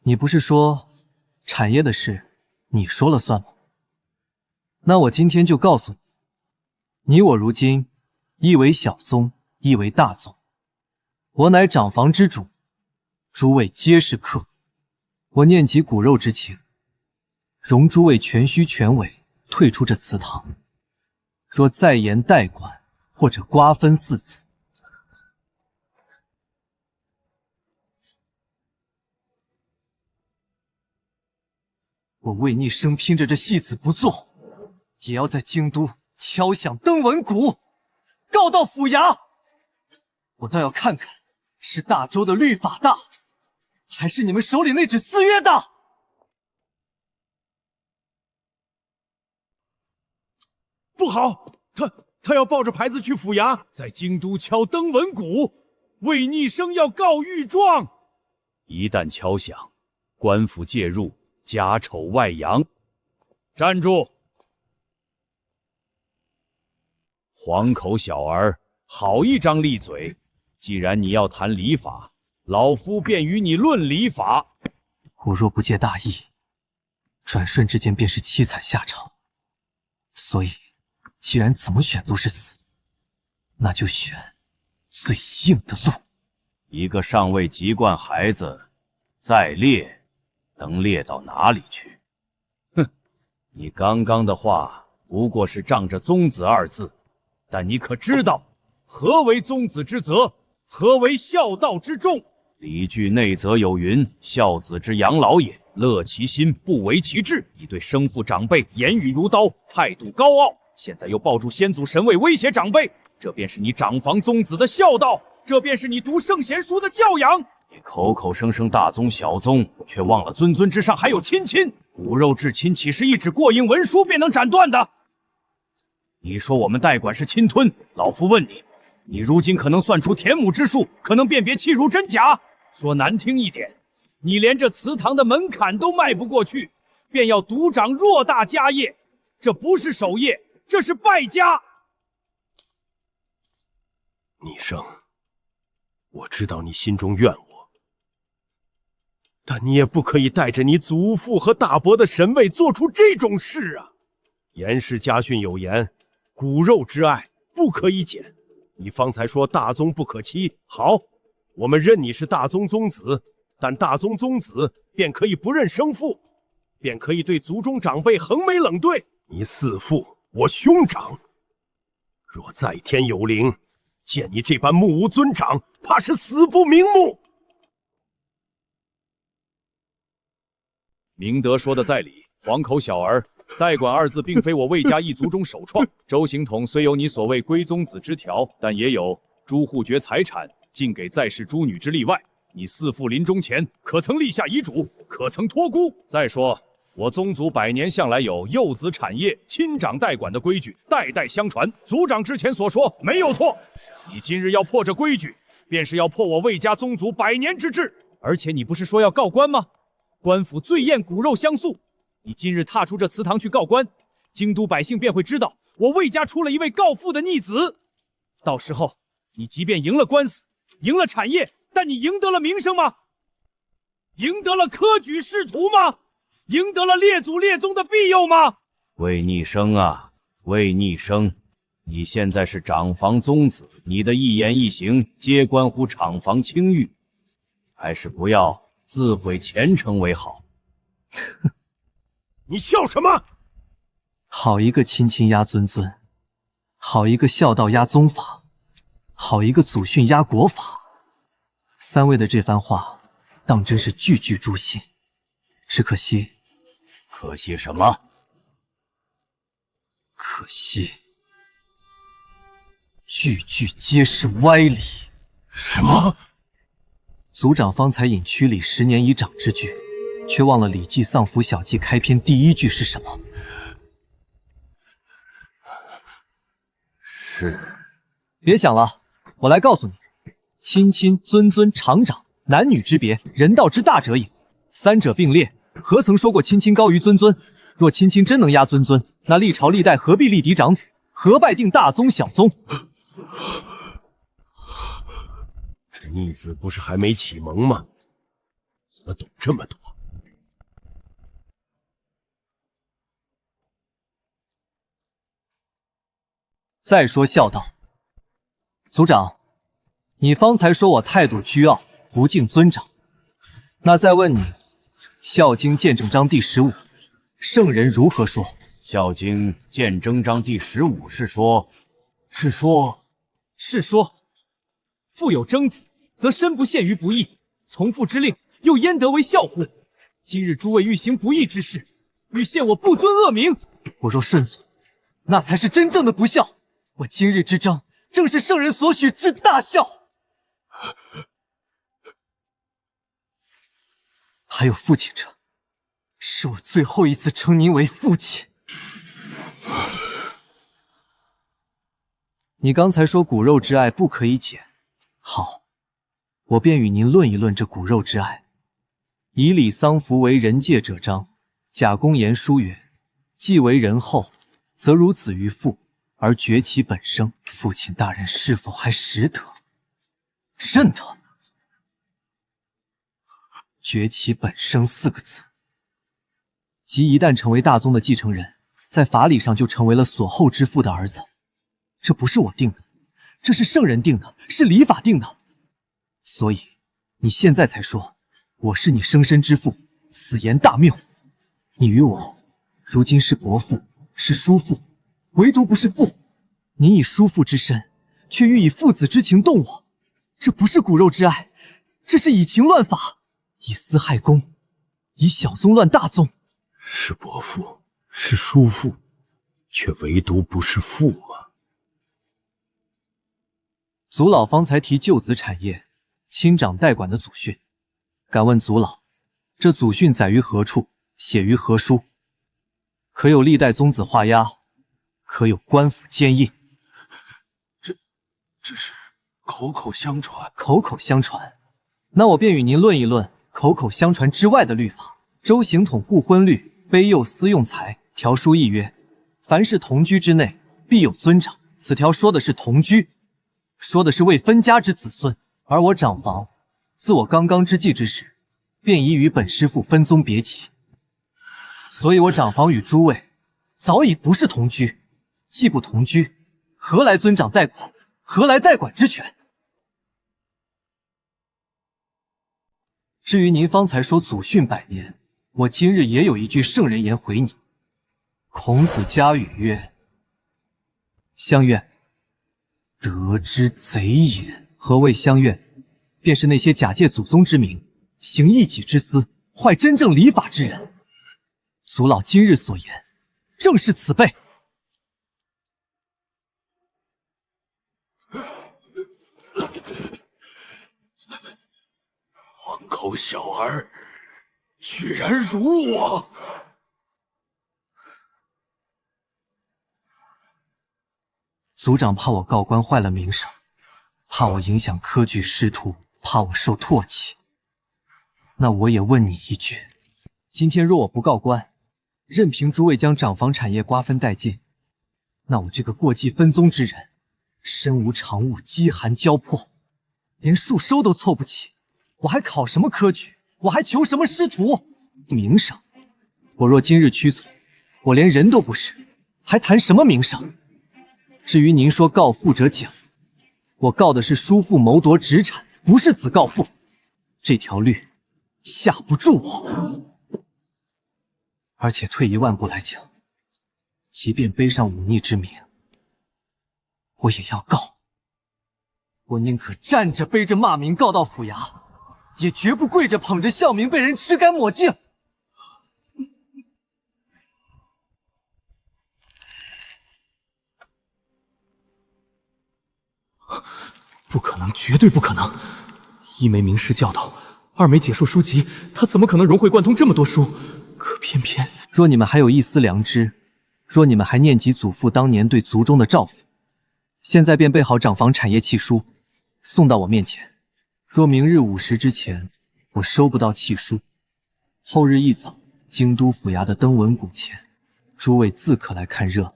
你不是说产业的事你说了算吗？那我今天就告诉你，你我如今一为小宗，一为大宗，我乃长房之主，诸位皆是客。我念及骨肉之情，容诸位全虚全伪退出这祠堂。若再言代管或者瓜分嗣子，我魏逆生拼着这戏子不做，也要在京都敲响登闻鼓，告到府衙。我倒要看看，是大周的律法大，还是你们手里那纸私约大？不好，他要抱着牌子去府衙，在京都敲登闻鼓，魏逆生要告御状。一旦敲响，官府介入，家丑外扬。站住！黄口小儿，好一张利嘴！既然你要谈礼法，老夫便与你论礼法。我若不借大义，转瞬之间便是凄惨下场。所以，既然怎么选都是死，那就选最硬的路。一个尚未籍贯孩子，再猎，能猎到哪里去？哼，你刚刚的话不过是仗着宗子二字，但你可知道何为宗子之责？何为孝道之重？礼具内则有云：孝子之养老也，乐其心，不为其志。你对生父长辈言语如刀，态度高傲，现在又抱住先祖神位威胁长辈，这便是你长房宗子的孝道，这便是你读圣贤书的教养。你口口声声大宗小宗，却忘了尊尊之上还有亲亲。骨肉至亲岂是一纸过硬文书便能斩断的？你说我们代管是侵吞，老夫问你，你如今可能算出田亩之数，可能辨别契如真假。说难听一点，你连这祠堂的门槛都迈不过去，便要独掌偌大家业，这不是守业，这是败家。逆生，我知道你心中怨我，但你也不可以带着你祖父和大伯的神位做出这种事啊！严氏家训有言，骨肉之爱不可以减。你方才说大宗不可欺，好，我们认你是大宗宗子，但大宗宗子便可以不认生父，便可以对族中长辈横眉冷对。你四父，我兄长，若在天有灵，见你这般目无尊长，怕是死不瞑目。明德说的在理，黄口小儿，代管二字并非我魏家一族中首创。周行统虽有你所谓归宗子之条，但也有诸户爵财产尽给在世诸女之例外。你四父临终前可曾立下遗嘱？可曾托孤？再说我宗族100年向来有幼子产业亲长代管的规矩，代代相传。族长之前所说没有错。你今日要破这规矩，便是要破我魏家宗族100年之制。而且你不是说要告官吗？官府最厌骨肉相诉。你今日踏出这祠堂去告官，京都百姓便会知道我魏家出了一位告父的逆子。到时候你即便赢了官司，赢了产业，但你赢得了名声吗？赢得了科举仕途吗？赢得了列祖列宗的庇佑吗？魏逆生啊，魏逆生，你现在是长房宗子，你的一言一行皆关乎厂房清誉，还是不要自毁前程为好。你笑什么？好一个亲亲压尊尊，好一个孝道压宗法，好一个祖训压国法。三位的这番话，当真是句句诛心。只可惜，可惜什么？可惜，句句皆是歪理。什么？族长方才引曲礼10年以长之句，却忘了《礼记·丧服小记》开篇第1句是什么？是。别想了，我来告诉你：亲亲、尊尊、长长，男女之别，人道之大者也。三者并列，何曾说过亲亲高于尊尊？若亲亲真能压尊尊，那历朝历代何必立嫡长子？何拜定大宗小宗？这逆子不是还没启蒙吗？怎么懂这么多？再说孝道，族长，你方才说我态度倨傲，不敬尊长。那再问你，《孝经》鉴证章第15，圣人如何说？《孝经》鉴证章第15是说，父有征子，则身不陷于不义，从父之令，又焉得为孝乎？今日诸位欲行不义之事，欲陷我不尊恶名。我若顺从，那才是真正的不孝。我今日之争，正是圣人所许之大孝。还有父亲者，是我最后一次称您为父亲。你刚才说骨肉之爱不可以减，好，我便与您论一论这骨肉之爱。以李桑福为人戒者章，贾公言书曰：既为人后，则如子于父，而绝其本生。父亲大人是否还识得、认得绝其本生4个字？即一旦成为大宗的继承人，在法理上就成为了所后之父的儿子。这不是我定的，这是圣人定的，是礼法定的。所以你现在才说我是你生身之父，此言大谬。你与我如今是伯父，是叔父，唯独不是父。你以叔父之身，却欲以父子之情动我，这不是骨肉之爱，这是以情乱法，以私害公，以小宗乱大宗。是伯父，是叔父，却唯独不是父吗？祖老方才提旧子产业，亲长代管的祖训。敢问祖老，这祖训载于何处，写于何书？可有历代宗子画押？可有官府监印？这是口口相传。口口相传，那我便与您论一论口口相传之外的律法。周刑统互婚律，卑幼私用财，条书亦曰：凡是同居之内，必有尊长。此条说的是同居，说的是未分家之子孙。而我长房，自我刚刚之际之时，便已与本师父分宗别籍，所以我长房与诸位早已不是同居。既不同居，何来尊长代管？何来代管之权？至于您方才说祖训100年，我今日也有一句圣人言回你。孔子家语曰：乡愿，德之贼也。何谓乡愿？便是那些假借祖宗之名，行异己之私，坏真正礼法之人。祖老今日所言，正是此辈。黄口小儿，居然辱我！族长怕我告官坏了名声，怕我影响科举仕途，怕我受唾弃。那我也问你一句，今天若我不告官，任凭诸位将长房产业瓜分殆尽，那我这个过继分宗之人，身无长物，饥寒交迫，连束收都凑不起，我还考什么科举？我还求什么师徒？名声，我若今日屈从，我连人都不是，还谈什么名声？至于您说告父者奖，我告的是叔父谋夺职产，不是子告父。这条律吓不住我。而且退一万步来讲，即便背上忤逆之名，我也要告。我宁可站着背着骂名告到府衙，也绝不跪着捧着孝名被人吃干抹净。不可能，绝对不可能！一没名师教导，二没解说书籍，他怎么可能融会贯通这么多书？可偏偏……若你们还有一丝良知，若你们还念及祖父当年对族中的照拂，现在便备好长房产业契书，送到我面前。若明日午时之前我收不到契书，后日一早，京都府衙的登闻谷前，诸位自可来看热闹。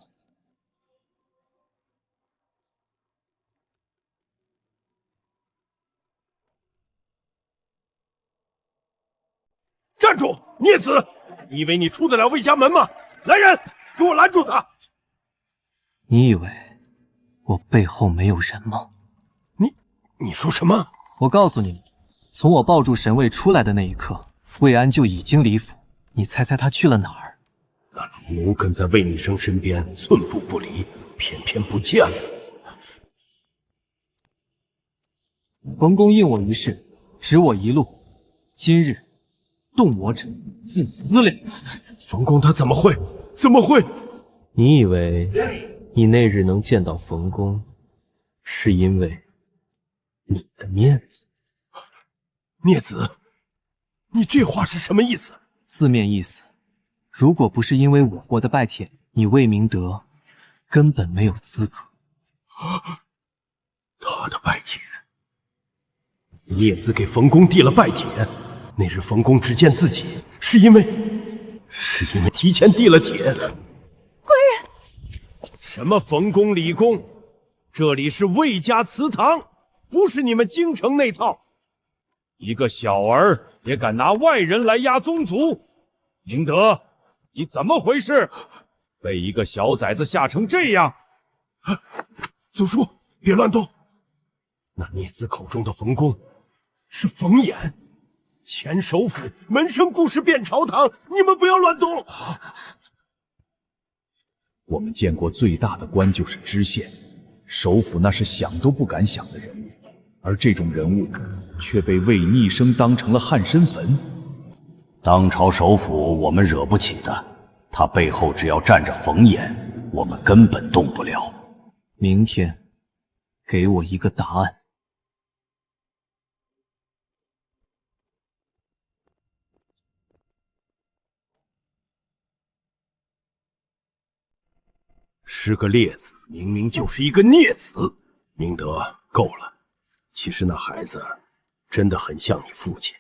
站住！孽子，你以为你出得了魏家门吗？来人，给我拦住他！你以为我背后没有人吗？你说什么？我告诉你们，从我抱住神位出来的那一刻，魏安就已经离府。你猜猜他去了哪儿？那卢奴跟在魏逆生身边，寸步不离，偏偏不见了。冯公应我一事，指我一路。今日动我者，自私了。冯公他怎么会？你以为你那日能见到冯公，是因为你的面子？孽子，你这话是什么意思？字面意思，如果不是因为我的拜帖，你魏明德根本没有资格。他的拜帖，孽子给冯公递了拜帖，那日冯公只见自己，是因为提前递了帖。官人，什么冯公李公，这里是魏家祠堂，不是你们京城那套。一个小儿也敢拿外人来压宗族，明德，你怎么回事？被一个小崽子吓成这样！祖叔，别乱动。那孽子口中的冯公是冯衍，前首辅，门生故事遍朝堂，你们不要乱动。我们见过最大的官就是知县，首辅那是想都不敢想的人物，而这种人物却被魏逆生当成了汉身坟。当朝首辅我们惹不起的，他背后只要站着冯衍，我们根本动不了。明天，给我一个答案。是个劣子，明明就是一个孽子。明德，够了。其实那孩子真的很像你父亲，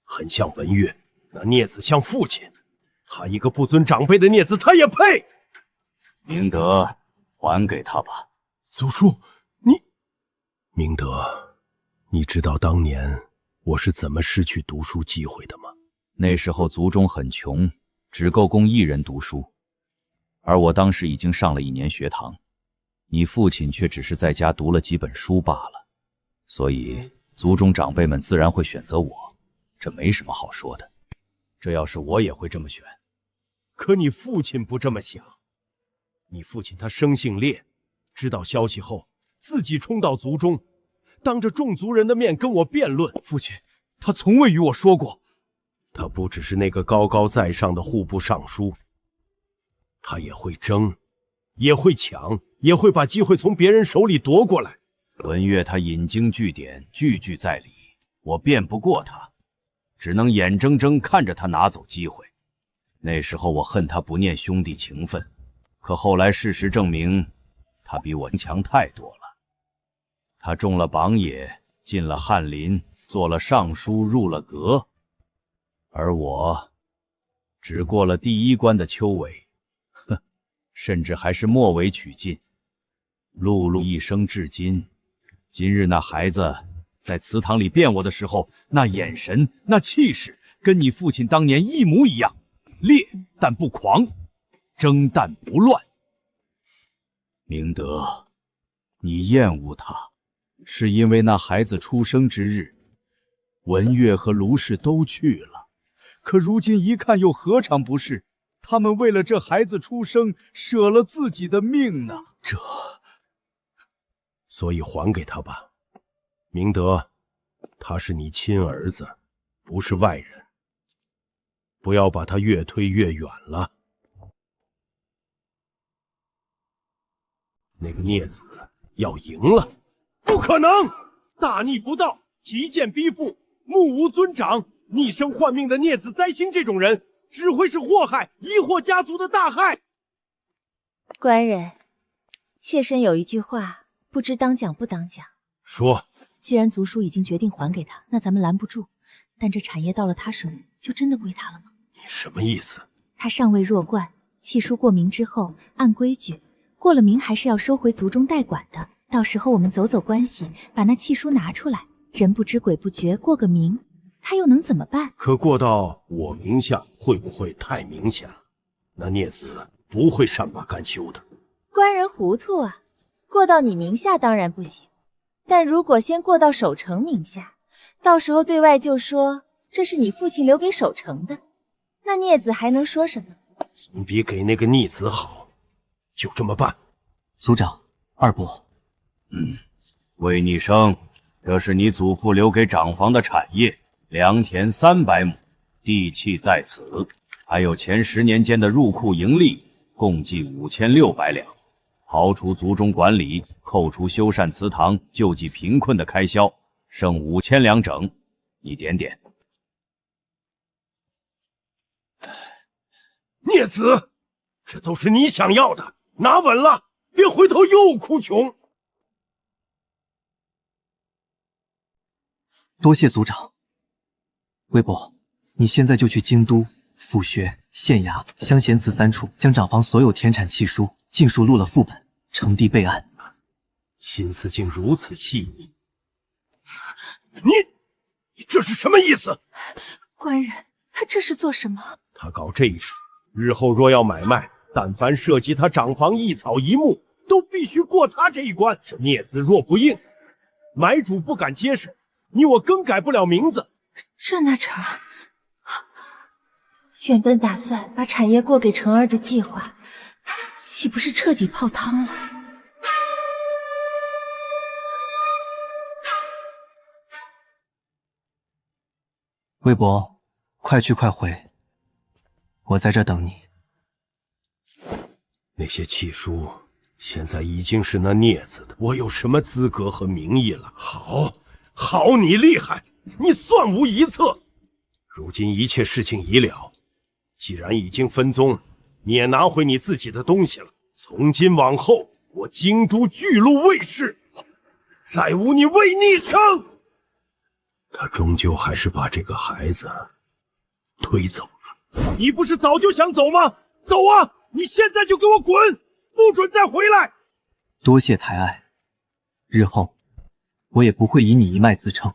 很像文月。那孽子像父亲，他一个不尊长辈的孽子，他也配？明德，还给他吧。祖叔，明德，你知道当年我是怎么失去读书机会的吗？那时候族中很穷，只够供一人读书，而我当时已经上了1年学堂，你父亲却只是在家读了几本书罢了，所以族中长辈们自然会选择我，这没什么好说的。这要是我也会这么选。可你父亲不这么想，你父亲他生性烈，知道消息后自己冲到族中，当着众族人的面跟我辩论。父亲，他从未与我说过。他不只是那个高高在上的户部尚书，他也会争，也会抢，也会把机会从别人手里夺过来。文月他引经据典，句句在理，我辩不过他，只能眼睁睁看着他拿走机会。那时候我恨他不念兄弟情分，可后来事实证明，他比我强太多了。他中了榜眼，进了翰林，做了尚书，入了阁，而我只过了第1关的秋闱，甚至还是末尾取进，碌碌一生至今。今日那孩子在祠堂里辩我的时候，那眼神，那气势，跟你父亲当年一模一样，烈但不狂，争但不乱。明德，你厌恶他，是因为那孩子出生之日，文月和卢氏都去了，可如今一看又何尝不是？他们为了这孩子出生，舍了自己的命呢。所以还给他吧，明德，他是你亲儿子，不是外人，不要把他越推越远了。那个孽子要赢了，不可能！大逆不道，提剑逼父，目无尊长，逆生换命的孽子灾星，这种人只会是祸害，疑惑家族的大害。官人，妾身有一句话，不知当讲不当讲。说。既然族叔已经决定还给他，那咱们拦不住。但这产业到了他手里，就真的归他了吗？你什么意思？他尚未弱冠，契书过名之后，按规矩过了名还是要收回族中代管的。到时候我们走走关系，把那契书拿出来，人不知鬼不觉，过个名，他又能怎么办？可过到我名下，会不会太明显了？那孽子不会善罢甘休的。官人糊涂啊！过到你名下当然不行，但如果先过到守城名下，到时候对外就说这是你父亲留给守城的，那孽子还能说什么？总比给那个逆子好，就这么办。族长，二伯。魏逆生，这是你祖父留给长房的产业，良田300亩，地契在此，还有前10年间的入库盈利共计5600两，刨除族中管理，扣除修缮祠堂、救济贫困的开销，剩5000两整。你点点。孽子，这都是你想要的，拿稳了，别回头又哭穷。多谢族长。魏伯，你现在就去京都、府学、县衙、乡贤祠3处，将长房所有田产契书尽数录了副本，呈递备案。心思竟如此细腻，你这是什么意思？官人，他这是做什么？他搞这一手，日后若要买卖，但凡涉及他长房一草一木，都必须过他这一关。孽子若不应，买主不敢接受，你我更改不了名字。这哪成？原本打算把产业过给成儿的计划，岂不是彻底泡汤了？魏伯，快去快回，我在这等你。那些契书现在已经是那孽子的，我有什么资格和名义了？好，你厉害，你算无一策。如今一切事情已了，既然已经分宗，你也拿回你自己的东西了。从今往后，我京都巨鹿卫氏，再无你魏逆生。他终究还是把这个孩子推走了。你不是早就想走吗？走啊！你现在就给我滚，不准再回来！多谢抬爱，日后我也不会以你一脉自称。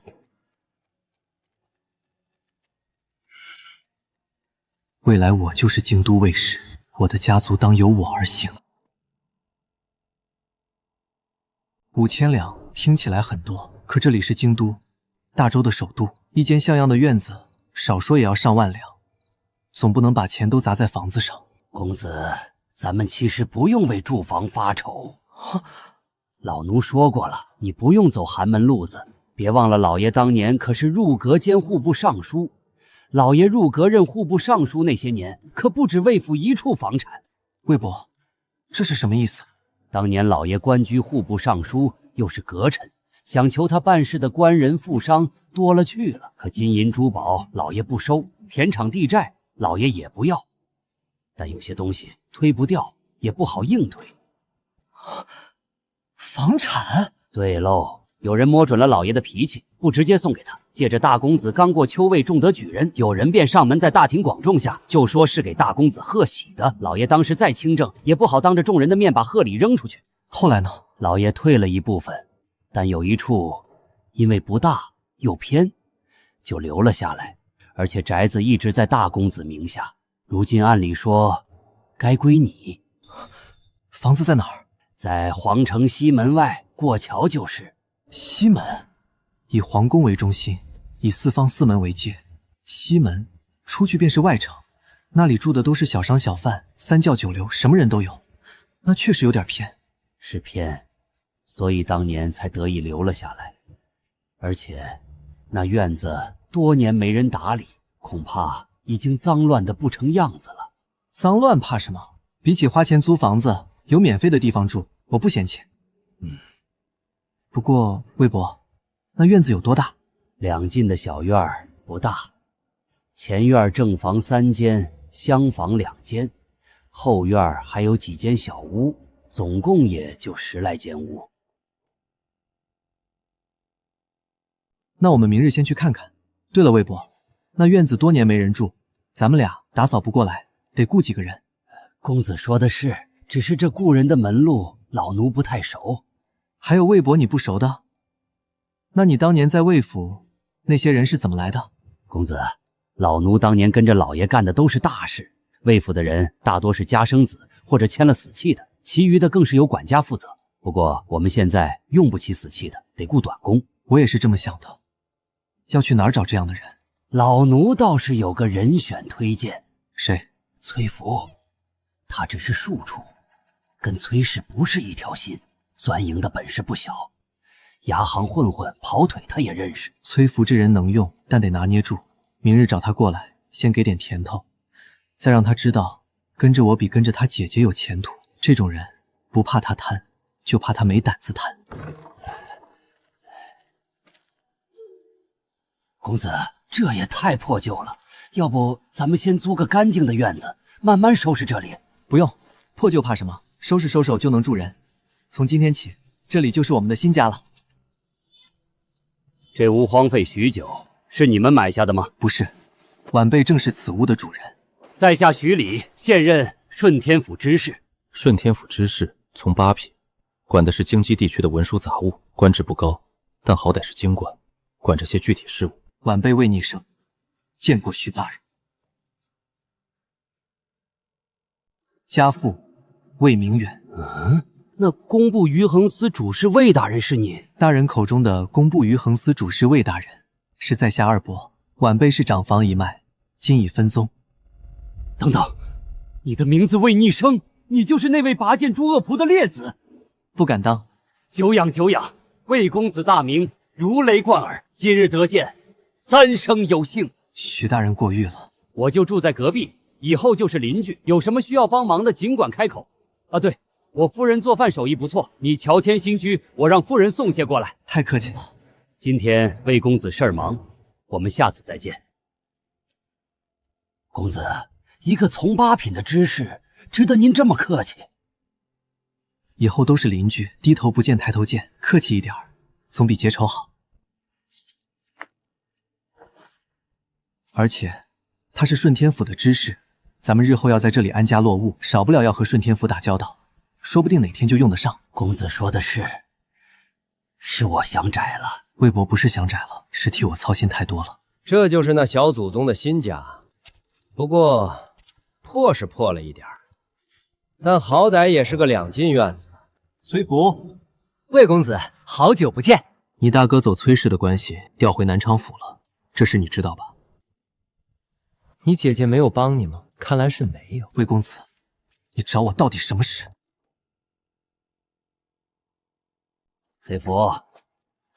未来我就是京都卫士，我的家族当由我而行。5000两听起来很多，可这里是京都，大周的首都，一间像样的院子，少说也要上万两，总不能把钱都砸在房子上。公子，咱们其实不用为住房发愁。老奴说过了，你不用走寒门路子。别忘了，老爷当年可是入阁兼户部尚书。老爷入阁任户部尚书那些年，可不止魏府一处房产。魏伯，这是什么意思？当年老爷官居户部尚书，又是阁臣，想求他办事的官人富商多了去了。可金银珠宝老爷不收，田场地债老爷也不要。但有些东西推不掉，也不好硬推。房产？对喽，有人摸准了老爷的脾气，不直接送给他，借着大公子刚过秋位中得举人，有人便上门在大庭广众下就说是给大公子贺喜的。老爷当时再清正，也不好当着众人的面把贺礼扔出去。后来呢？老爷退了一部分，但有一处因为不大又偏，就留了下来，而且宅子一直在大公子名下。如今按理说该归你。房子在哪儿？在皇城西门外，过桥就是。西门，以皇宫为中心，以四方4门为界。西门出去便是外城，那里住的都是小商小贩，三教九流，什么人都有。那确实有点偏。是偏，所以当年才得以留了下来。而且那院子多年没人打理，恐怕已经脏乱的不成样子了。脏乱怕什么？比起花钱租房子，有免费的地方住，我不嫌弃。不过魏伯，那院子有多大？2进的小院儿不大，前院正房3间，厢房2间，后院还有几间小屋，总共也就10来间屋。那我们明日先去看看。对了，魏伯，那院子多年没人住，咱们俩打扫不过来，得雇几个人。公子说的是，只是这雇人的门路，老奴不太熟。还有魏伯你不熟的？那你当年在魏府，那些人是怎么来的？公子，老奴当年跟着老爷干的都是大事，魏府的人大多是家生子或者签了死契的，其余的更是由管家负责。不过我们现在用不起死契的，得雇短工。我也是这么想的。要去哪儿找这样的人？老奴倒是有个人选推荐。谁？崔福。他只是庶出，跟崔氏不是一条心，钻营的本事不小。牙行混混跑腿他也认识。崔福这人能用，但得拿捏住。明日找他过来，先给点甜头，再让他知道跟着我比跟着他姐姐有前途。这种人不怕他贪，就怕他没胆子贪。公子，这也太破旧了，要不咱们先租个干净的院子，慢慢收拾这里。不用，破旧怕什么？收拾收手就能住人。从今天起，这里就是我们的新家了。这屋荒废许久，是你们买下的吗？不是，晚辈正是此屋的主人。在下徐礼，现任顺天府知事。顺天府知事从8品，管的是京畿地区的文书杂物，官职不高，但好歹是京官，管着些具体事务。晚辈魏逆生，见过徐大人。家父魏明远。那工部余衡司主事魏大人是你？大人口中的工部余衡司主事魏大人，是在下二伯。晚辈是长房一脉，今已分宗。等等，你的名字魏逆生，你就是那位拔剑诸恶仆的烈子？不敢当。久仰久仰，魏公子大名如雷贯耳，今日得见，三生有幸。徐大人过誉了，我就住在隔壁，以后就是邻居，有什么需要帮忙的尽管开口。啊，对，我夫人做饭手艺不错，你乔迁新居，我让夫人送些过来。太客气了。今天魏公子事儿忙，我们下次再见。公子，一个从8品的知识，值得您这么客气？以后都是邻居，低头不见抬头见，客气一点儿，总比结仇好。而且，他是顺天府的知识，咱们日后要在这里安家落户，少不了要和顺天府打交道，说不定哪天就用得上。公子说的是我想窄了。魏伯不是想窄了，是替我操心太多了。这就是那小祖宗的新家，不过破是破了一点儿，但好歹也是个2进院子。崔福，魏公子，好久不见。你大哥走崔氏的关系调回南昌府了，这事你知道吧？你姐姐没有帮你吗？看来是没有。魏公子，你找我到底什么事？崔福，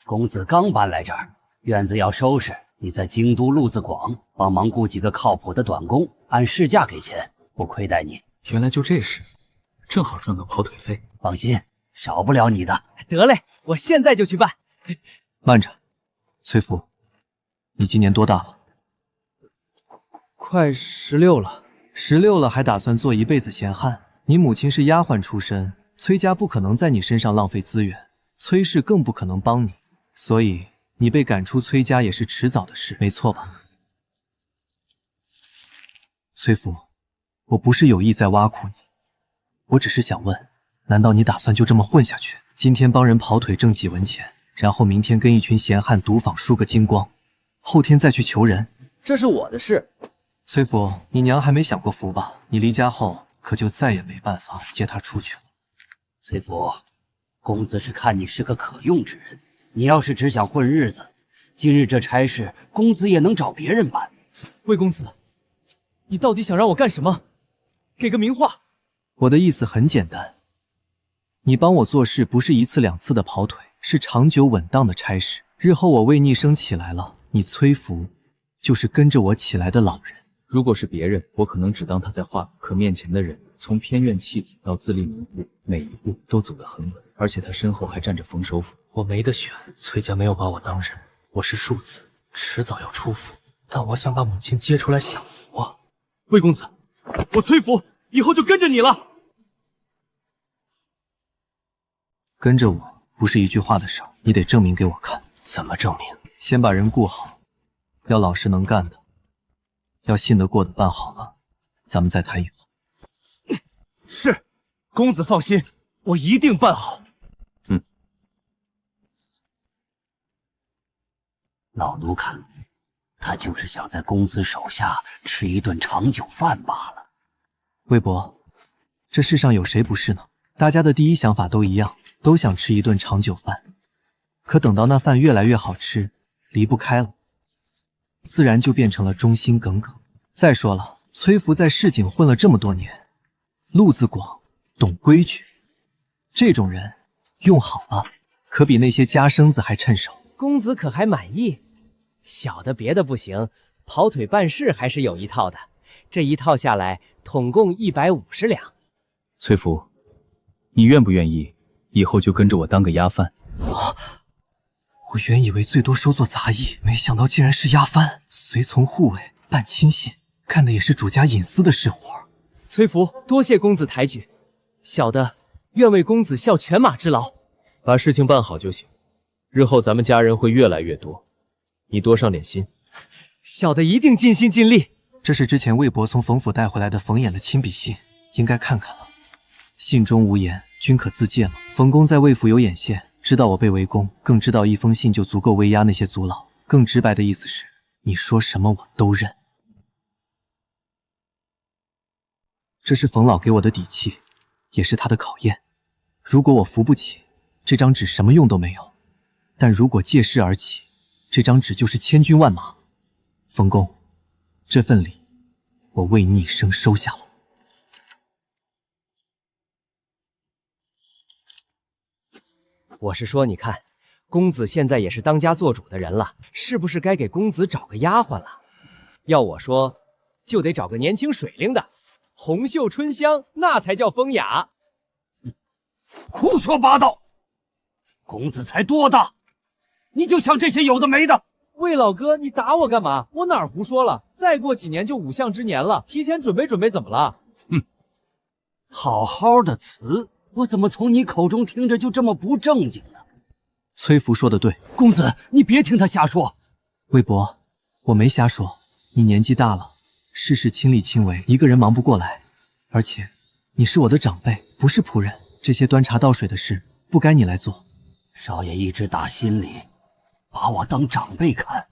公子刚搬来这儿，院子要收拾，你在京都路子广帮忙雇几个靠谱的短工，按市价给钱，不亏待你。原来就这事，正好赚个跑腿费。放心，少不了你的。得嘞，我现在就去办。慢着，崔福，你今年多大了？快16了。16了还打算做一辈子闲汉？你母亲是丫鬟出身，崔家不可能在你身上浪费资源，崔氏更不可能帮你，所以你被赶出崔家也是迟早的事，没错吧？崔福，我不是有意在挖苦你，我只是想问，难道你打算就这么混下去？今天帮人跑腿挣几文钱，然后明天跟一群闲汉赌坊输个精光，后天再去求人？这是我的事。崔福，你娘还没享过福吧？你离家后可就再也没办法接她出去了。崔福，公子是看你是个可用之人，你要是只想混日子，今日这差事公子也能找别人办。魏公子，你到底想让我干什么？给个明话。我的意思很简单，你帮我做事不是1次2次的跑腿，是长久稳当的差事。日后我魏逆生起来了，你崔福就是跟着我起来的老人。如果是别人，我可能只当他在画，可面前的人从偏院弃子到自立门户，每一步都走得很稳，而且他身后还站着冯首府。我没得选，崔家没有把我当人，我是庶子，迟早要出府，但我想把母亲接出来享福啊！魏公子，我崔福以后就跟着你了。跟着我不是一句话的事，你得证明给我看。怎么证明？先把人顾好，要老实能干的，要信得过的办好了，咱们再谈以后。是，公子放心，我一定办好。老奴看，他就是想在公子手下吃一顿长久饭罢了。魏伯，这世上有谁不是呢？大家的第一想法都一样，都想吃一顿长久饭。可等到那饭越来越好吃，离不开了，自然就变成了忠心耿耿。再说了，崔福在市井混了这么多年，路子广，懂规矩，这种人用好了，可比那些家生子还趁手。公子可还满意？小的别的不行，跑腿办事还是有一套的。这一套下来统共150两。崔福，你愿不愿意以后就跟着我当个押犯？我原以为最多收做杂役，没想到竟然是押番，随从护卫，办亲信，干的也是主家隐私的事活。崔福，多谢公子抬举，小的愿为公子效犬马之劳。把事情办好就行，日后咱们家人会越来越多，你多上点心。小的一定尽心尽力。这是之前魏博从冯府带回来的冯衍的亲笔信，应该看看了。信中无言，均可自荐了。冯公在魏府有眼线，知道我被围攻，更知道一封信就足够威压那些族老。更直白的意思是，你说什么我都认。这是冯老给我的底气，也是他的考验。如果我扶不起，这张纸什么用都没有；但如果借势而起，这张纸就是千军万马。冯公，这份礼我为逆生收下了。我是说，你看，公子现在也是当家做主的人了，是不是该给公子找个丫鬟了？要我说，就得找个年轻水灵的，红袖春香，那才叫风雅。胡说八道！公子才多大，你就想这些有的没的？魏老哥，你打我干嘛？我哪儿胡说了？再过几年就5相之年了，提前准备准备怎么了？好好的词，我怎么从你口中听着就这么不正经呢？崔福说的对，公子，你别听他瞎说。魏博，我没瞎说，你年纪大了，事事亲力亲为，一个人忙不过来。而且，你是我的长辈，不是仆人，这些端茶倒水的事不该你来做。少爷一直打心里把我当长辈看，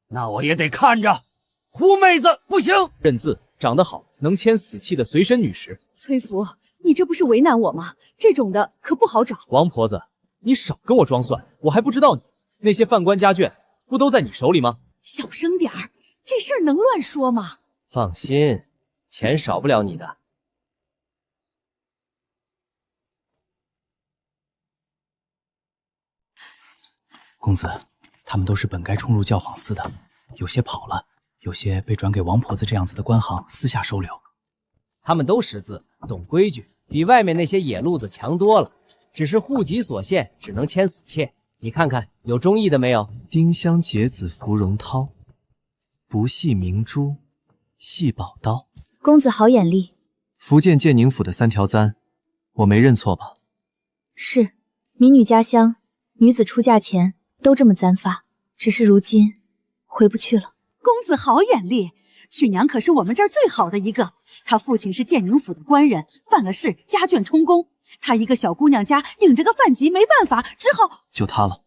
那我也得看着。胡妹子不行，认字，长得好，能签死契的随身女士。崔福，你这不是为难我吗？这种的可不好找。王婆子，你少跟我装蒜，我还不知道你那些犯官家眷不都在你手里吗？小声点儿，这事儿能乱说吗？放心，钱少不了你的。公子，他们都是本该冲入教坊司的，有些跑了，有些被转给王婆子这样子的官行私下收留。他们都识字，懂规矩，比外面那些野路子强多了。只是户籍所限，只能签死契。你看看有中意的没有？丁香结子芙蓉涛，不系明珠，系宝刀。公子好眼力。福建建宁府的3条簪，我没认错吧？是，民女家乡，女子出嫁前都这么簪发，只是如今回不去了。公子好眼力，曲娘可是我们这儿最好的一个，她父亲是建宁府的官人，犯了事家眷充公，她一个小姑娘家顶着个饭籍，没办法，只好就她了。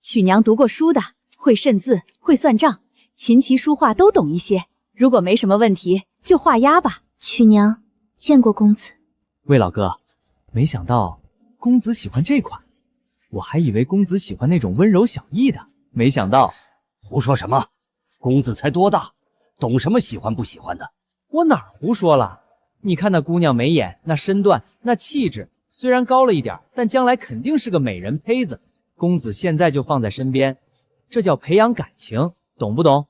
曲娘读过书的，会认字，会算账，琴棋书画都懂一些。如果没什么问题，就画押吧。曲娘见过公子。魏老哥，没想到公子喜欢这款，我还以为公子喜欢那种温柔小意的，没想到。胡说什么？公子才多大，懂什么喜欢不喜欢的？我哪儿胡说了？你看那姑娘眉眼，那身段，那气质，虽然高了一点，但将来肯定是个美人胚子。公子现在就放在身边，这叫培养感情，懂不懂？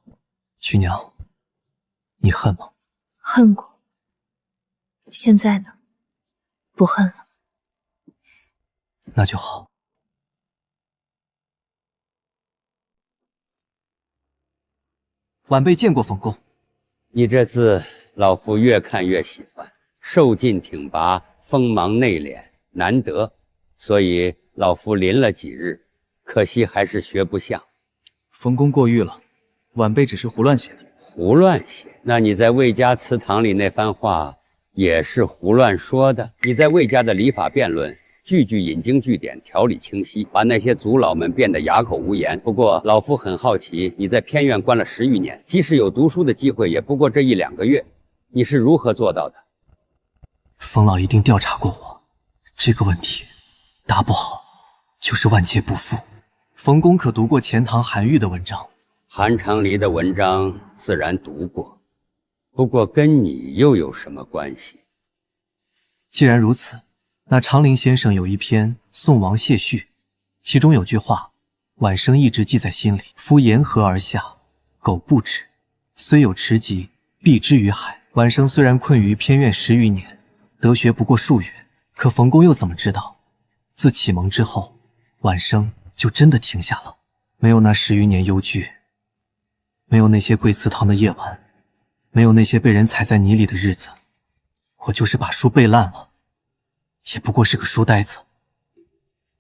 曲娘，你恨吗？恨过。现在呢？不恨了。那就好。晚辈见过冯公。你这字，老夫越看越喜欢，瘦劲挺拔，锋芒内敛，难得，所以老夫临了几日，可惜还是学不像。冯公过誉了，晚辈只是胡乱写的。胡乱写？那你在魏家祠堂里那番话也是胡乱说的？你在魏家的礼法辩论，句句引经据典，条理清晰，把那些族老们变得哑口无言。不过老夫很好奇，你在偏院关了10余年，即使有读书的机会，也不过这1、2个月，你是如何做到的？冯老一定调查过我，这个问题答不好就是万劫不复。冯公可读过钱塘韩愈的文章？韩长黎的文章自然读过，不过跟你又有什么关系？既然如此，那长林先生有一篇《宋王谢序》，其中有句话：晚生一直记在心里。夫沿河而下，苟不止，虽有池疾，必之于海。晚生虽然困于偏院10余年，得学不过数月，可冯公又怎么知道，自启蒙之后，晚生就真的停下了。没有那10余年忧惧，没有那些跪祠堂的夜晚，没有那些被人踩在泥里的日子，我就是把书背烂了，也不过是个书呆子。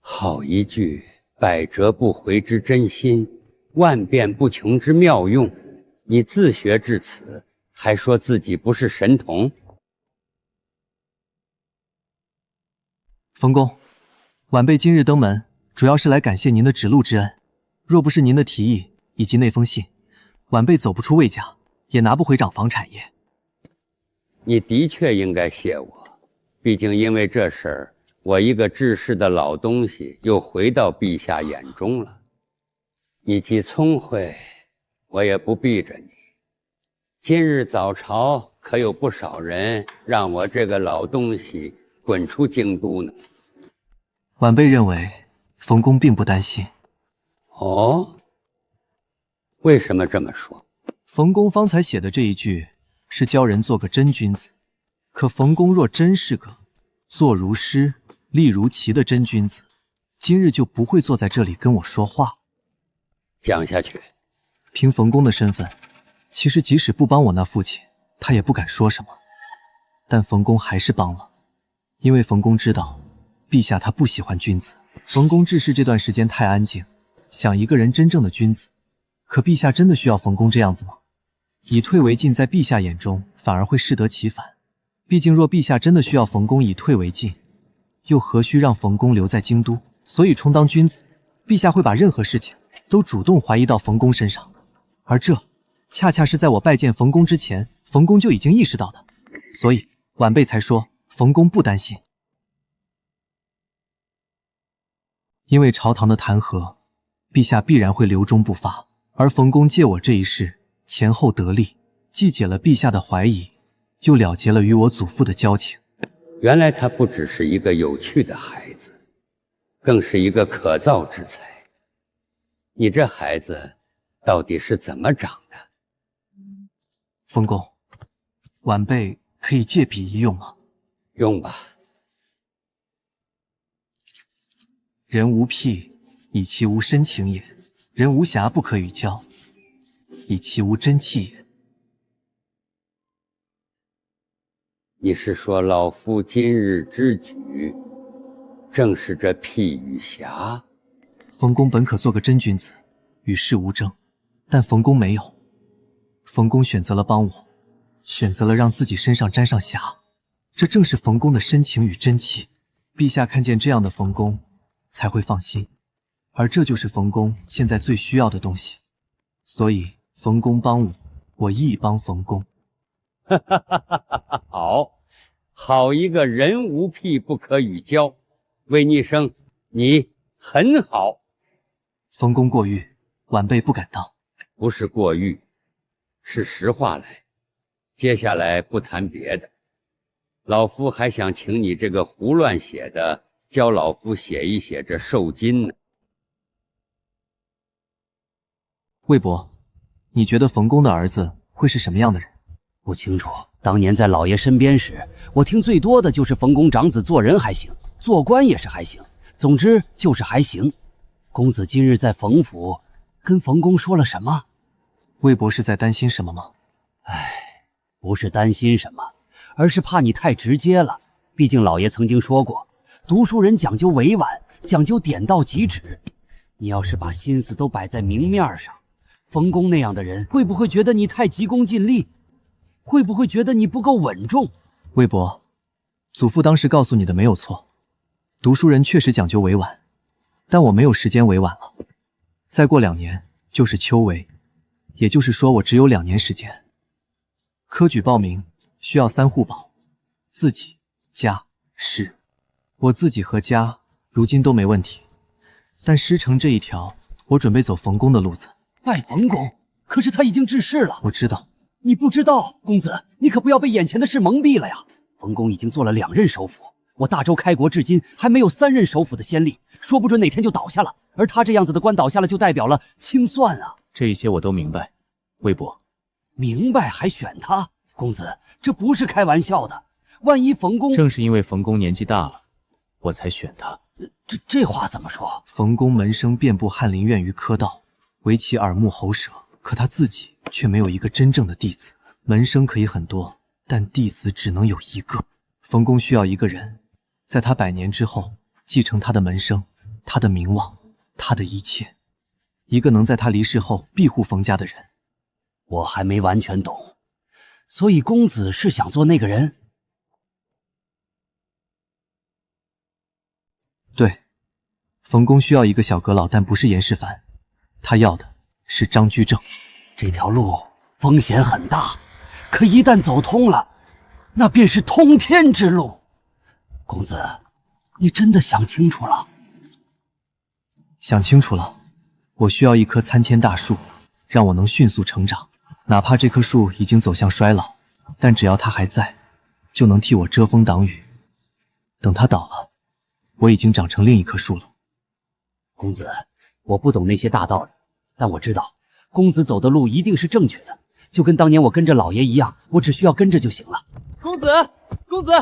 好一句百折不回之真心，万变不穷之妙用。你自学至此，还说自己不是神童？冯公，晚辈今日登门，主要是来感谢您的指路之恩。若不是您的提议以及那封信，晚辈走不出魏家，也拿不回长房产业。你的确应该谢我，毕竟因为这事儿，我一个治世的老东西又回到陛下眼中了。你既聪慧，我也不逼着你。今日早朝可有不少人让我这个老东西滚出京都呢。晚辈认为冯公并不担心。哦，为什么这么说？冯公方才写的这一句是教人做个真君子，可冯公若真是个坐如师立如棋的真君子，今日就不会坐在这里跟我说话。讲下去。凭冯公的身份，其实即使不帮我那父亲，他也不敢说什么。但冯公还是帮了，因为冯公知道陛下他不喜欢君子。冯公治世这段时间太安静，想一个人真正的君子。可陛下真的需要冯公这样子吗？以退为进，在陛下眼中反而会适得其反。毕竟若陛下真的需要冯公以退为进，又何须让冯公留在京都？所以充当君子，陛下会把任何事情都主动怀疑到冯公身上，而这恰恰是在我拜见冯公之前，冯公就已经意识到的。所以晚辈才说冯公不担心。因为朝堂的弹劾，陛下必然会留中不发，而冯公借我这一事前后得利，既解了陛下的怀疑，又了结了与我祖父的交情。原来他不只是一个有趣的孩子，更是一个可造之才。你这孩子到底是怎么长的？冯公，晚辈可以借笔一用吗？用吧。人无癖，以其无深情也；人无瑕，不可与交，以其无真气也。你是说老夫今日之举，正是这癖与瑕？冯公本可做个真君子，与世无争，但冯公没有。冯公选择了帮我，选择了让自己身上沾上瑕，这正是冯公的深情与真气。陛下看见这样的冯公，才会放心，而这就是冯公现在最需要的东西。所以冯公帮我，我亦帮冯公。哈哈哈哈哈！好一个人无癖不可与交，魏逆生，你很好。冯公过誉，晚辈不敢当。不是过誉，是实话来。接下来不谈别的，老夫还想请你这个胡乱写的，教老夫写一写这受金呢。魏伯，你觉得冯公的儿子会是什么样的人？不清楚。当年在老爷身边时，我听最多的就是冯公长子做人还行，做官也是还行，总之就是还行。公子今日在冯府跟冯公说了什么？魏伯是在担心什么吗？不是担心什么，而是怕你太直接了。毕竟老爷曾经说过，读书人讲究委婉，讲究点到即止。你要是把心思都摆在明面上，冯公那样的人会不会觉得你太急功近利？会不会觉得你不够稳重？魏伯，祖父当时告诉你的没有错，读书人确实讲究委婉，但我没有时间委婉了。再过2年就是秋闱，也就是说我只有2年时间。科举报名需要3户保，自己、家、师。我自己和家如今都没问题，但师承这一条，我准备走冯公的路子。拜冯公？可是他已经致仕了。我知道。你不知道，公子，你可不要被眼前的事蒙蔽了呀。冯公已经做了2任首辅，我大周开国至今还没有3任首辅的先例，说不准哪天就倒下了。而他这样子的官倒下了，就代表了清算啊。这些我都明白，魏伯。明白还选他？公子，这不是开玩笑的。万一冯公……正是因为冯公年纪大了，我才选他。这话怎么说？冯公门生遍布翰林院与科道，为其耳目喉舌，可他自己却没有一个真正的弟子。门生可以很多，但弟子只能有一个。冯公需要一个人，在他100年之后继承他的门生，他的名望，他的一切，一个能在他离世后庇护冯家的人。我还没完全懂，所以公子是想做那个人？对，冯公需要一个小阁老，但不是严世蕃，他要的是张居正。这条路风险很大，可一旦走通了，那便是通天之路。公子，你真的想清楚了？想清楚了，我需要一棵参天大树，让我能迅速成长。哪怕这棵树已经走向衰老，但只要它还在，就能替我遮风挡雨。等它倒了，我已经长成另一棵树了。公子，我不懂那些大道理，但我知道公子走的路一定是正确的，就跟当年我跟着老爷一样，我只需要跟着就行了。公子，公子，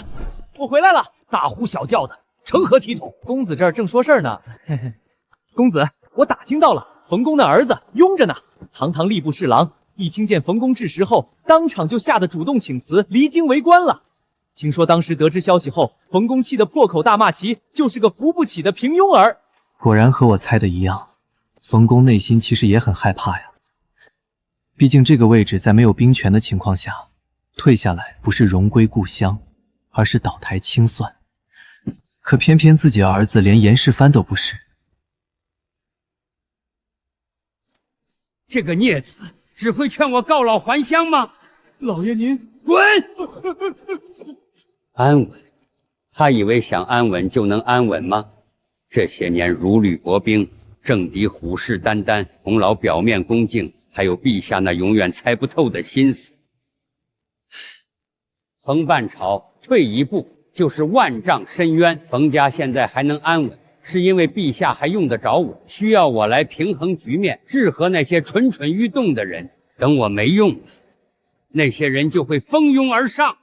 我回来了！大呼小叫的，成何体统？公子这儿正说事儿呢。嘿嘿，公子，我打听到了，冯公的儿子拥着呢，堂堂吏部侍郎。一听见冯公致时后，当场就吓得主动请辞，离京为官了。听说当时得知消息后，冯公气得破口大骂其就是个扶不起的平庸儿。果然和我猜的一样，冯公内心其实也很害怕呀。毕竟这个位置在没有兵权的情况下，退下来不是荣归故乡，而是倒台清算。可偏偏自己儿子连严世蕃都不是。这个孽子只会劝我告老还乡吗？老爷您滚！安稳？他以为想安稳就能安稳吗？这些年如履薄冰，政敌虎视眈眈，孔老表面恭敬，还有陛下那永远猜不透的心思。冯半朝退一步就是万丈深渊，冯家现在还能安稳，是因为陛下还用得着我，需要我来平衡局面，制衡那些蠢蠢欲动的人。等我没用了，那些人就会蜂拥而上。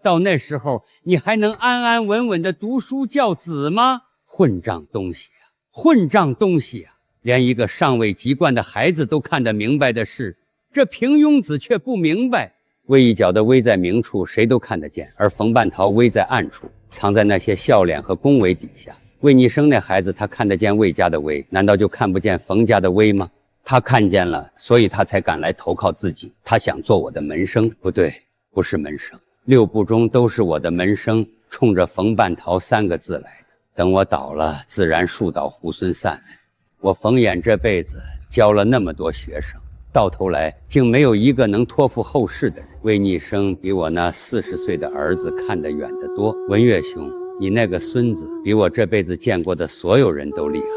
到那时候，你还能安安稳稳的读书教子吗？混账东西啊！混账东西啊！连一个尚未籍贯的孩子都看得明白的事，这平庸子却不明白。魏一角的威在明处，谁都看得见，而冯半桃威在暗处，藏在那些笑脸和恭维底下。魏逆生那孩子，他看得见魏家的威，难道就看不见冯家的威吗？他看见了，所以他才敢来投靠自己。他想做我的门生，不对，不是门生，6部中都是我的门生，冲着冯半桃3个字来的。等我倒了，自然树倒猢狲散来。我冯衍这辈子教了那么多学生，到头来竟没有一个能托付后世的人。魏逆生比我那40岁的儿子看得远得多。文月兄，你那个孙子比我这辈子见过的所有人都厉害。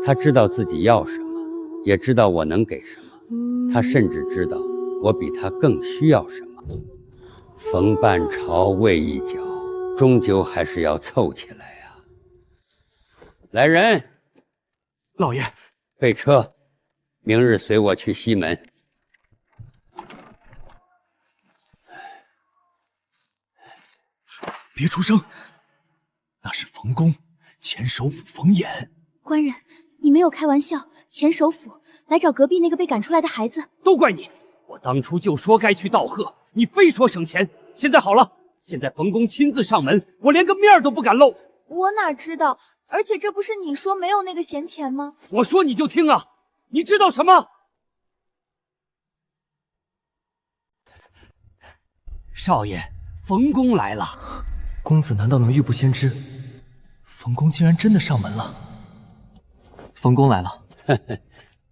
他知道自己要什么，也知道我能给什么，他甚至知道我比他更需要什么。冯半朝、魏一角，终究还是要凑起来呀！来人，老爷，备车，明日随我去西门。别出声，那是冯公，前首辅冯衍。官人，你没有开玩笑，前首辅来找隔壁那个被赶出来的孩子，都怪你！我当初就说该去道贺，你非说省钱。现在好了，现在冯公亲自上门，我连个面都不敢露。我哪知道？而且这不是你说没有那个闲钱吗？我说你就听啊！你知道什么？少爷，冯公来了。公子难道能预不先知？冯公竟然真的上门了。冯公来了。呵呵，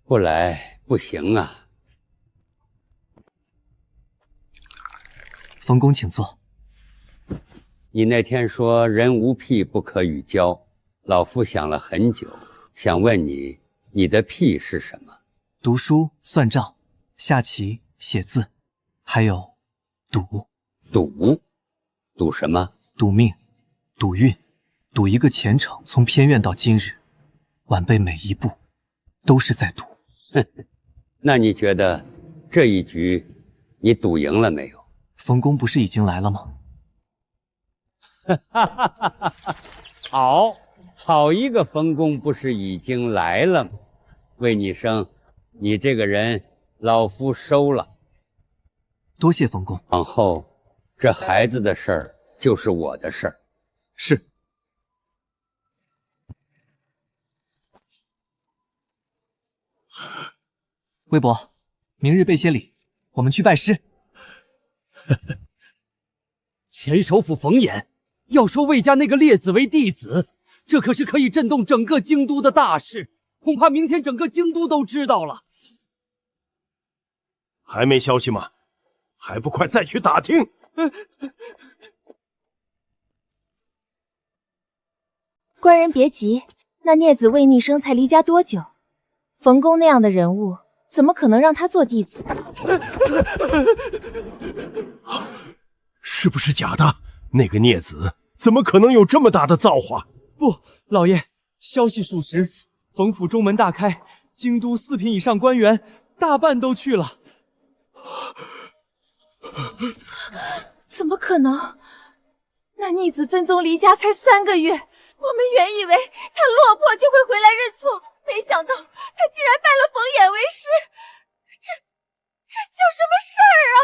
不来不行啊。冯公请坐。你那天说人无癖不可与交，老夫想了很久，想问你，你的癖是什么？读书、算账、下棋、写字，还有赌。赌？赌什么？赌命，赌运，赌一个前程从偏院到今日，晚辈每一步都是在赌。那你觉得这一局你赌赢了没有？冯公不是已经来了吗？好一个冯公不是已经来了吗？魏逆生，你这个人老夫收了。多谢冯公。往后这孩子的事儿就是我的事儿。是。魏伯，明日备些礼，我们去拜师。前首辅冯衍要收魏家那个列子为弟子，这可是可以震动整个京都的大事，恐怕明天整个京都都知道了。还没消息吗？还不快再去打听！官人别急，那孽子魏逆生才离家多久？冯公那样的人物，怎么可能让他做弟子？是不是假的？那个孽子怎么可能有这么大的造化？不，老爷，消息属实，冯府中门大开，京都4品以上官员大半都去了。怎么可能？那逆子分宗离家才3个月，我们原以为他落魄就会回来认错，没想到他竟然拜了冯衍为师，这叫什么事儿啊？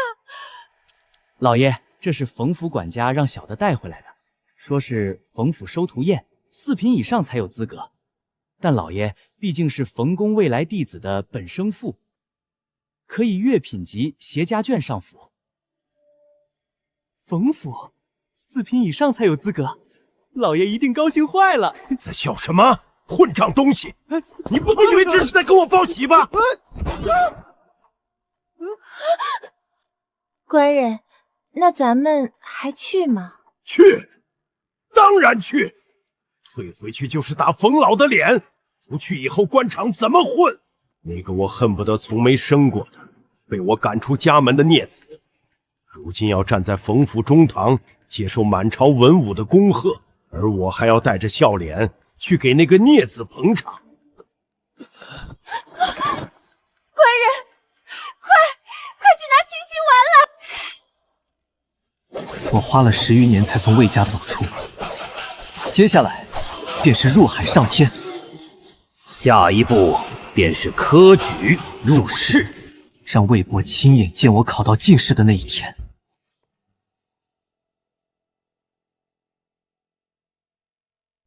老爷，这是冯府管家让小的带回来的，说是冯府收徒宴，4品以上才有资格。但老爷毕竟是冯公未来弟子的本生父，可以越品级携家眷上府。冯府4品以上才有资格，老爷一定高兴坏了。在笑什么？混账东西！你不会以为这是在跟我报喜吧？官人，那咱们还去吗？去，当然去。退回去就是打冯老的脸，不去以后官场怎么混？那个我恨不得从没生过的，被我赶出家门的孽子，如今要站在冯府中堂接受满朝文武的恭贺，而我还要带着笑脸去给那个孽子捧场。官人，快去拿清心丸来！我花了10余年才从魏家走出，接下来便是入海上天，下一步便是科举入仕，让魏博亲眼见我考到进士的那一天。